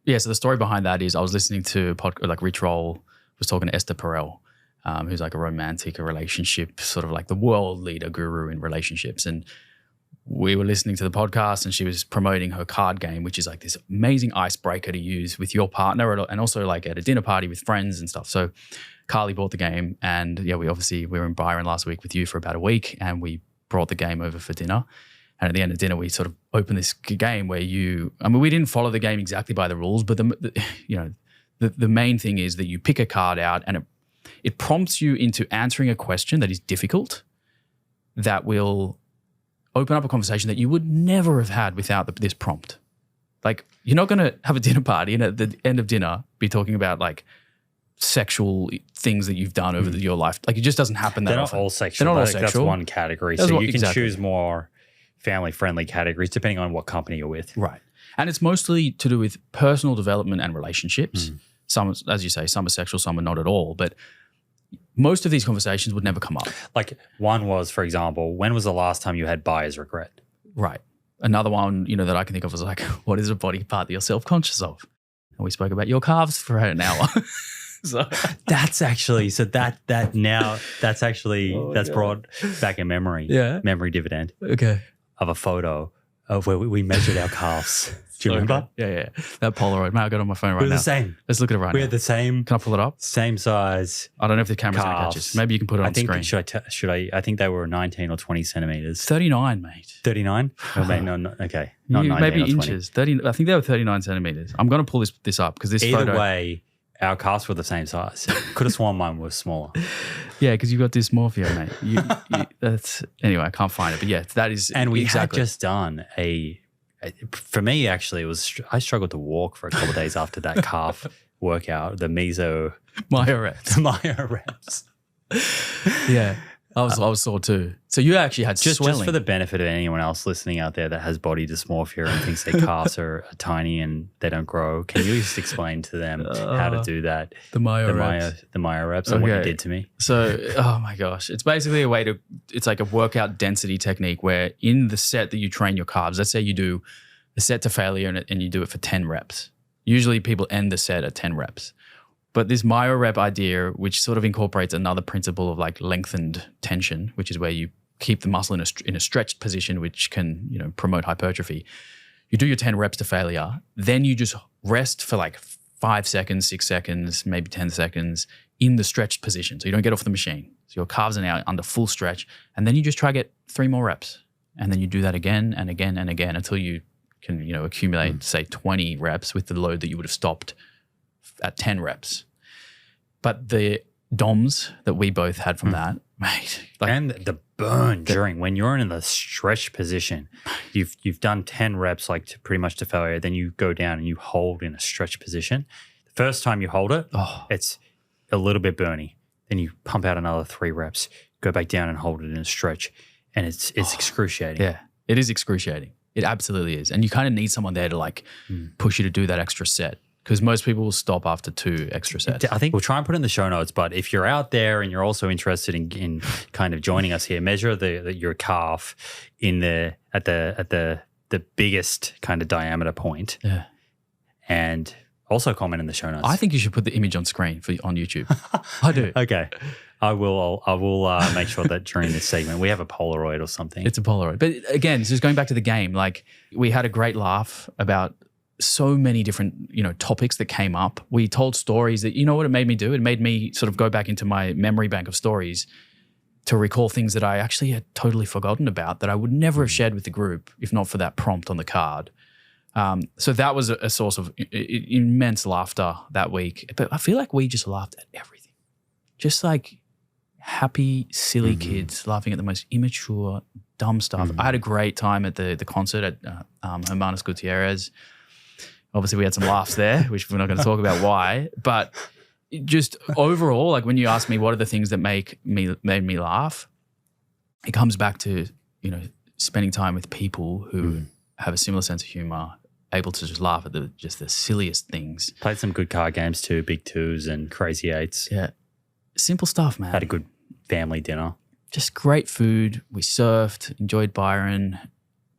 Speaker 2: Yeah, so the story behind that is I was listening to like Rich Roll was talking to Esther Perel, who's like a romantic, a relationship, sort of like the world leader guru in relationships. And we were listening to the podcast and she was promoting her card game, which is like this amazing icebreaker to use with your partner and also like at a dinner party with friends and stuff. So Carly bought the game and yeah, we were in Byron last week with you for about a week and we brought the game over for dinner. And at the end of dinner, we sort of opened this game where we didn't follow the game exactly by the rules, but the main thing is that you pick a card out and it prompts you into answering a question that is difficult that will open up a conversation that you would never have had without this prompt. Like you're not going to have a dinner party and at the end of dinner be talking about like sexual things that you've done over your life. Like it just doesn't happen that
Speaker 1: They're
Speaker 2: often.
Speaker 1: not all sexual.
Speaker 2: They're not all
Speaker 1: That's
Speaker 2: sexual.
Speaker 1: one category.
Speaker 2: That's
Speaker 1: So
Speaker 2: what-
Speaker 1: you can
Speaker 2: exactly.
Speaker 1: choose more family-friendly categories depending on what company you're with.
Speaker 2: Right. And it's mostly to do with personal development and relationships. Some, as you say, some are sexual, some are not at all. But most of these conversations would never come up.
Speaker 1: Like one was, for example, when was the last time you had buyer's regret?
Speaker 2: Right. Another one, that I can think of was like, what is a body part that you're self-conscious of? And we spoke about your calves for an hour. So
Speaker 1: That's actually, that's brought back a memory.
Speaker 2: Yeah.
Speaker 1: Memory dividend
Speaker 2: okay.
Speaker 1: of a photo of where we measured our calves. Do you remember?
Speaker 2: Yeah. That Polaroid. Mate, I got it on my phone right
Speaker 1: We're
Speaker 2: now.
Speaker 1: the same.
Speaker 2: Let's look at it right
Speaker 1: We
Speaker 2: now.
Speaker 1: had the same
Speaker 2: Can I pull it up?
Speaker 1: size.
Speaker 2: I don't know if the camera's going to catch
Speaker 1: Calves.
Speaker 2: it. Maybe you can put it on
Speaker 1: I think
Speaker 2: screen.
Speaker 1: I think they were 19 or 20 centimeters.
Speaker 2: 39, mate.
Speaker 1: 39? Oh, maybe okay. Not 19
Speaker 2: maybe
Speaker 1: or 20.
Speaker 2: inches. 30. I think they were 39 centimeters. I'm going to pull this up because this
Speaker 1: Either
Speaker 2: photo.
Speaker 1: way, our calves were the same size. Could have sworn mine was smaller.
Speaker 2: Yeah, because you've got dysmorphia, mate. Anyway, I can't find it, but yeah, that is.
Speaker 1: And we
Speaker 2: exactly.
Speaker 1: had just done for me actually, I struggled to walk for a couple of days after that calf workout, the
Speaker 2: Maya reps.
Speaker 1: Maya reps.
Speaker 2: Yeah, I was sore too. So you actually had
Speaker 1: Just
Speaker 2: swelling.
Speaker 1: for the benefit of anyone else listening out there that has body dysmorphia and thinks their calves are tiny and they don't grow, can you just explain to them how to do that?
Speaker 2: the Maya reps.
Speaker 1: The Maya reps and what you
Speaker 2: Okay.
Speaker 1: did to me.
Speaker 2: So, oh my gosh, it's basically it's like a workout density technique where in the set that you train your calves, let's say you do a set to failure and you do it for 10 reps. Usually people end the set at 10 reps. But this myo rep idea, which sort of incorporates another principle of like lengthened tension, which is where you keep the muscle in a stretched position, which can, promote hypertrophy. You do your 10 reps to failure, then you just rest for like 5 seconds, 6 seconds, maybe 10 seconds in the stretched position. So you don't get off the machine. So your calves are now under full stretch. And then you just try to get 3 more reps. And then you do that again and again and again until you can, accumulate, say, 20 reps with the load that you would have stopped at 10 reps. But the DOMs that we both had from that, mate.
Speaker 1: And the burn during when you're in the stretch position, you've done 10 reps pretty much to failure. Then you go down and you hold in a stretch position. The first time you hold it, it's a little bit burny. Then you pump out another 3 reps, go back down and hold it in a stretch, and it's excruciating.
Speaker 2: Yeah, it is excruciating. It absolutely is. And you kind of need someone there to push you to do that extra set. Because most people will stop after 2 extra sets.
Speaker 1: I think we'll try and put it in the show notes, but if you're out there and you're also interested in kind of joining us here, measure your calf at the biggest kind of diameter point.
Speaker 2: Yeah.
Speaker 1: And also comment in the show notes.
Speaker 2: I think you should put the image on screen on YouTube. I do.
Speaker 1: Okay. I will make sure that during this segment we have a Polaroid or something.
Speaker 2: It's a Polaroid. But again, just going back to the game, like we had a great laugh about so many different, topics that came up. We told stories that, what it made me do? It made me sort of go back into my memory bank of stories to recall things that I actually had totally forgotten about that I would never have shared with the group if not for that prompt on the card. So that was a source of immense laughter that week. But I feel like we just laughed at everything. Just like happy, silly kids laughing at the most immature, dumb stuff. I had a great time at the concert at Hermanos Gutierrez. Obviously, we had some laughs there, which we're not going to talk about why. But just overall, like when you ask me what are the things that made me laugh, it comes back to, spending time with people who have a similar sense of humor, able to just laugh at the silliest things.
Speaker 1: Played some good card games too, Big Twos and Crazy Eights.
Speaker 2: Yeah. Simple stuff, man.
Speaker 1: Had a good family dinner.
Speaker 2: Just great food. We surfed, enjoyed Byron.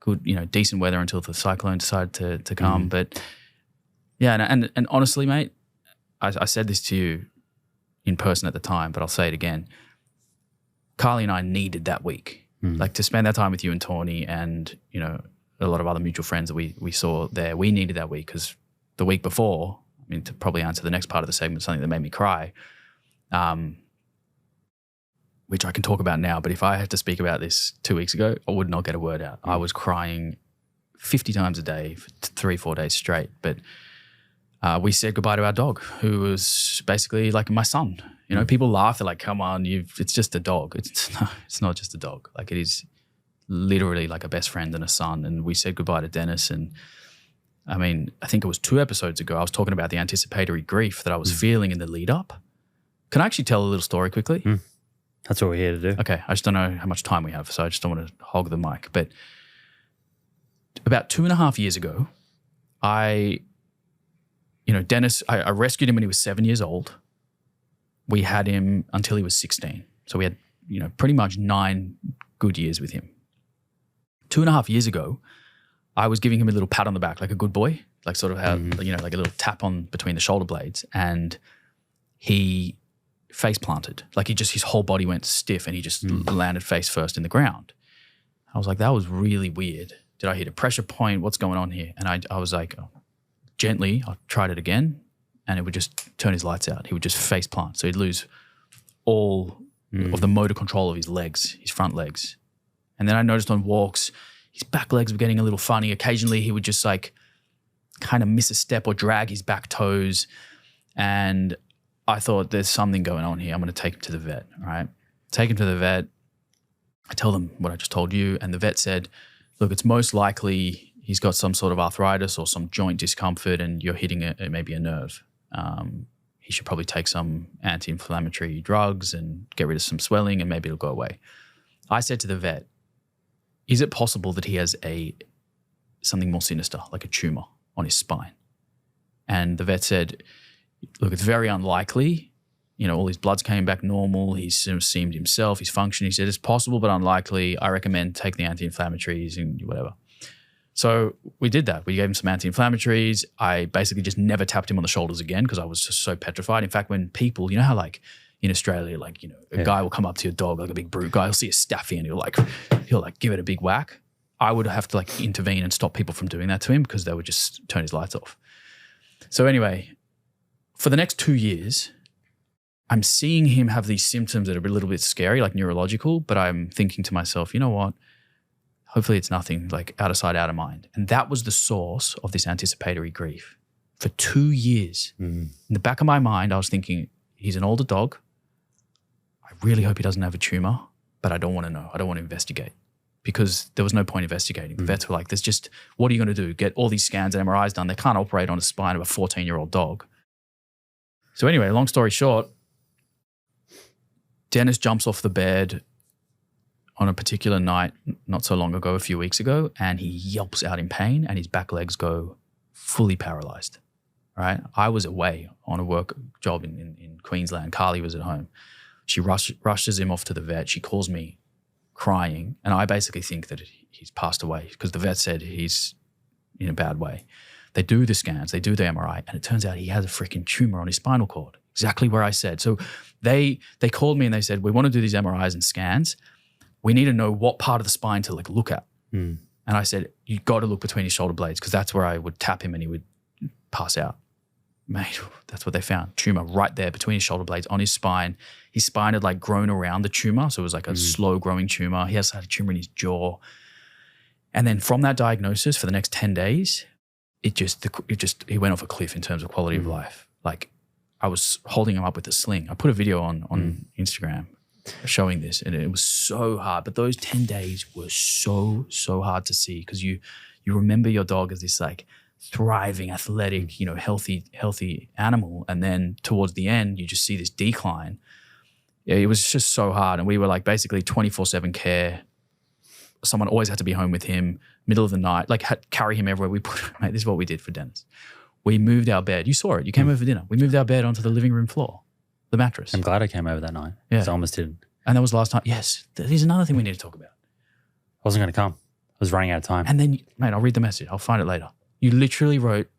Speaker 2: Good, decent weather until the cyclone decided to come. But yeah, and honestly, mate, I said this to you in person at the time, but I'll say it again. Carly and I needed that week. Like to spend that time with you and Tawny and, a lot of other mutual friends that we saw there. We needed that week because the week before, to probably answer the next part of the segment, something that made me cry, which I can talk about now, but if I had to speak about this 2 weeks ago, I would not get a word out. I was crying 50 times a day for 3-4 days straight. But we said goodbye to our dog, who was basically like my son. People laugh. They're like, come on, it's just a dog. It's not just a dog. Like it is literally like a best friend and a son. And we said goodbye to Dennis. And I think it was 2 episodes ago, I was talking about the anticipatory grief that I was feeling in the lead up. Can I actually tell a little story quickly?
Speaker 1: That's what we're here to do.
Speaker 2: Okay. I just don't know how much time we have, so I just don't want to hog the mic. But about 2.5 years ago, Dennis, I rescued him when he was 7 years old. We had him until he was 16. So we had, pretty much 9 good years with him. 2.5 years ago, I was giving him a little pat on the back like a good boy, like sort of how, like a little tap on between the shoulder blades. And he face planted. Like his whole body went stiff and he just landed face first in the ground. I was like, that was really weird. Did I hit a pressure point? What's going on here? And I was like, gently, I tried it again and it would just turn his lights out. He would just face plant. So he'd lose all of the motor control of his legs, his front legs. And then I noticed on walks, his back legs were getting a little funny. Occasionally he would just like kind of miss a step or drag his back toes. And I thought there's something going on here. I'm going to take him to the vet, right? Take him to the vet. I tell them what I just told you. And the vet said, look, it's most likely he's got some sort of arthritis or some joint discomfort and you're hitting maybe a nerve. He should probably take some anti-inflammatory drugs and get rid of some swelling and maybe it'll go away. I said to the vet, is it possible that he has something more sinister, like a tumor on his spine? And the vet said, look, it's very unlikely. All his bloods came back normal. He's seemed himself. He's functioning. He said, it's possible, but unlikely. I recommend take the anti-inflammatories and whatever. So we did that. We gave him some anti-inflammatories. I basically just never tapped him on the shoulders again because I was just so petrified. In fact, when people, how like in Australia, like, a guy will come up to your dog, like a big brute guy, he'll see a staffy and he'll give it a big whack. I would have to like intervene and stop people from doing that to him because they would just turn his lights off. So anyway, for the next 2 years, I'm seeing him have these symptoms that are a little bit scary, like neurological, but I'm thinking to myself, you know what? Hopefully it's nothing, like out of sight, out of mind. And that was the source of this anticipatory grief. For 2 years, in the back of my mind, I was thinking, he's an older dog. I really hope he doesn't have a tumor, but I don't want to know. I don't want to investigate because there was no point investigating. The vets were like, what are you going to do? Get all these scans and MRIs done. They can't operate on the spine of a 14-year-old dog. So anyway, long story short, Dennis jumps off the bed on a particular night not so long ago, a few weeks ago, and he yelps out in pain and his back legs go fully paralyzed, right? I was away on a work job in Queensland. Carly was at home. She rushes him off to the vet. She calls me crying, and I basically think that he's passed away because the vet said he's in a bad way. They do the scans, they do the MRI, and it turns out he has a freaking tumor on his spinal cord, exactly where I said. So they called me and they said, we want to do these MRIs and scans. We need to know what part of the spine to like look at. And I said, you got to look between his shoulder blades because that's where I would tap him and he would pass out. Mate, that's what they found. Tumor right there between his shoulder blades on his spine. His spine had like grown around the tumor. So it was like a slow growing tumor. He also had a tumor in his jaw. And then from that diagnosis for the next 10 days, he went off a cliff in terms of quality of life. Like I was holding him up with a sling. I put a video on Instagram showing this and it was so hard. But those 10 days were so hard to see because you remember your dog as this like thriving, athletic, healthy animal. And then towards the end, you just see this decline. Yeah, it was just so hard. And we were like basically 24/7 care. Someone always had to be home with him, middle of the night, like carry him everywhere. Mate, this is what we did for Dennis. We moved our bed. You saw it. You came over for dinner. We moved our bed onto the living room floor, the mattress.
Speaker 1: I'm glad I came over that night.
Speaker 2: Yeah.
Speaker 1: I almost didn't.
Speaker 2: And that was the last time. Yes. Here's another thing we need to talk about.
Speaker 1: I wasn't going to come. I was running out of time.
Speaker 2: And then, mate, I'll read the message. I'll find it later. You literally wrote,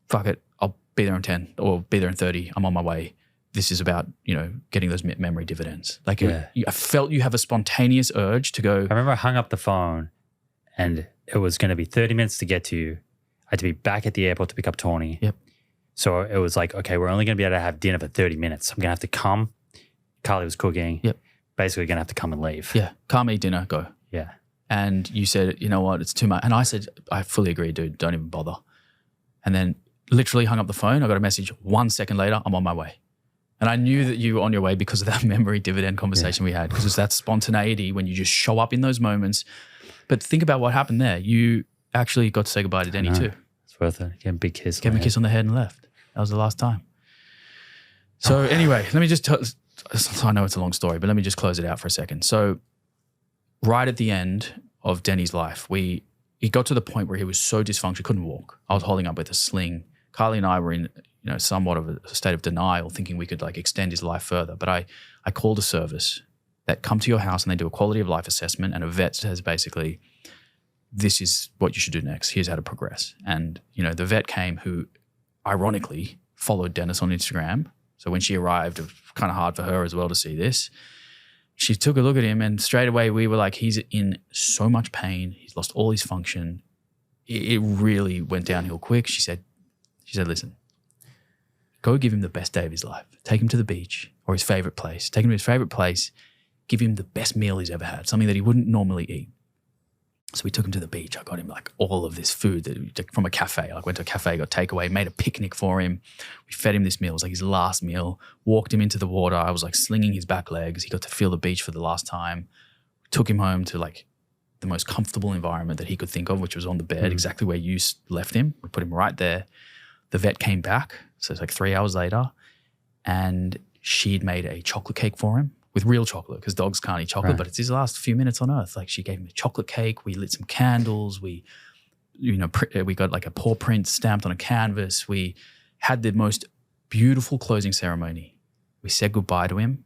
Speaker 2: fuck it, I'll be there in 10 or be there in 30. I'm on my way. This is about, getting those memory dividends. Like I felt you have a spontaneous urge to go.
Speaker 1: I remember I hung up the phone and it was going to be 30 minutes to get to you. I had to be back at the airport to pick up Tawny.
Speaker 2: Yep.
Speaker 1: So it was like, okay, we're only going to be able to have dinner for 30 minutes. I'm going to have to come. Carly was cooking.
Speaker 2: Yep.
Speaker 1: Basically going to have to come and leave.
Speaker 2: Yeah. Can't eat dinner, go.
Speaker 1: Yeah.
Speaker 2: And you said, you know what, it's too much. And I said, I fully agree, dude, don't even bother. And then literally hung up the phone. I got a message 1 second later, I'm on my way. And I knew that you were on your way because of that memory dividend conversation we had, because it's that spontaneity when you just show up in those moments. But think about what happened there. You actually got to say goodbye to Denny too.
Speaker 1: It's worth it. Gave him a big kiss.
Speaker 2: Gave him a kiss on the head and left. That was the last time. So anyway, let me just I know it's a long story, but let me just close it out for a second. So right at the end of Denny's life, he got to the point where he was so dysfunctional, couldn't walk. I was holding up with a sling. Carly and I were in somewhat of a state of denial, thinking we could like extend his life further. But I called a service that come to your house and they do a quality of life assessment, and a vet says basically, this is what you should do next. Here's how to progress. And, the vet came, who ironically followed Dennis on Instagram. So when she arrived, it was kind of hard for her as well to see this. She took a look at him and straight away we were like, he's in so much pain. He's lost all his function. It really went downhill quick. She said, listen, go give him the best day of his life. Take him to the beach or his favorite place. Take him to his favorite place. Give him the best meal he's ever had, something that he wouldn't normally eat. So we took him to the beach. I got him like all of this food from a cafe. I went to a cafe, got takeaway, made a picnic for him. We fed him this meal. It was like his last meal. Walked him into the water. I was like slinging his back legs. He got to feel the beach for the last time. Took him home to like the most comfortable environment that he could think of, which was on the bed, exactly where you left him. We put him right there. The vet came back. So it's like 3 hours later. And she'd made a chocolate cake for him. With real chocolate, because dogs can't eat chocolate, but it's his last few minutes on earth. Like she gave him a chocolate cake. We lit some candles. We, we got like a paw print stamped on a canvas. We had the most beautiful closing ceremony. We said goodbye to him,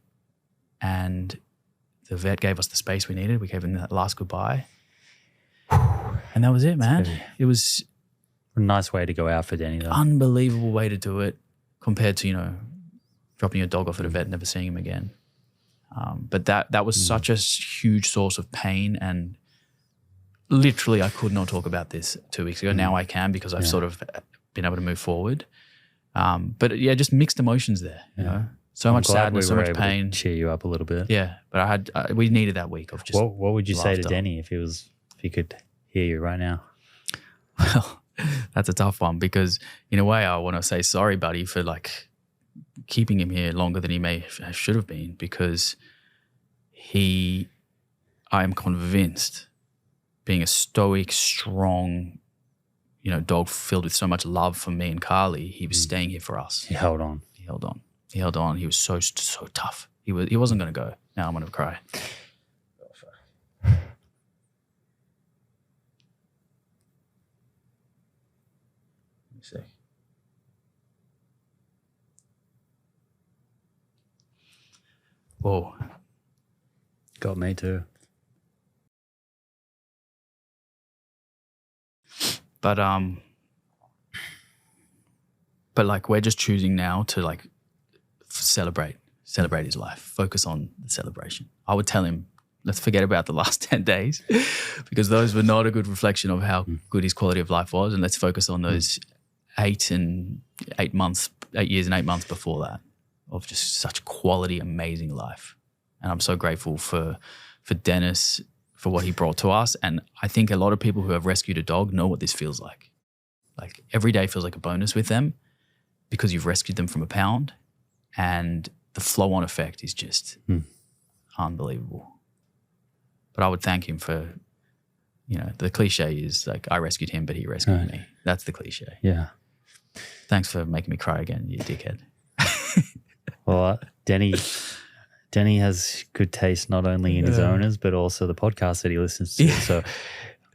Speaker 2: and the vet gave us the space we needed. We gave him that last goodbye, and that was it, man. It was
Speaker 1: a nice way to go out for Denny, though.
Speaker 2: Unbelievable way to do it, compared to dropping your dog off at a vet, and never seeing him again. But that was such a huge source of pain, and literally I could not talk about this 2 weeks ago. Now I can, because I've sort of been able to move forward. But yeah, just mixed emotions there, so much sadness, so much pain.
Speaker 1: To cheer you up a little bit.
Speaker 2: Yeah, but we needed that week of just
Speaker 1: What would you say to
Speaker 2: laughter.
Speaker 1: Denny if he could hear you right now?
Speaker 2: Well, that's a tough one, because in a way I want to say sorry, buddy, for like keeping him here longer than he should have been, because I am convinced, being a stoic, strong, dog filled with so much love for me and Carly, he was staying here for us.
Speaker 1: He held on.
Speaker 2: He held on. He held on. He was so tough. He wasn't going to go. Now I'm going to cry. Let me see. Whoa.
Speaker 1: Got me too.
Speaker 2: But like we're just choosing now to like celebrate his life, focus on the celebration. I would tell him, let's forget about the last 10 days because those were not a good reflection of how good his quality of life was, and let's focus on those 8 years and 8 months before that, of just such quality, amazing life. And I'm so grateful for Dennis, for what he brought to us. And I think a lot of people who have rescued a dog know what this feels like. Like every day feels like a bonus with them because you've rescued them from a pound, and the flow-on effect is just unbelievable. But I would thank him for, the cliche is like, I rescued him, but he rescued me. That's the cliche.
Speaker 1: Yeah.
Speaker 2: Thanks for making me cry again, you dickhead.
Speaker 1: Well, Denny has good taste not only in his owners, but also the podcast that he listens to. So I'm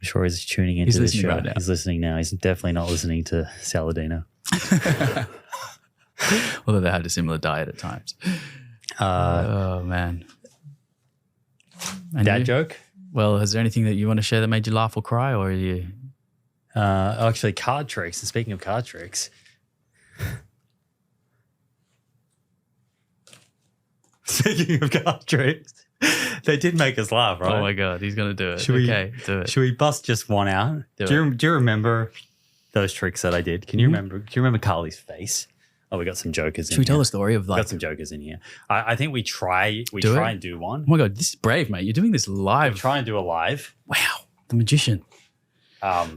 Speaker 1: sure he's tuning into this show.
Speaker 2: Right now.
Speaker 1: He's listening now. He's definitely not listening to Saladino.
Speaker 2: Although they had a similar diet at times. Oh, man. And
Speaker 1: Dad
Speaker 2: you?
Speaker 1: joke?
Speaker 2: Well, is there anything that you want to share that made you laugh or cry, or are you...
Speaker 1: Actually, card tricks. And speaking of card tricks... Speaking of card tricks, they did make us laugh, right?
Speaker 2: Oh, my God. He's going to do it.
Speaker 1: Should
Speaker 2: do it.
Speaker 1: Should we bust just one out? Do you remember those tricks that I did? Can you remember? Do you remember Carly's face? Oh, we got some jokers in here.
Speaker 2: Should we tell the story of
Speaker 1: We
Speaker 2: like...
Speaker 1: got some jokers in here. I think we try and do one.
Speaker 2: Oh, my God. This is brave, mate. You're doing this live.
Speaker 1: We try and do a live.
Speaker 2: Wow. The magician.
Speaker 1: But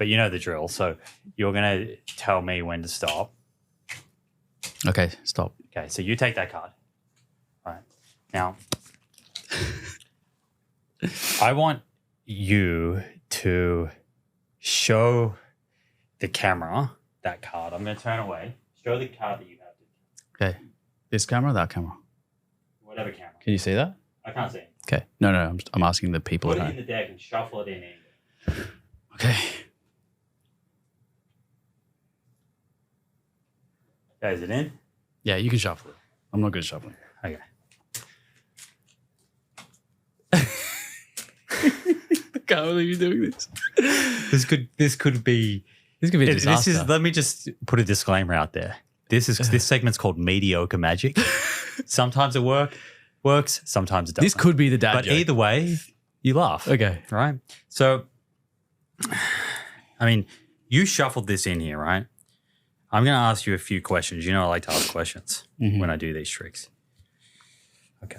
Speaker 1: you know the drill. So you're going to tell me when to stop.
Speaker 2: Okay, stop.
Speaker 1: Okay, so you take that card. All right. Now, I want you to show the camera that card. I'm going to turn away. Show the card that you have.
Speaker 2: Okay. This camera or that camera?
Speaker 1: Whatever camera.
Speaker 2: Can you see that?
Speaker 1: I can't see it.
Speaker 2: Okay. No. I'm asking the people
Speaker 1: Put
Speaker 2: at
Speaker 1: it
Speaker 2: home.
Speaker 1: in the deck and shuffle it in.
Speaker 2: Okay.
Speaker 1: Okay, is it in?
Speaker 2: Yeah, you can shuffle it. I'm not good at shuffling.
Speaker 1: Okay.
Speaker 2: I can't believe you're doing this.
Speaker 1: This could be
Speaker 2: a disaster.
Speaker 1: let me just put a disclaimer out there. This segment's called mediocre magic. Sometimes it works, sometimes it doesn't.
Speaker 2: This could be the dad
Speaker 1: But
Speaker 2: joke.
Speaker 1: either way, you laugh.
Speaker 2: Okay.
Speaker 1: Right? So, I mean, you shuffled this in here, right? I'm going to ask you a few questions. You know I like to ask questions when I do these tricks. Okay.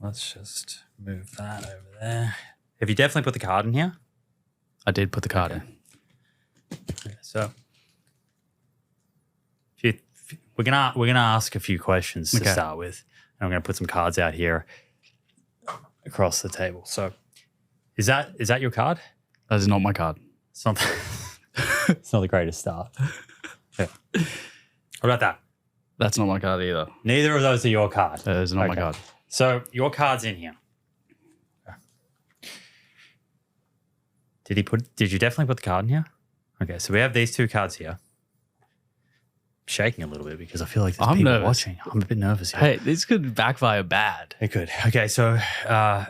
Speaker 1: Let's just move that over there. Have you definitely put the card in here?
Speaker 2: I did put the card in.
Speaker 1: Okay, so we're gonna ask a few questions to start with, and I'm gonna put some cards out here across the table. So, is that your card?
Speaker 2: That is not my card.
Speaker 1: It's not. It's not the greatest start. Yeah. What about that?
Speaker 2: That's not my card either.
Speaker 1: Neither of those are your card.
Speaker 2: That is not my card.
Speaker 1: So your card's in here. Did you definitely put the card in here? Okay, so we have these two cards here. I'm shaking a little bit because I feel like there's people
Speaker 2: nervous.
Speaker 1: watching. I'm a bit nervous here.
Speaker 2: Hey, this could backfire bad.
Speaker 1: It could. Okay, so I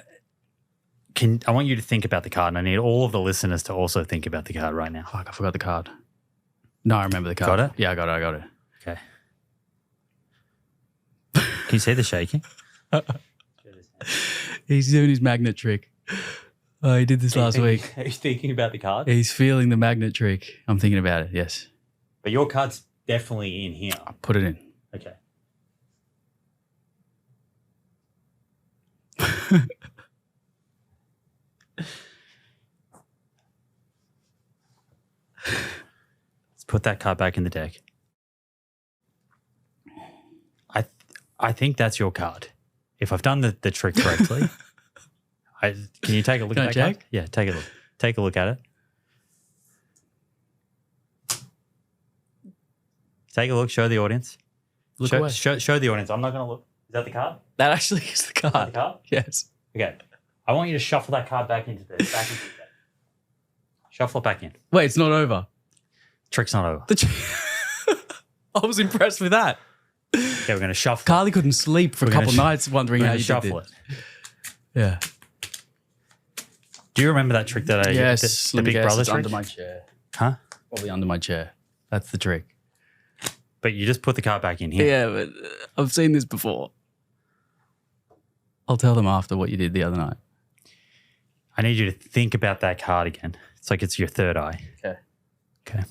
Speaker 1: want you to think about the card, and I need all of the listeners to also think about the card right now.
Speaker 2: Fuck, I forgot the card. No, I remember the card.
Speaker 1: Got it?
Speaker 2: Yeah, I got it.
Speaker 1: Okay. Can you see the shaking?
Speaker 2: He's doing his magnet trick. Oh, he did this last week.
Speaker 1: Are you thinking about the card?
Speaker 2: He's feeling the magnet trick. I'm thinking about it, yes.
Speaker 1: But your card's definitely in here.
Speaker 2: I'll put it in.
Speaker 1: Okay. Let's put that card back in the deck. I think that's your card. If I've done the trick correctly, can you take a look
Speaker 2: Can I
Speaker 1: at that card?
Speaker 2: check?
Speaker 1: Yeah, take a look. Take a look at it. Take a look. Show the audience.
Speaker 2: Look away.
Speaker 1: Show the audience. I'm not going to look. Is that the card?
Speaker 2: That actually is the card.
Speaker 1: The card?
Speaker 2: Yes.
Speaker 1: Okay. I want you to shuffle that card back into the deck. Shuffle it back in.
Speaker 2: Wait, it's not over.
Speaker 1: Trick's not over.
Speaker 2: I was impressed with that.
Speaker 1: Okay, we're going to shuffle.
Speaker 2: Carly couldn't sleep for a couple nights wondering
Speaker 1: We're
Speaker 2: how
Speaker 1: going
Speaker 2: you
Speaker 1: to shuffle
Speaker 2: did
Speaker 1: it.
Speaker 2: Yeah.
Speaker 1: Do you remember that trick that I
Speaker 2: Yes.
Speaker 1: the
Speaker 2: let me
Speaker 1: Big
Speaker 2: guess,
Speaker 1: Brother
Speaker 2: it's
Speaker 1: trick?
Speaker 2: under my chair.
Speaker 1: Huh?
Speaker 2: Probably under my chair. That's the trick.
Speaker 1: But you just put the card back in here.
Speaker 2: Yeah, but I've seen this before. I'll tell them after what you did the other night.
Speaker 1: I need you to think about that card again. It's like it's your third eye.
Speaker 2: Okay.
Speaker 1: Okay.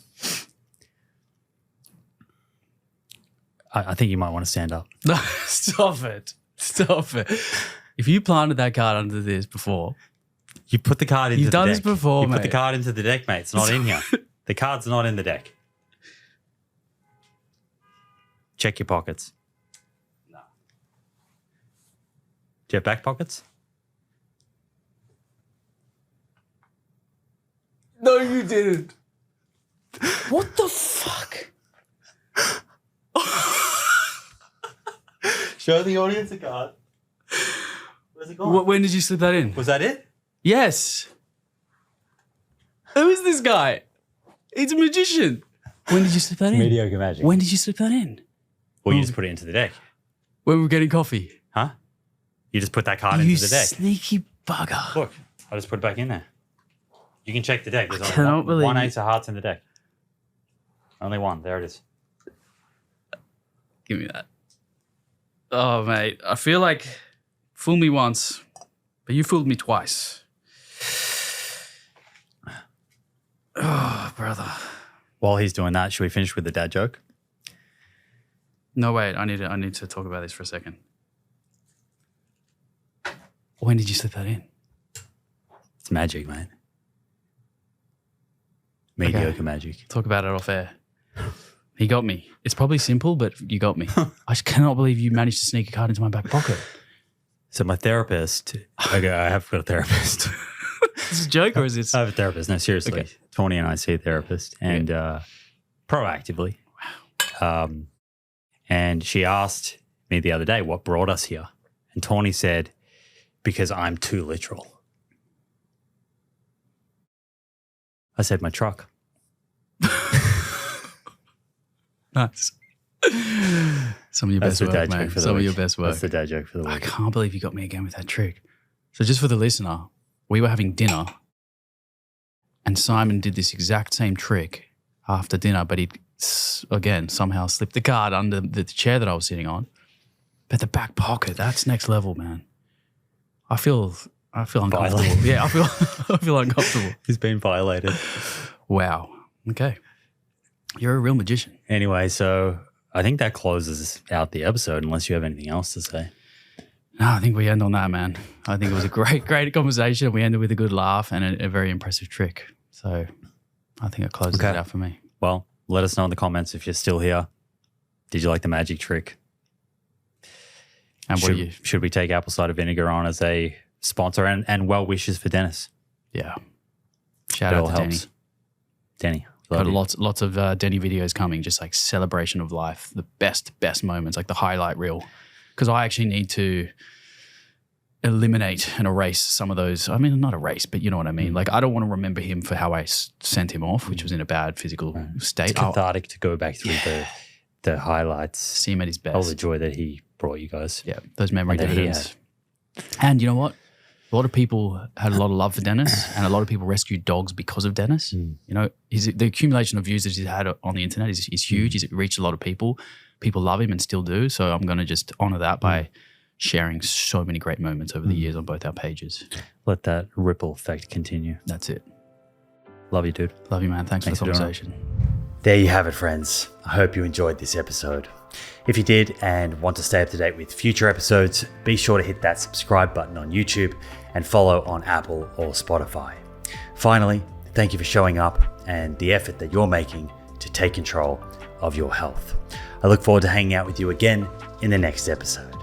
Speaker 1: I think you might want to stand up.
Speaker 2: No, stop it. Stop it. If you planted that card under this before,
Speaker 1: You put the card into
Speaker 2: You've
Speaker 1: the
Speaker 2: done
Speaker 1: deck.
Speaker 2: this before,
Speaker 1: You put the
Speaker 2: mate.
Speaker 1: card into the deck, mate. It's not in here. The card's not in the deck. Check your pockets.
Speaker 2: No.
Speaker 1: Do you have back pockets?
Speaker 2: No, you didn't. What the fuck?
Speaker 1: Show the audience a card. Where's it gone?
Speaker 2: When did you slip that in?
Speaker 1: Was that it?
Speaker 2: Yes. Who is this guy? He's a magician. When did you slip that in?
Speaker 1: Mediocre magic.
Speaker 2: When did you slip that in?
Speaker 1: Well, you just put it into the deck.
Speaker 2: When we were getting coffee.
Speaker 1: Huh? You just put that card
Speaker 2: You
Speaker 1: into the deck.
Speaker 2: sneaky bugger.
Speaker 1: Look, I just put it back in there. You can check the deck. There's
Speaker 2: cannot
Speaker 1: only
Speaker 2: believe
Speaker 1: one
Speaker 2: you-
Speaker 1: ace of hearts in the deck. Only one. There it is.
Speaker 2: Give me that. Oh, mate. I feel like fool me once, but you fooled me twice. Oh, brother.
Speaker 1: While he's doing that, should we finish with the dad joke?
Speaker 2: No, wait. I need to talk about this for a second. When did you slip that in?
Speaker 1: It's magic, mate. Mediocre magic.
Speaker 2: Talk about it off air. He got me. It's probably simple, but you got me. I just cannot believe you managed to sneak a card into my back pocket.
Speaker 1: So my therapist, okay, I have got a therapist.
Speaker 2: Is this a joke or is this?
Speaker 1: I have a therapist. No, seriously.
Speaker 2: Okay.
Speaker 1: Tony and I see a therapist and proactively. And she asked me the other day what brought us here. And Tony said, because I'm too literal. I said, my truck.
Speaker 2: Nice. Some of your
Speaker 1: That's
Speaker 2: best
Speaker 1: the
Speaker 2: work,
Speaker 1: dad joke
Speaker 2: mate.
Speaker 1: for the
Speaker 2: Some of
Speaker 1: week.
Speaker 2: your best work.
Speaker 1: That's the dad joke for the
Speaker 2: I
Speaker 1: week.
Speaker 2: can't believe you got me again with that trick. So just for the listener, we were having dinner and Simon did this exact same trick after dinner, but he, again, somehow slipped the card under the chair that I was sitting on. But the back pocket, that's next level, man. I feel uncomfortable.
Speaker 1: Violated.
Speaker 2: Yeah, I feel uncomfortable.
Speaker 1: He's been violated.
Speaker 2: Wow. Okay. You're a real magician.
Speaker 1: Anyway, so I think that closes out the episode unless you have anything else to say.
Speaker 2: No, I think we end on that, man. I think it was a great conversation. We ended with a good laugh and a very impressive trick. So I think it closes it out for me.
Speaker 1: Well, let us know in the comments if you're still here. Did you like the magic trick?
Speaker 2: And what do you?
Speaker 1: Should we take Apple Cider Vinegar on as a sponsor and well wishes for Dennis?
Speaker 2: Yeah. Shout
Speaker 1: It
Speaker 2: out
Speaker 1: all
Speaker 2: to
Speaker 1: helps. Denny.
Speaker 2: Got
Speaker 1: Love you.
Speaker 2: lots of Denny videos coming, just like celebration of life, the best moments, like the highlight reel. Because I actually need to eliminate and erase some of those. I mean, not erase, but you know what I mean. Like I don't want to remember him for how I sent him off, which was in a bad physical state.
Speaker 1: It's cathartic to go back through the highlights.
Speaker 2: See him at his best.
Speaker 1: All the joy that he brought you guys.
Speaker 2: Yeah, those memory
Speaker 1: And that he
Speaker 2: dividends. And you know what? A lot of people had a lot of love for Dennis, and a lot of people rescued dogs because of Dennis. You know, the accumulation of views that he's had on the internet is huge. He's reached a lot of people. People love him and still do. So I'm going to just honor that by sharing so many great moments over the years on both our pages.
Speaker 1: Let that ripple effect continue.
Speaker 2: That's it.
Speaker 1: Love you, dude.
Speaker 2: Love you, man. Thanks for the
Speaker 1: for doing it.
Speaker 2: conversation.
Speaker 1: There you have it, friends. I hope you enjoyed this episode. If you did and want to stay up to date with future episodes, be sure to hit that subscribe button on YouTube and follow on Apple or Spotify. Finally, thank you for showing up and the effort that you're making to take control of your health. I look forward to hanging out with you again in the next episode.